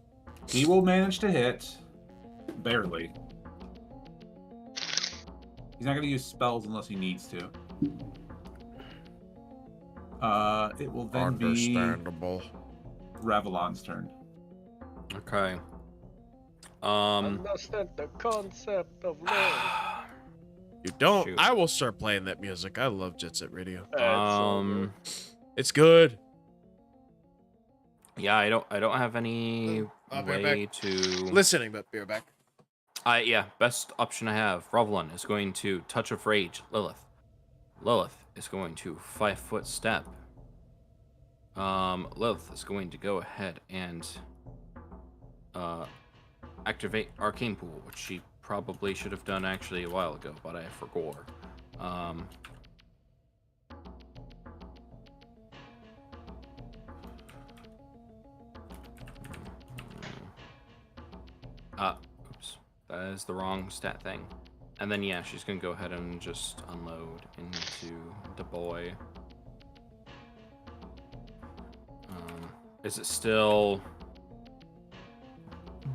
He will manage to hit. Barely. He's not going to use spells unless he needs to. It will then Understandable. be Revlon's turn. Okay. Understand the concept of love. You don't. Shoot. I will start playing that music. I love Jet Set Radio. It's It's good. Yeah, I don't have any I'll be right way to Listening, but be right back. Yeah, best option I have. Revlon is going to Touch of Rage Lilith. Lilith is going to 5-foot step. Lilith is going to go ahead and activate Arcane Pool, which she probably should have done actually a while ago, but I forgot. Oops. That is the wrong stat thing. And then, yeah, she's going to go ahead and just unload into the boy. Is it still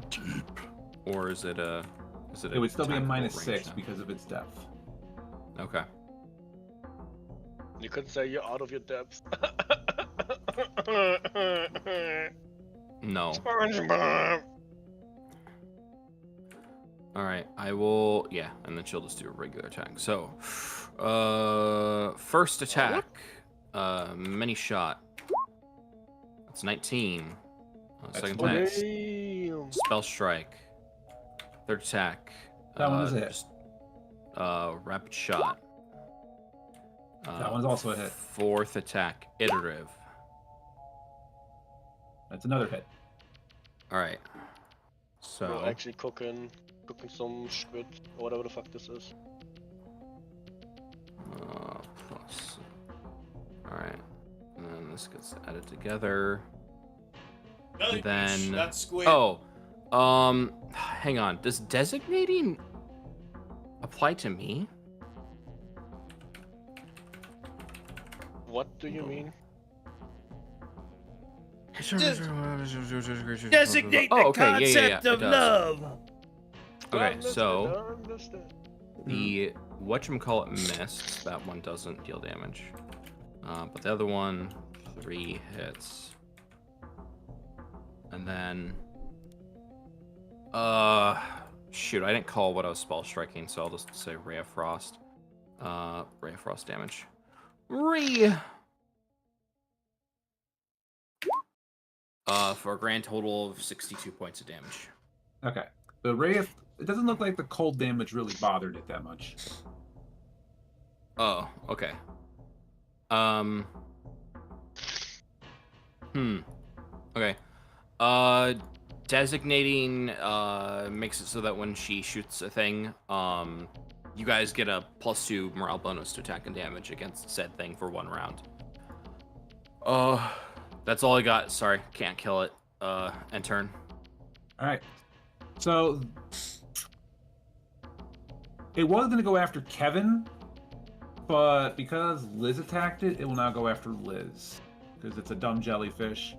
deep? Or is it a... It would still be a tactical -6 range now? because of its depth. Okay. You could say you're out of your depth. No. SpongeBob. Alright, I will... Yeah, and then she'll just do a regular attack. So, first attack. Mini shot. That's 19. That's Second 20. attack. Damn. Spell strike. Third attack. That one is a hit. just, rapid shot. That one's also a hit. Fourth attack. Iterative. That's another hit. Alright. So... We're actually cooking some squid or whatever the fuck this is. Plus. Alright. And then this gets added together. And then... That's squid. Oh. Hang on. Does designating apply to me? What do you mean? Designate the Oh, okay. concept Yeah, of it does. love. Okay, Understood, so understood. the whatchamacallit missed. That one doesn't deal damage. But the other one, 3 hits. And then... shoot, I didn't call what I was spell striking, so I'll just say Ray of Frost. Ray of Frost damage. For a grand total of 62 points of damage. Okay. The ray of... It doesn't look like the cold damage really bothered it that much. Oh, okay. Okay. Designating makes it so that when she shoots a thing, you guys get a +2 morale bonus to attack and damage against said thing for 1 round. That's all I got. Sorry, can't kill it. End turn. All right. So it was going to go after Kevin, but because Liz attacked it, it will now go after Liz because it's a dumb jellyfish.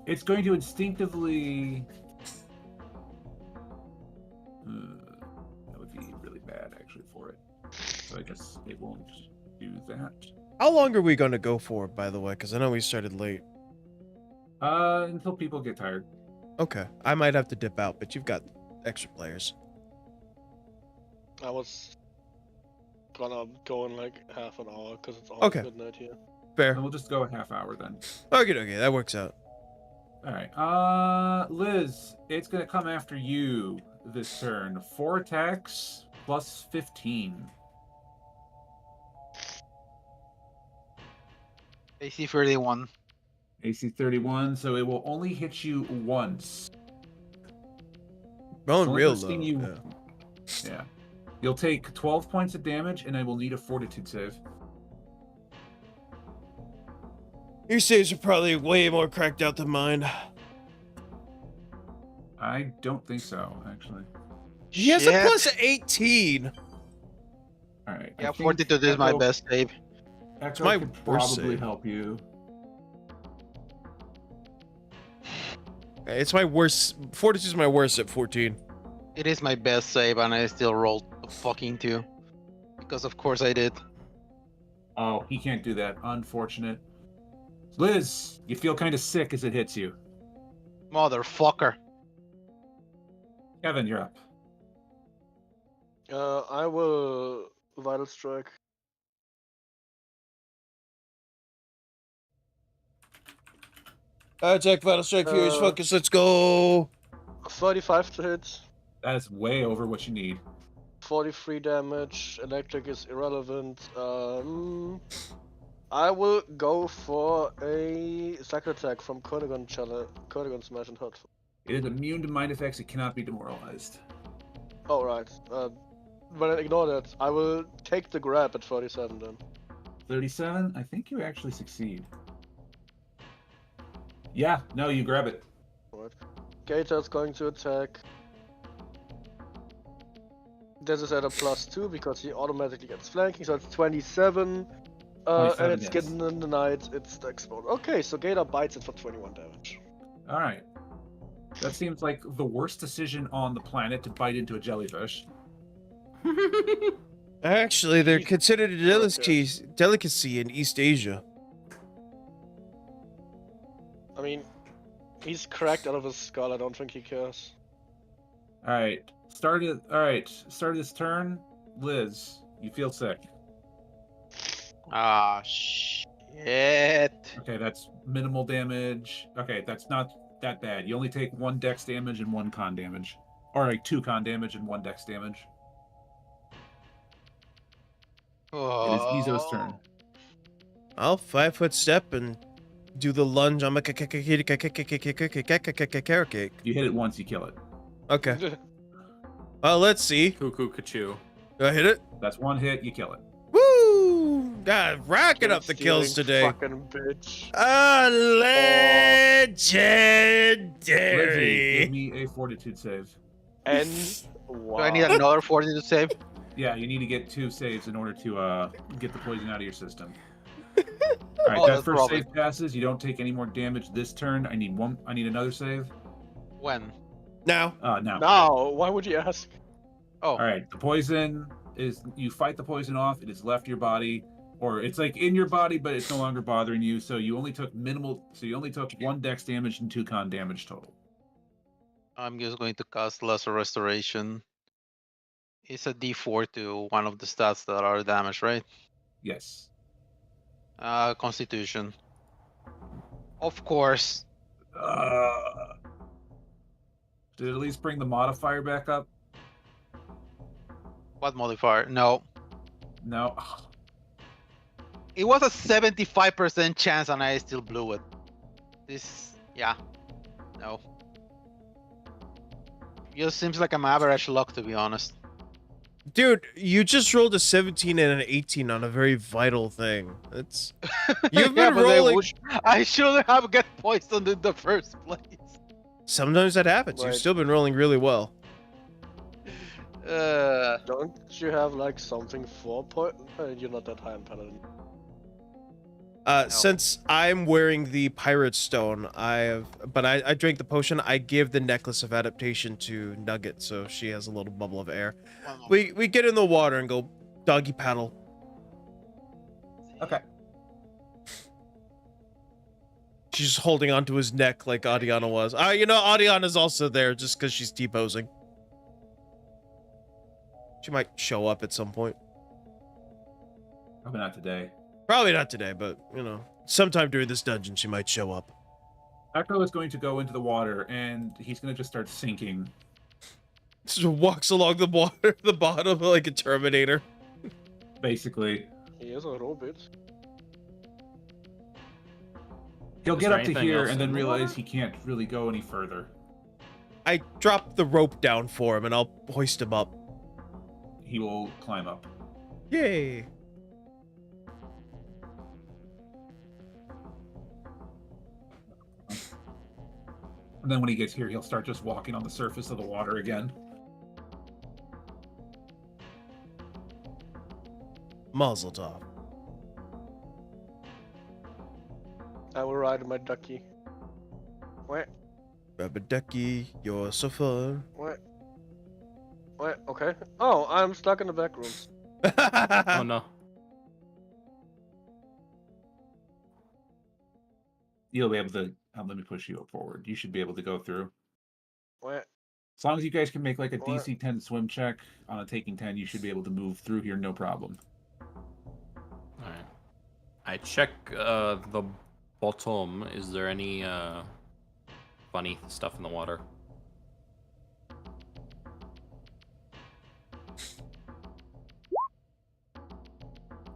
It's going to instinctively. That would be really bad, actually, for it. So I guess it won't do that. How long are we going to go for, by the way? Because I know we started late. Until people get tired. Okay. I might have to dip out, but you've got extra players. I was gonna go in like half an hour because it's almost Okay. midnight here. Fair. And we'll just go a half hour then. Okay, that works out. All right. Liz, it's gonna come after you this turn. 4 attacks plus 15. AC 31. AC 31, so it will only hit you once. Going Only real first low. thing you- Yeah. You'll take 12 points of damage, and I will need a fortitude save. Your saves are probably way more cracked out than mine. I don't think so, actually. He has a Shit. plus 18. All right. Yeah, 42 is my best save. Echo my could worst probably save. help you. It's my worst. Fortitude's my worst at 14. It is my best save, and I still rolled a fucking 2. Because of course I did. Oh, he can't do that. Unfortunate. Liz, you feel kind of sick as it hits you. Motherfucker. Kevin, you're up. I will Vital Strike. Attack, Vital Strike, Furious Uh, Focus, let's go. 35 to hit. That is way over what you need. 43 damage. Electric is irrelevant. I will go for a second attack from Cornigan Smash and Hurt. It is immune to mind effects. It cannot be demoralized. Oh, right. But ignore that. I will take the grab at 47 then. 37? I think you actually succeed. Yeah, no, you grab it. Right. Gator's going to attack. This is at a +2 because he automatically gets flanking, so it's 27. 27 And it's hits. getting in the night, it's the explode. Okay, so Gator bites it for 21 damage. All right. That seems like the worst decision on the planet to bite into a jellyfish. Actually, they're Jesus. considered a delicacy in East Asia. I mean, he's cracked out of his skull, I don't think he cares. All right. Start of this turn, Liz, you feel sick. Ah, shit. Okay, that's minimal damage. Okay, that's not that bad. You only take 1 dex damage and 1 con damage. Or like 2 con damage and 1 dex damage. It is Izo's turn. I'll 5-foot step and do the lunge on my carrot cake. You hit it once, you kill it. Okay. Well, let's see. Cuckoo Kachu. Do I hit it? That's 1 hit, you kill it. Woo! God, racking up the kills Stealing today. Fucking bitch. Legendary. Give me a fortitude save. And Do I need another 40 to save? Yeah, you need to get 2 saves in order to get the poison out of your system. All right, Oh, that that's first probably- save passes. You don't take any more damage this turn. I need another save. When? Now. Now. Now, why would you ask? Oh, All right, the poison is, you fight the poison off. It has left your body, or it's like in your body, but it's no longer bothering you. So you only took 1 dex damage and 2 con damage total. I'm just going to cast Lesser Restoration. It's a D4 to one of the stats that are damaged, right? Yes. Constitution. Of course. Did it at least bring the modifier back up? What modifier? No. No. It was a 75% chance and I still blew it. This, yeah, no. Just seems like I'm average luck, to be honest. Dude, you just rolled a 17 and an 18 on a very vital thing. It's you've Yeah, been but rolling. I should have get poisoned in the first place. Sometimes that happens. You've Right. still been rolling really well. Don't you have like something for point? You're not that high in paladin. Since I'm wearing the pirate stone, I drank the potion. I give the necklace of adaptation to Nugget, so she has a little bubble of air. Well, We get in the water and go doggy paddle. Okay. She's just holding onto his neck like Adiana was. You know, Adiana's also there just because she's T-posing. She might show up at some point. Probably not today. Probably not today, but, you know, sometime during this dungeon, she might show up. Echo is going to go into the water, and he's going to just start sinking. Just walks along the water, the bottom like a Terminator. Basically. He is a robot. He'll Is get there up to anything here else and in then the realize water? he can't really go any further. I drop the rope down for him and I'll hoist him up. He will climb up. Yay. And then when he gets here, he'll start just walking on the surface of the water again. Mazel tov. I will ride my ducky. What? Rubber ducky, you're so fun. What? What? Okay. Oh, I'm stuck in the back rooms. Oh no. You'll be able to... let me push you up forward. You should be able to go through. What? As long as you guys can make like a What? DC 10 swim check on a taking 10, you should be able to move through here no problem. Alright. I check the bottom. Is there any funny stuff in the water?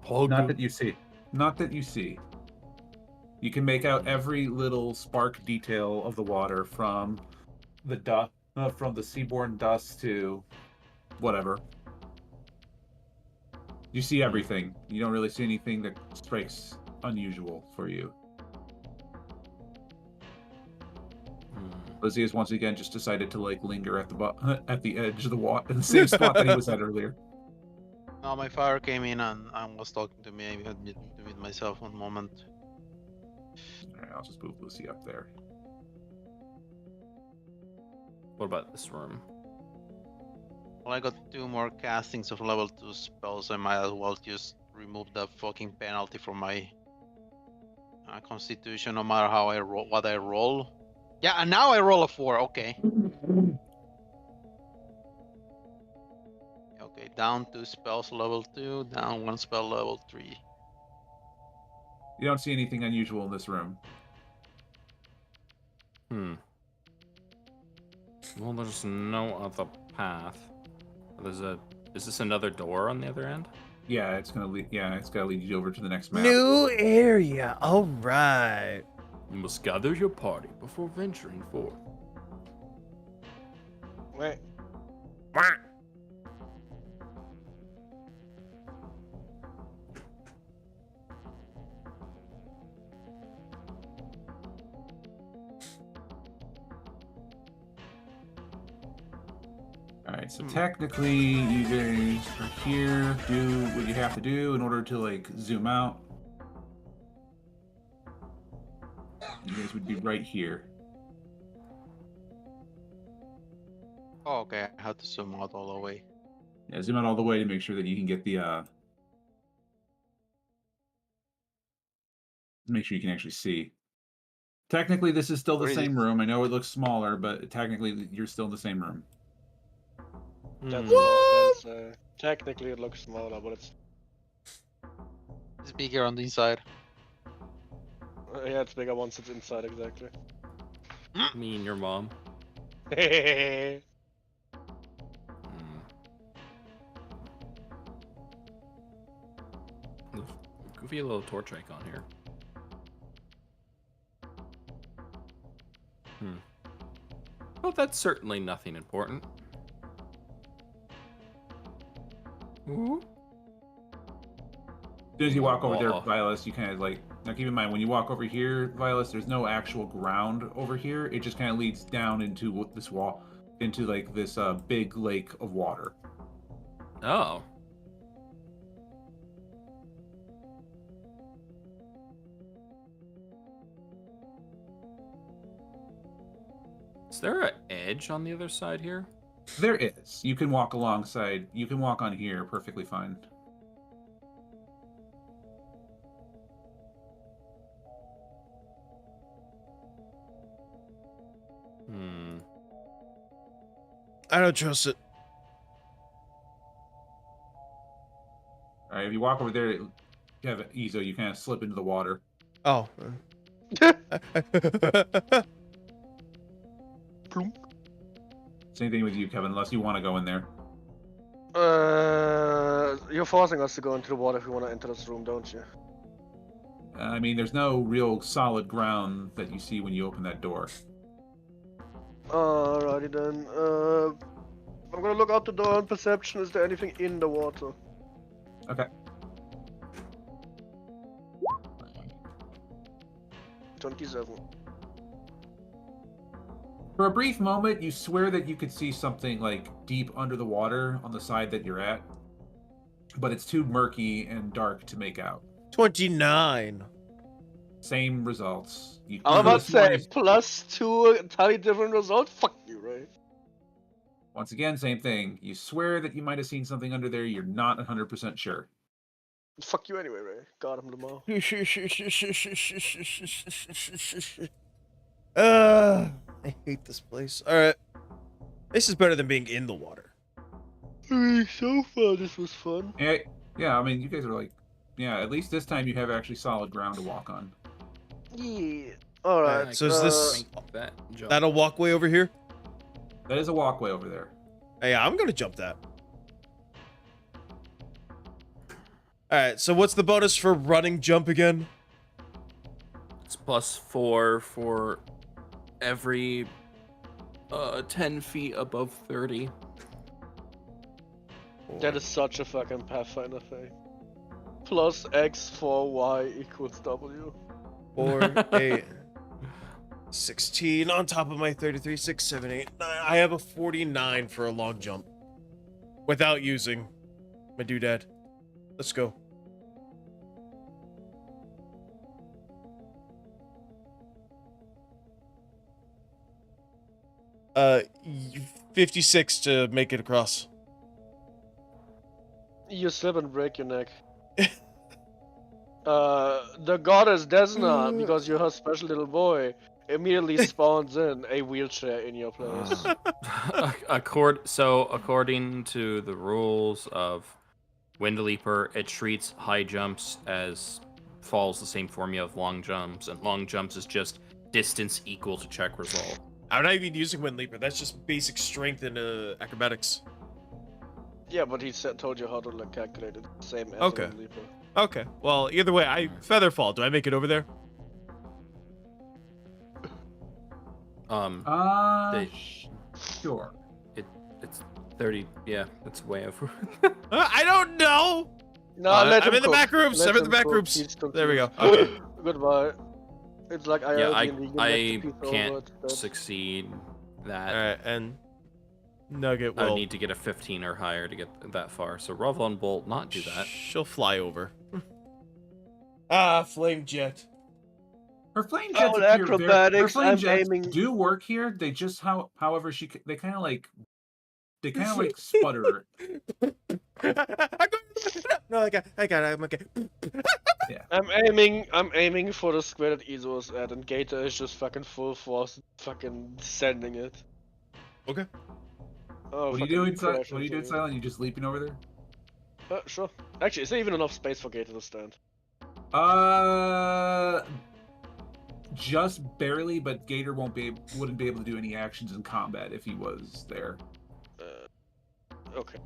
Not that you see. Not that you see. You can make out every little spark detail of the water from the from the seaborne dust to whatever. You see everything. You don't really see anything that strikes unusual for you. Lizzie has once again just decided to like linger at the at the edge of the water, in the same spot that he was at earlier. No, my father came in and was talking to me. I had to meet myself one moment. All right, I'll just move Lucy up there. What about this room? Well, I got 2 more castings of level 2 spells. I might as well just remove the fucking penalty from my constitution, no matter how I roll, what I roll. Yeah, and now I roll a 4. Okay. Okay, down 2 spells level 2, down 1 spell level 3. You don't see anything unusual in this room. Well, there's no other path. Is this another door on the other end? Yeah, it's gonna lead. Yeah, it's gotta lead you over to the next map. New area. All right. You must gather your party before venturing forth. Wait. All right, so technically, you guys are here. Do what you have to do in order to like zoom out. You guys would be right here. Oh, okay, I have to zoom out all the way. Yeah, zoom out all the way to make sure that you can get the. Make sure you can actually see. Technically, this is still the Where is same it? room. I know it looks smaller, but technically, you're still in the same room. That's Hmm. small. That's, technically it looks smaller, but it's It's bigger on the inside. yeah, it's bigger once it's inside exactly. Me and your mom. Hey, Goofy little torch icon here. that's certainly nothing important. Ooh. As soon as you walk over there, Oh. Vilas, you kind of like. Now keep in mind, when you walk over here, Vilas, there's no actual ground over here. It just kind of leads down into this wall, into like this big lake of water. Oh. Is there an edge on the other side here? There is. You can walk alongside. You can walk on here perfectly fine. I don't trust it. All right, if you walk over there, you have an Ezo. You kind of slip into the water. Oh. Same thing with you, Kevin, unless you want to go in there. You're forcing us to go into the water if we want to enter this room, don't you? I mean, there's no real solid ground that you see when you open that door. Alrighty then. I'm gonna look out the door on perception. Is there anything in the water? Okay. 27. For a brief moment, you swear that you could see something like deep under the water on the side that you're at, but it's too murky and dark to make out. 29. Same results. You I'm about to say could've sworn +2 entirely different result. Fuck you, right? once again, same thing. You swear that you might have seen something under there. You're not 100% sure. Fuck you anyway, Ray. God, I'm Lamar. I hate this place. Alright. This is better than being in the water. So far, this was fun. Yeah, I mean, you guys are like, yeah, at least this time you have actually solid ground to walk on. Yeah. Alright. So is this that that a walkway over here? That is a walkway over there. Hey, I'm gonna jump that. Alright, so what's the bonus for running jump again? It's +4 for every 10 feet above 30. That is such a fucking Pathfinder thing. Plus X for Y equals W. 4, 8, 16 on top of my 33, 6, 7, 8, 9. I have a 49 for a long jump. Without using my doodad. Let's go. Uh, 56 to make it across. You slip and break your neck. The goddess Desna, because you're her special little boy, immediately spawns in a wheelchair in your place. According to the rules of Windleaper, it treats high jumps as follows the same formula of long jumps, and long jumps is just distance equal to check result. I'm not even using Windleaper. That's just basic strength and acrobatics. Yeah, but he told you how to like calculate it. Same as Okay. a Leaper. Okay. Well, either way, I Featherfall. Do I make it over there? Sure. It's 30. Yeah, it's way over. I don't know. No, I'm in the back rooms. I'm in the back rooms. There we go. Okay. Goodbye. It's like Yeah, I can't succeed that. All right, and Nugget I will. would need to get a 15 or higher to get that far. So Revlon Bolt not do that. She'll fly over. Ah, flame jet. Her flame jets Oh, appear acrobatics, her flame I'm jets aiming. do work here. They just however they kind of like sputter. No, I got it. I'm okay. I'm aiming for the square that Izo is at, and Gator is just fucking full force fucking sending it. Okay. Oh, What are you doing, Silent? What are you doing, Silent? You just leaping over there? Sure. Actually, is there even enough space for Gator to stand? Just barely, but Gator wouldn't be able to do any actions in combat if he was there. Okay.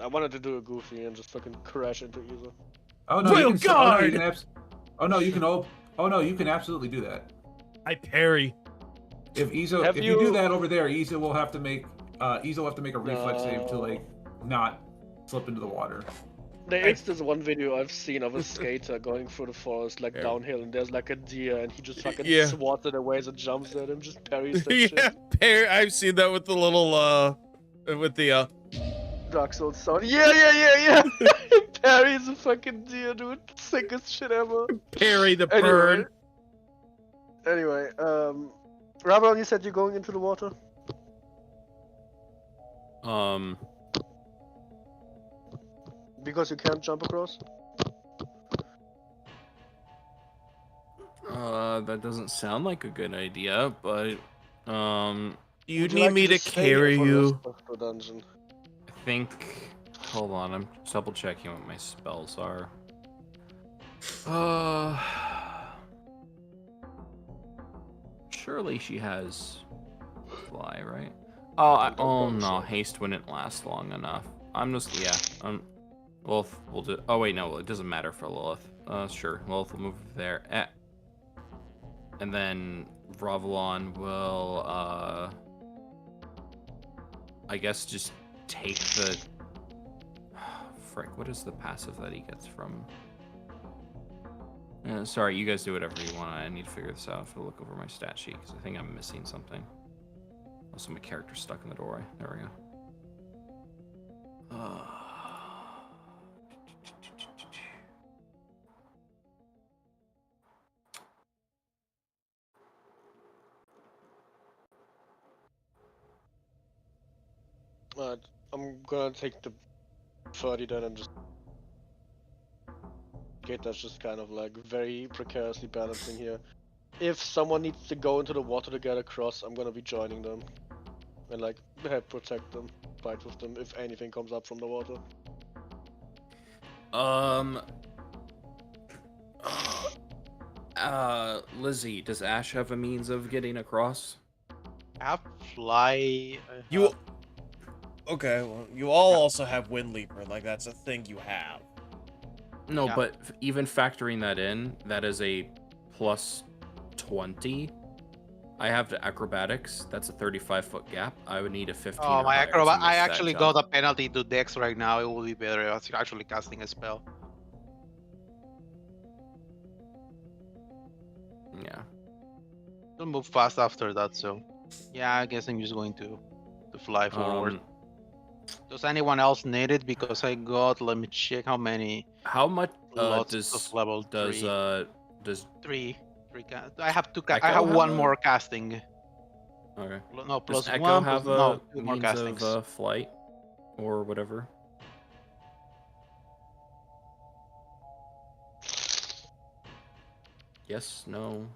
I wanted to do a goofy and just fucking crash into Izo. Oh no, Royal you can, Guard! oh no, you can absolutely do that. I parry. If Izo, Have if you do you- that over there, Izo will have to make a reflex save to No. like not slip into the water. There is this one video I've seen of a skater going through the forest, like Yeah. downhill, and there's like a deer, and he just fucking Yeah. swats it away and jumps at him, just parries that Yeah, shit. I've seen that with the little with the Dark Souls sound. Yeah. Parries a fucking deer, dude. Sickest shit ever. parry the burn. Anyway, Ravelon, you said you're going into the water? Because you can't jump across? That doesn't sound like a good idea, but You Would need like me to just stay here carry for the you. rest of the dungeon? I think. Hold on, I'm double checking what my spells are. Surely she has fly, right? Oh no, haste wouldn't last long enough. I'm just Lilith will do. Oh wait, no, it doesn't matter for Lilith. Sure, Lilith will move there. And then Ravelon will I guess just take the frick, what is the passive that he gets from sorry, you guys do whatever you want. I need to figure this out. I have to look over my stat sheet because I think I'm missing something. Also, my character's stuck in the doorway. There we go. I'm gonna take the 30 then and just... That's just kind of like very precariously balancing here. If someone needs to go into the water to get across, I'm gonna be joining them. And like, help protect them, fight with them if anything comes up from the water. Lizzie, does Ash have a means of getting across? I have fly. You okay? Well, you all also have Wind Leaper. Like that's a thing you have. No, Yeah. but even factoring that in, that is a plus 20. I have the acrobatics. That's a 35-foot gap. I would need a 15. Oh, or my higher to acrobat! miss I that actually jump. got a penalty to Dex right now. It would be better. I was actually casting a spell. Yeah. Don't move fast after that, so yeah, I guess I'm just going to fly forward. Does anyone else need it? Because I got. Let me check how many. How much Lots does of level does 3. does Three. I have two. I Echo have have one a- more casting. okay? No, plus Does Echo one. have Plus, a no, 2 more means castings. of flight or whatever? Yes. No.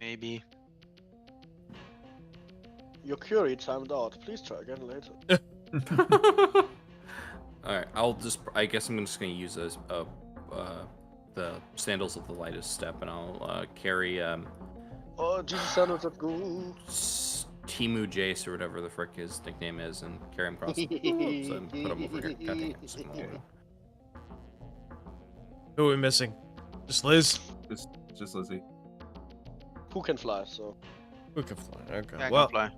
Maybe. Your query timed out. Please try again later. All right. I guess I'm just gonna use those the sandals of the lightest step, and I'll carry Oh, Jesus, sandals at go. Timu Jace or whatever the frick his nickname is, and carry him across. So put him over here. God dang it, small. Who are we missing? Just Liz. Just Lizzie. Who can fly, so... Who can fly? Okay. Yeah, I Well, can fly.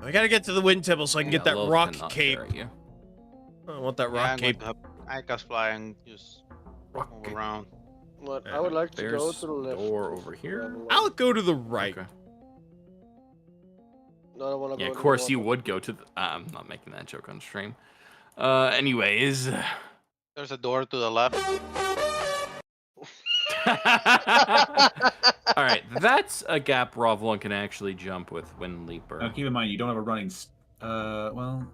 I gotta get to the wind temple so I can get that Lilith rock cannot cape. carry you. I want that Yeah, rock I'm going cape. to I can fly and just Rock move cape. around. What? I would like to go There's to the left. door over here. I'll go to the right. Okay. No, I don't want to Yeah, go of to the course you water. would go to the. I'm not making that joke on stream. Anyways. There's a door to the left. All right, that's a gap Ravelon can actually jump with Wind Leaper. Now keep in mind you don't have a running. Well,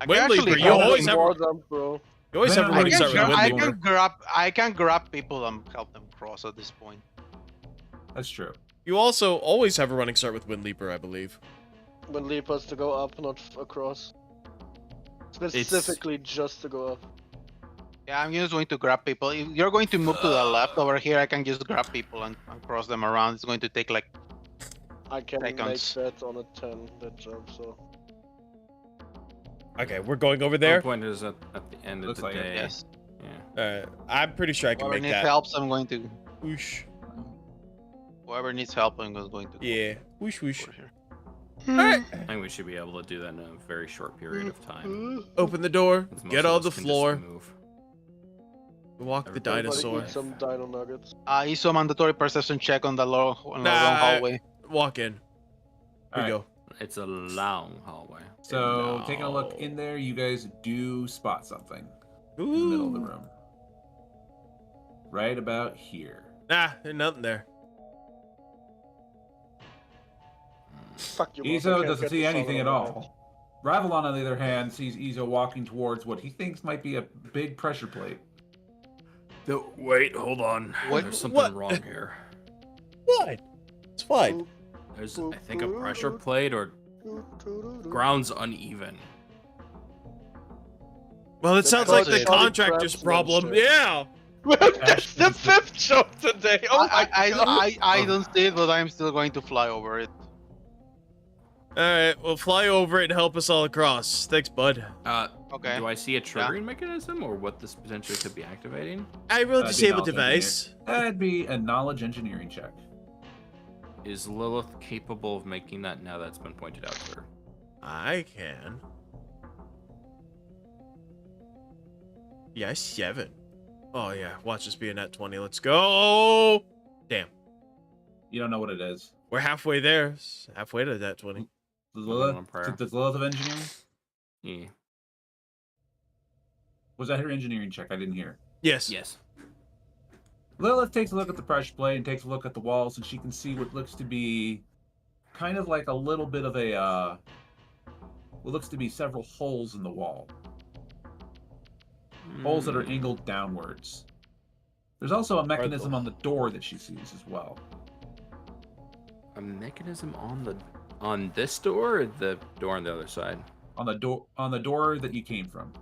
I can Wind actually Leaper, you help always them. have- More jump, bro. You always No, have a no, running I start with can- wind I leaper. can grab people and help them cross at this point. that's true. You also always have a running start with wind leaper, I believe. When leapers to go up, not across. Specifically just to go up. Yeah, I'm just going to grab people. If you're going to move to the left over here, I can just grab people and cross them around. It's going to take like I can Seconds. make that on a 10, that jump, so... Okay, we're going over The there. point is at the end of Looks the like it. day. yes. Yeah. I'm pretty sure I can Whoever make needs that. helps, I'm going to. Whoosh. Whoever needs help, I'm going to go Yeah. Whoosh whoosh. over here. Alright. I think we should be able to do that in a very short period of time. Open the door. Most Get of on us the can just floor. move. Walk the Everybody dinosaur. Eat some dino nuggets. Is a mandatory perception check on the long Nah. hallway. Walk in. Here you Alright. go. It's a long hallway. So taking a look No. in there, you guys do spot something in the middle of the Ooh. room. Right about here. Nah, there's nothing there. Fuck you. Izo doesn't see anything at all. Ravelon, on the other hand, sees Izo walking towards what he thinks might be a big pressure plate. Wait, hold on. What- There's something what? wrong here. Fine. It's fine. There's, I think, a pressure plate or ground's uneven. Well, it sounds like the That's it. contractor's problem. Yeah. That's the 5th joke today. Oh my god. I don't see it, but I'm still going to fly over it. All right. Well, fly over it and help us all across. Thanks, bud. Okay. Do I see a triggering mechanism or what this potentially could be activating? I will That'd be disable knowledge device. That'd be a knowledge engineering check. Is Lilith capable of making that now that's been pointed out to her? I can. Yeah, 7. Oh yeah, watch this be a net 20. Let's go. Damn, You don't know what it is. we're halfway there. Halfway to that 20. Does Hold Lilith, on, prayer. does Lilith have engineering? Yeah. Was that her engineering check? I didn't hear. Yes. Yes. Lilith takes a look at the pressure plate and takes a look at the walls, and she can see what looks to be kind of like a little bit of a, what looks to be several holes in the wall. Holes that are Hmm. angled downwards. There's also a mechanism on the door that she sees as well. A mechanism on this door or the door on the other side? On the door that you came from.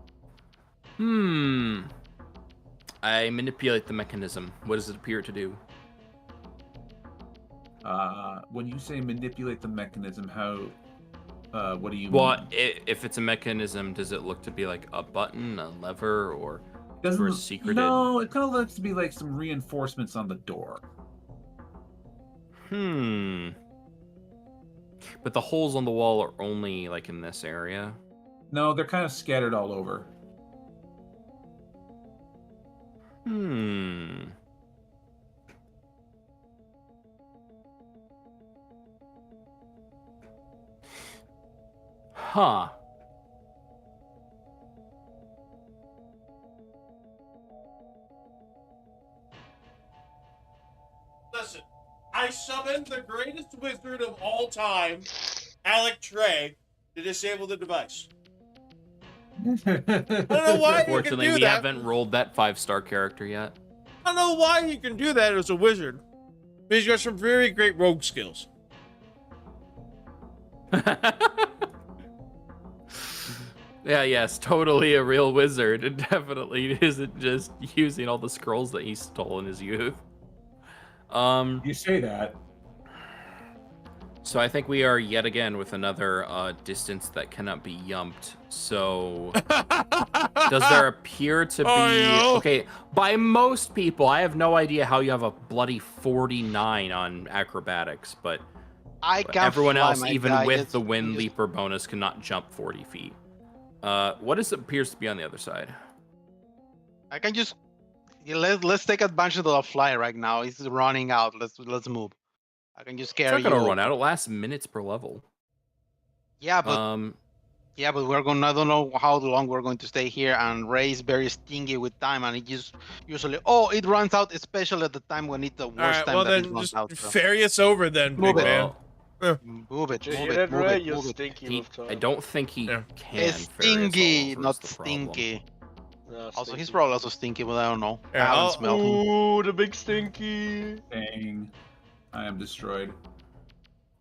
I manipulate the mechanism. What does it appear to do? When you say manipulate the mechanism, how? What do you Well, mean? if it's a mechanism, does it look to be like a button, a lever, or Doesn't for a look- secreted? No, it kind of looks to be like some reinforcements on the door. But the holes on the wall are only like in this area. No, they're kind of scattered all over. Huh. Listen, I summoned the greatest wizard of all time, Alec Trey, to disable the device. I don't know why he can Unfortunately, do we that. haven't rolled that 5-star character yet. I don't know why he can do that as a wizard. But he's got some very great rogue skills. Yeah, yes, totally a real wizard. It definitely isn't just using all the scrolls that he stole in his youth. You say that. So I think we are yet again with another distance that cannot be yumped. So does there appear to be... Oh, no. Okay, by most people, I have no idea how you have a bloody 49 on acrobatics, but I can everyone fly, else, my even guy. with It's the wind just- leaper bonus, cannot jump 40 feet. What appears to be on the other side? I can just let's take advantage of the fly right now. It's running out. Let's move. I can just It's carry not gonna you. run out. It lasts minutes per level. Yeah, but we're gonna. I don't know how long we're going to stay here. And Ray is very stingy with time, and it just usually it runs out, especially at the time when it's the worst All right, time well that it then, runs just out. So. ferry us over then, Move big it. man. Move it, You move hear it, that, move Ray? it, You move it. stinky I don't think he Yeah. can. It's ferry us all stingy, over, not is the problem. stinky. No, Also, he's stinky. probably also stinky, but I don't know. Yeah, I haven't I'll- smelled him. Ooh, the big stinky. Dang. I am destroyed.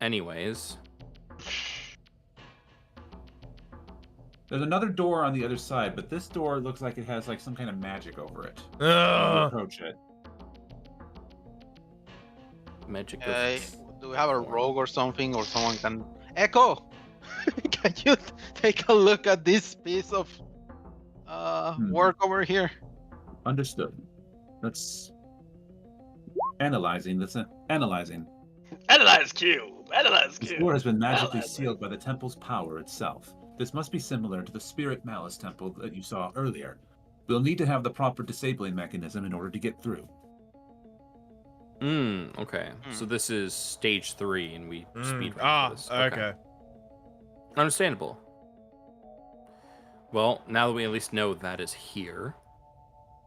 Anyways, There's another door on the other side, but this door looks like it has like some kind of magic over it. Ugh. Approach it. magic. Do we have a rogue or something, or someone can Echo? Can you take a look at this piece of work over here? Understood. Let's analyzing. Analyzing. Analyze cube. Analyze This cube. door has been magically Analyze sealed by the temple's power itself. This must be similar to the Spirit Malice Temple that you saw earlier. We'll need to have the proper disabling mechanism in order to get through. Okay. So this is stage 3, and we speed this. Okay. Understandable. Well, now that we at least know that is here.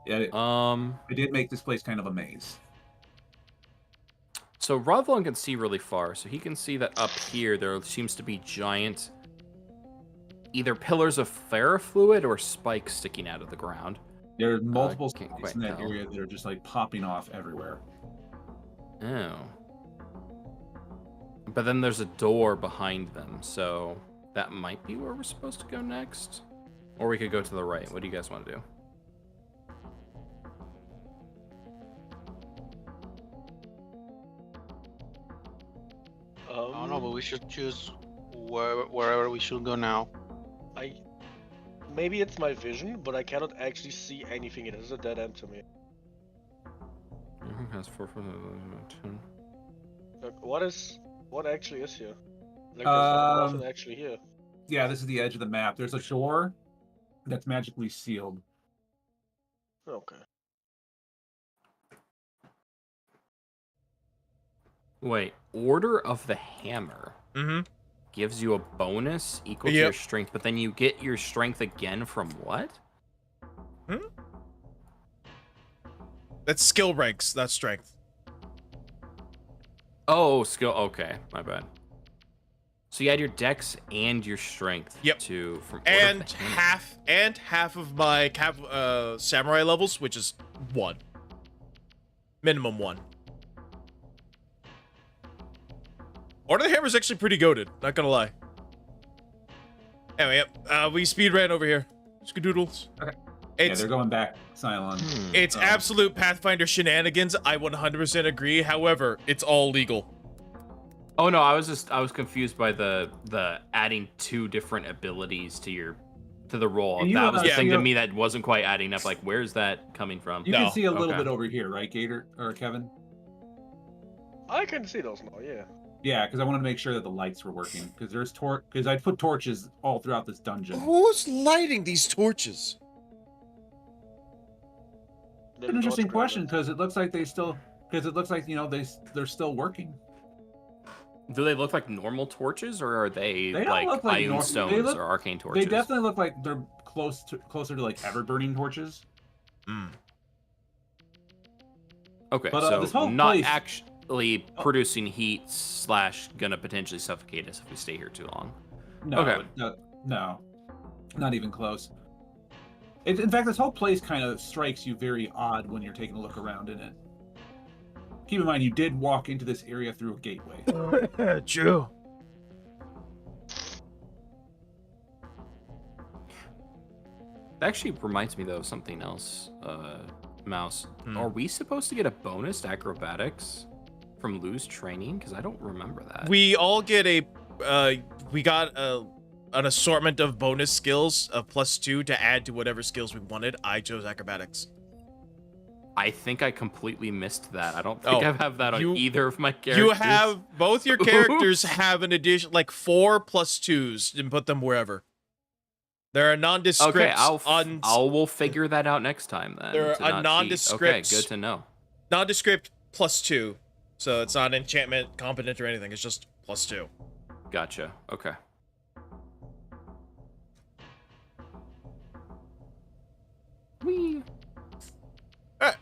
Yeah, I did make this place kind of a maze. So Rodvalon can see really far, so he can see that up here there seems to be giant either pillars of ferrofluid or spikes sticking out of the ground. There are multiple can't spikes quite in that tell. area that are just like popping off everywhere. Oh. But then there's a door behind them, so that might be where we're supposed to go next. Or we could go to the right. What do you guys want to do? I don't know, but we should choose wherever we should go now. Maybe it's my vision, but I cannot actually see anything. It is a dead end to me. Has 4 for 10. Like, what actually is here? Like, there's nothing actually here. Yeah, this is the edge of the map. There's a shore that's magically sealed. Okay. Wait, Order of the Hammer gives you a bonus equal to your strength, but then you get your strength again from what? That's skill ranks, not strength. Oh, skill. Okay, my bad. So you add your dex and your strength to from Order And of the Hammer. half of my samurai levels, which is 1. Minimum 1. Order of the Hammer is actually pretty goated, not gonna lie. Anyway, we speed ran over here. Skadoodles. Okay. It's, they're going back, Cylon. It's absolute Pathfinder shenanigans. I 100% agree. However, it's all legal. Oh no, I was confused by the adding 2 different abilities to the roll. That was the thing to me that wasn't quite adding up. Like, where's that coming from? You can see a little bit over here, right, Gator or Kevin? I can see those now. Yeah. Yeah, because I wanted to make sure that the lights were working. Because there's because I put torches all throughout this dungeon. Who's lighting these torches? It's an interesting question because it looks like they're still working. Do they look like normal torches, or are they don't like look like ion stones or arcane torches? They definitely look like they're closer to like ever burning torches. Okay, But, so this whole not place- actually producing heat / gonna potentially suffocate us if we stay here too long. No, Okay. no, not even close. In fact, this whole place kind of strikes you very odd when you're taking a look around in it. Keep in mind, you did walk into this area through a gateway. True. That actually reminds me though of something else, Mouse. Are we supposed to get a bonus to acrobatics from Lou's training? Because I don't remember that. We all get we got an assortment of bonus skills of +2 to add to whatever skills we wanted. I chose acrobatics. I think I completely missed that. I don't think I have that on either of my characters. You have both your characters have an addition, like 4 +2s, and put them wherever. There are nondescript. Okay, we'll figure that out next time then. There are a nondescript. Okay, good to know. Nondescript +2, so it's not enchantment, competent, or anything. It's just +2. Gotcha. Okay. Whee.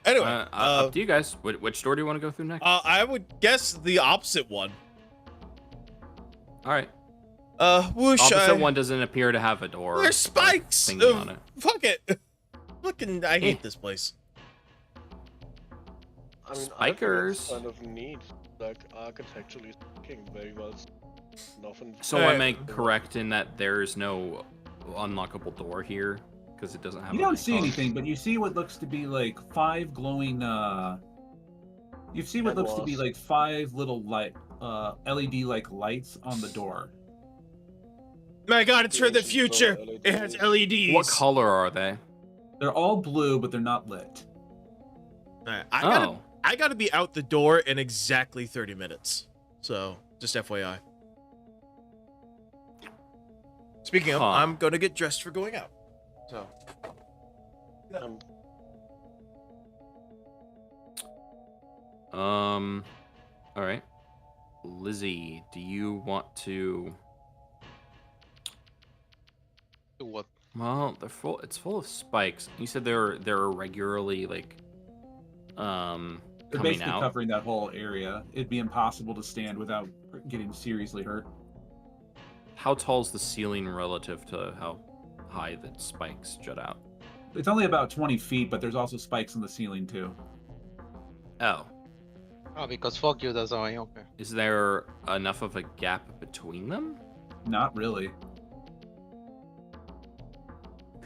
Anyway, up to you guys. Which door do you want to go through next? I would guess the opposite one. All right. Whoosh. Opposite one doesn't appear to have a door. There's spikes. Thingy on it. Fuck it. Fucking, I hate this place. I mean, Spikers. kind of neat, like architecturally speaking, very well. Nothing. So am I correct in that there's no unlockable door here because it doesn't have? You don't see anything, but you see what looks to be like 5 glowing. You see what looks to be like 5 little LED-like lights on the door. My God, it's for the future. It has LEDs. What color are they? They're all blue, but they're not lit. Right, I gotta be out the door in exactly 30 minutes. So, just FYI. Speaking of, Huh. I'm gonna get dressed for going out. So. All right. Lizzie, do you want to? What? Well, they're full. It's full of spikes. You said they're irregularly like, They're coming basically out. covering that whole area. It'd be impossible to stand without getting seriously hurt. How tall is the ceiling relative to how high the spikes jut out? It's only about 20 feet, but there's also spikes in the ceiling too. Oh, Oh, because fuck you, that's why. Okay. is there enough of a gap between them? Not really.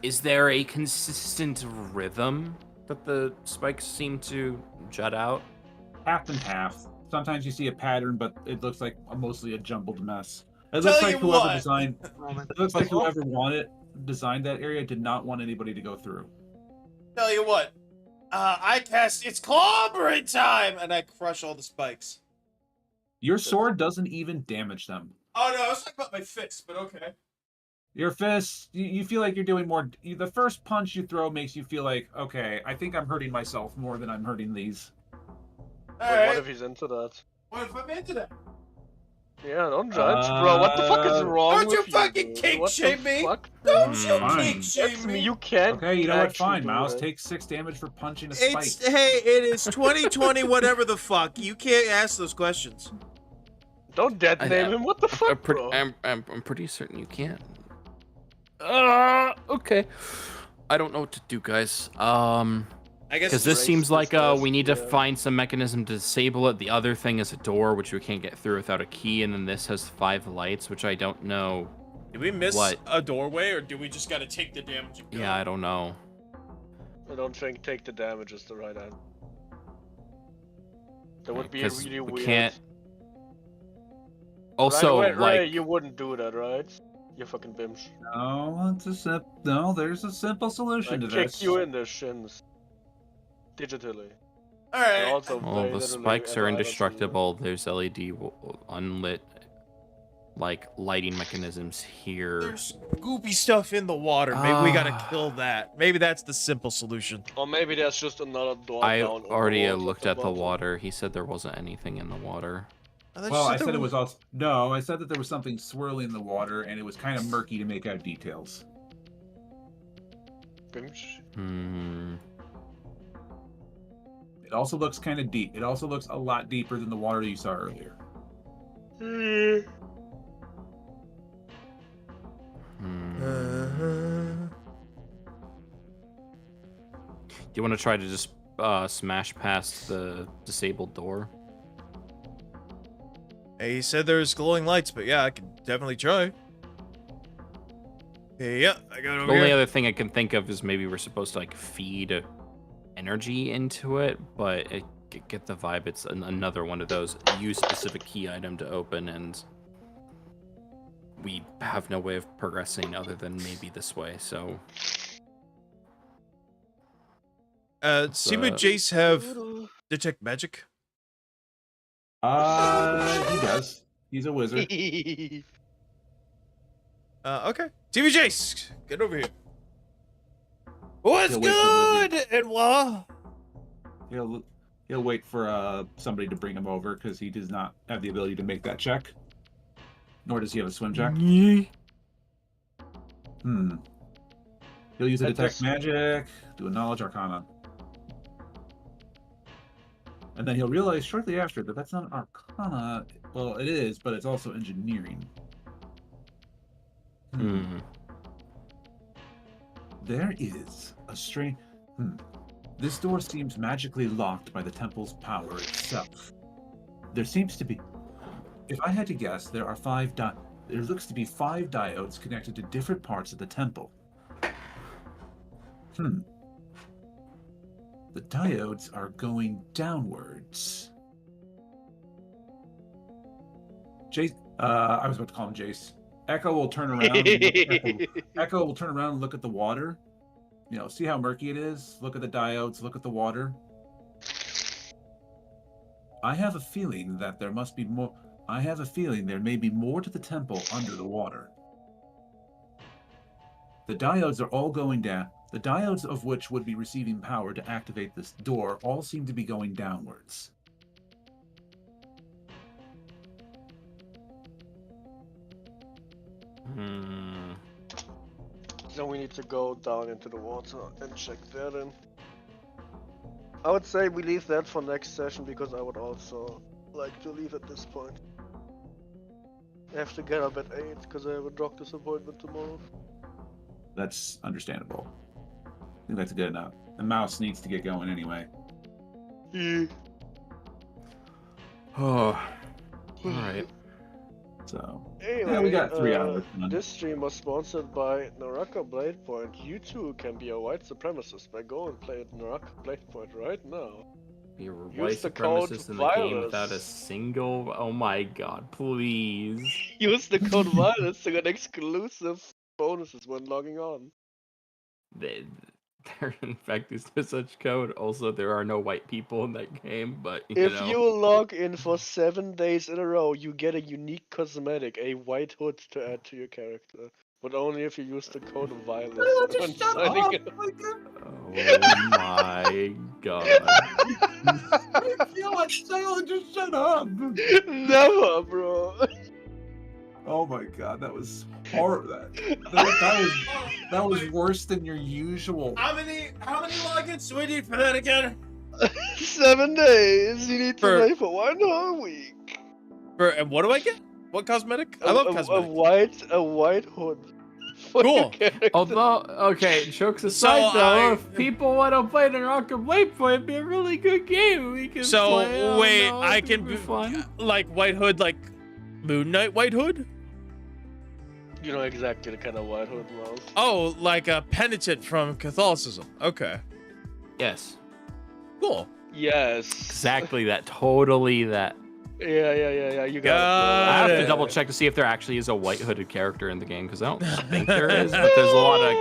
Is there a consistent rhythm that the spikes seem to jut out? Half and half. Sometimes you see a pattern, but it looks like mostly a jumbled mess. It Tell looks like you whoever what. designed. It looks like whoever designed that area did not want anybody to go through. Tell you what. I cast It's Clobbering Time! And I crush all the spikes. Your sword doesn't even damage them. Oh no, I was talking about my fist, but okay. Your fist, you feel like you're doing more. The first punch you throw makes you feel like, okay, I think I'm hurting myself more than I'm hurting these. Wait, what if he's into that? What if I'm into that? Yeah, don't judge, bro. What the fuck is wrong Don't with you fucking dude? kink What the shame me? fuck? Don't you Fine. kink shame That's me? me. You can't. Okay, you know what? actually Fine, do Mouse. it. Take 6 damage for punching a spike. It is 2020, whatever the fuck. You can't ask those questions. Don't death name him. What the fuck, bro? I'm pretty certain you can't. Okay. I don't know what to do, guys. I guess Because this Erase seems like this we need to yeah. find some mechanism to disable it. The other thing is a door, which we can't get through without a key, and then this has 5 lights, which I don't know. Did we miss What? a doorway, or do we just gotta take the damage and go? Yeah, I don't know. I don't think take the damage is the right answer. That would be 'Cause really we weird. can't. Also, Ray, like, you wouldn't do that, right? You fucking bimsh. No, there's a simple I solution to kick this. you in the shins. Digitally. All right. And also well, very the literally spikes are and indestructible. There's LED unlit, like, lighting mechanisms here. There's goopy stuff in the water. Maybe we gotta kill that. Maybe that's the simple solution. Or maybe there's just another door I down. already overworld looked at the bottom. water. He said there wasn't anything in the water. Well, I said it was also no. I said that there was something swirling in the water, and it was kind of murky to make out details. Bimsh. Hmm. It also looks kind of deep. It also looks a lot deeper than the water you saw earlier. Hmm. Do you want to try to just smash past the disabled door? Hey, he said there's glowing lights, but yeah, I can definitely try. Yeah, I got it The over only here. other thing I can think of is maybe we're supposed to like feed energy into it, but get the vibe it's another one of those use specific key item to open, and we have no way of progressing other than maybe this way. So See, would Jace have detect magic? He does. He's a wizard. Okay. TV Jace, get over here. What's He'll wait for good, Edouard? He'll wait for somebody to bring him over because he does not have the ability to make that check. Nor does he have a swim check. He'll use a detect magic, do a knowledge arcana. And then he'll realize shortly after that that's not an arcana. Well, it is, but it's also engineering. There is a strange... This door seems magically locked by the temple's power itself. There seems to be... If I had to guess, there are there looks to be 5 diodes connected to different parts of the temple. The diodes are going downwards. Jace... I was about to call him Jace. Echo will turn around. Echo will turn around and look at the water. You know, see how murky it is? Look at the diodes, look at the water. I have a feeling that there must be more... I have a feeling there may be more to the temple under the water. The diodes are all going down. The diodes of which would be receiving power to activate this door all seem to be going downwards. So we need to go down into the water and check that in. I would say we leave that for next session because I would also like to leave at this point. I have to get up at 8 because I have a doctor's appointment tomorrow. That's understandable. I think that's good enough. The mouse needs to get going anyway. Yeah. Oh, all right. So, Anyway, yeah, we got 3 hours. This stream was sponsored by Naraka Bladepoint. You too can be a white supremacist by go and play at Naraka Bladepoint right now. You're a Use white the code supremacist in the game virus. without a single. Oh my god! Please. Use the code virus to get exclusive bonuses when logging on. There, in fact, is no such code. Also, there are no white people in that game. But If know. you log in for 7 days in a row, you get a unique cosmetic, a white hood to add to your character. But only if you use the code virus when signing in. Oh my god! I feel like Sailor, just shut up. Never, bro. Oh my god, that was horrible. That was worse than your usual. How many logins do we need for that again? 7 days. You need to For- play for 1 whole week. And what do I get? What cosmetic? I love cosmetic. A white hood. For Cool. your character. Although, okay, jokes aside, So though, if people want to play the Rock and Blade Point, it'd be a really good game. We can So play. Oh, wait, no, I it'd can be fun. like White Hood, like Moon Knight White Hood. You know exactly the kind of white hood mouse. Oh, like a penitent from Catholicism. Okay, Yes, cool. Yes. exactly that. Totally that. Yeah. You Got got I have it. to double check to see if there actually is a white hooded character in the game because I don't think there is, but there's a lot of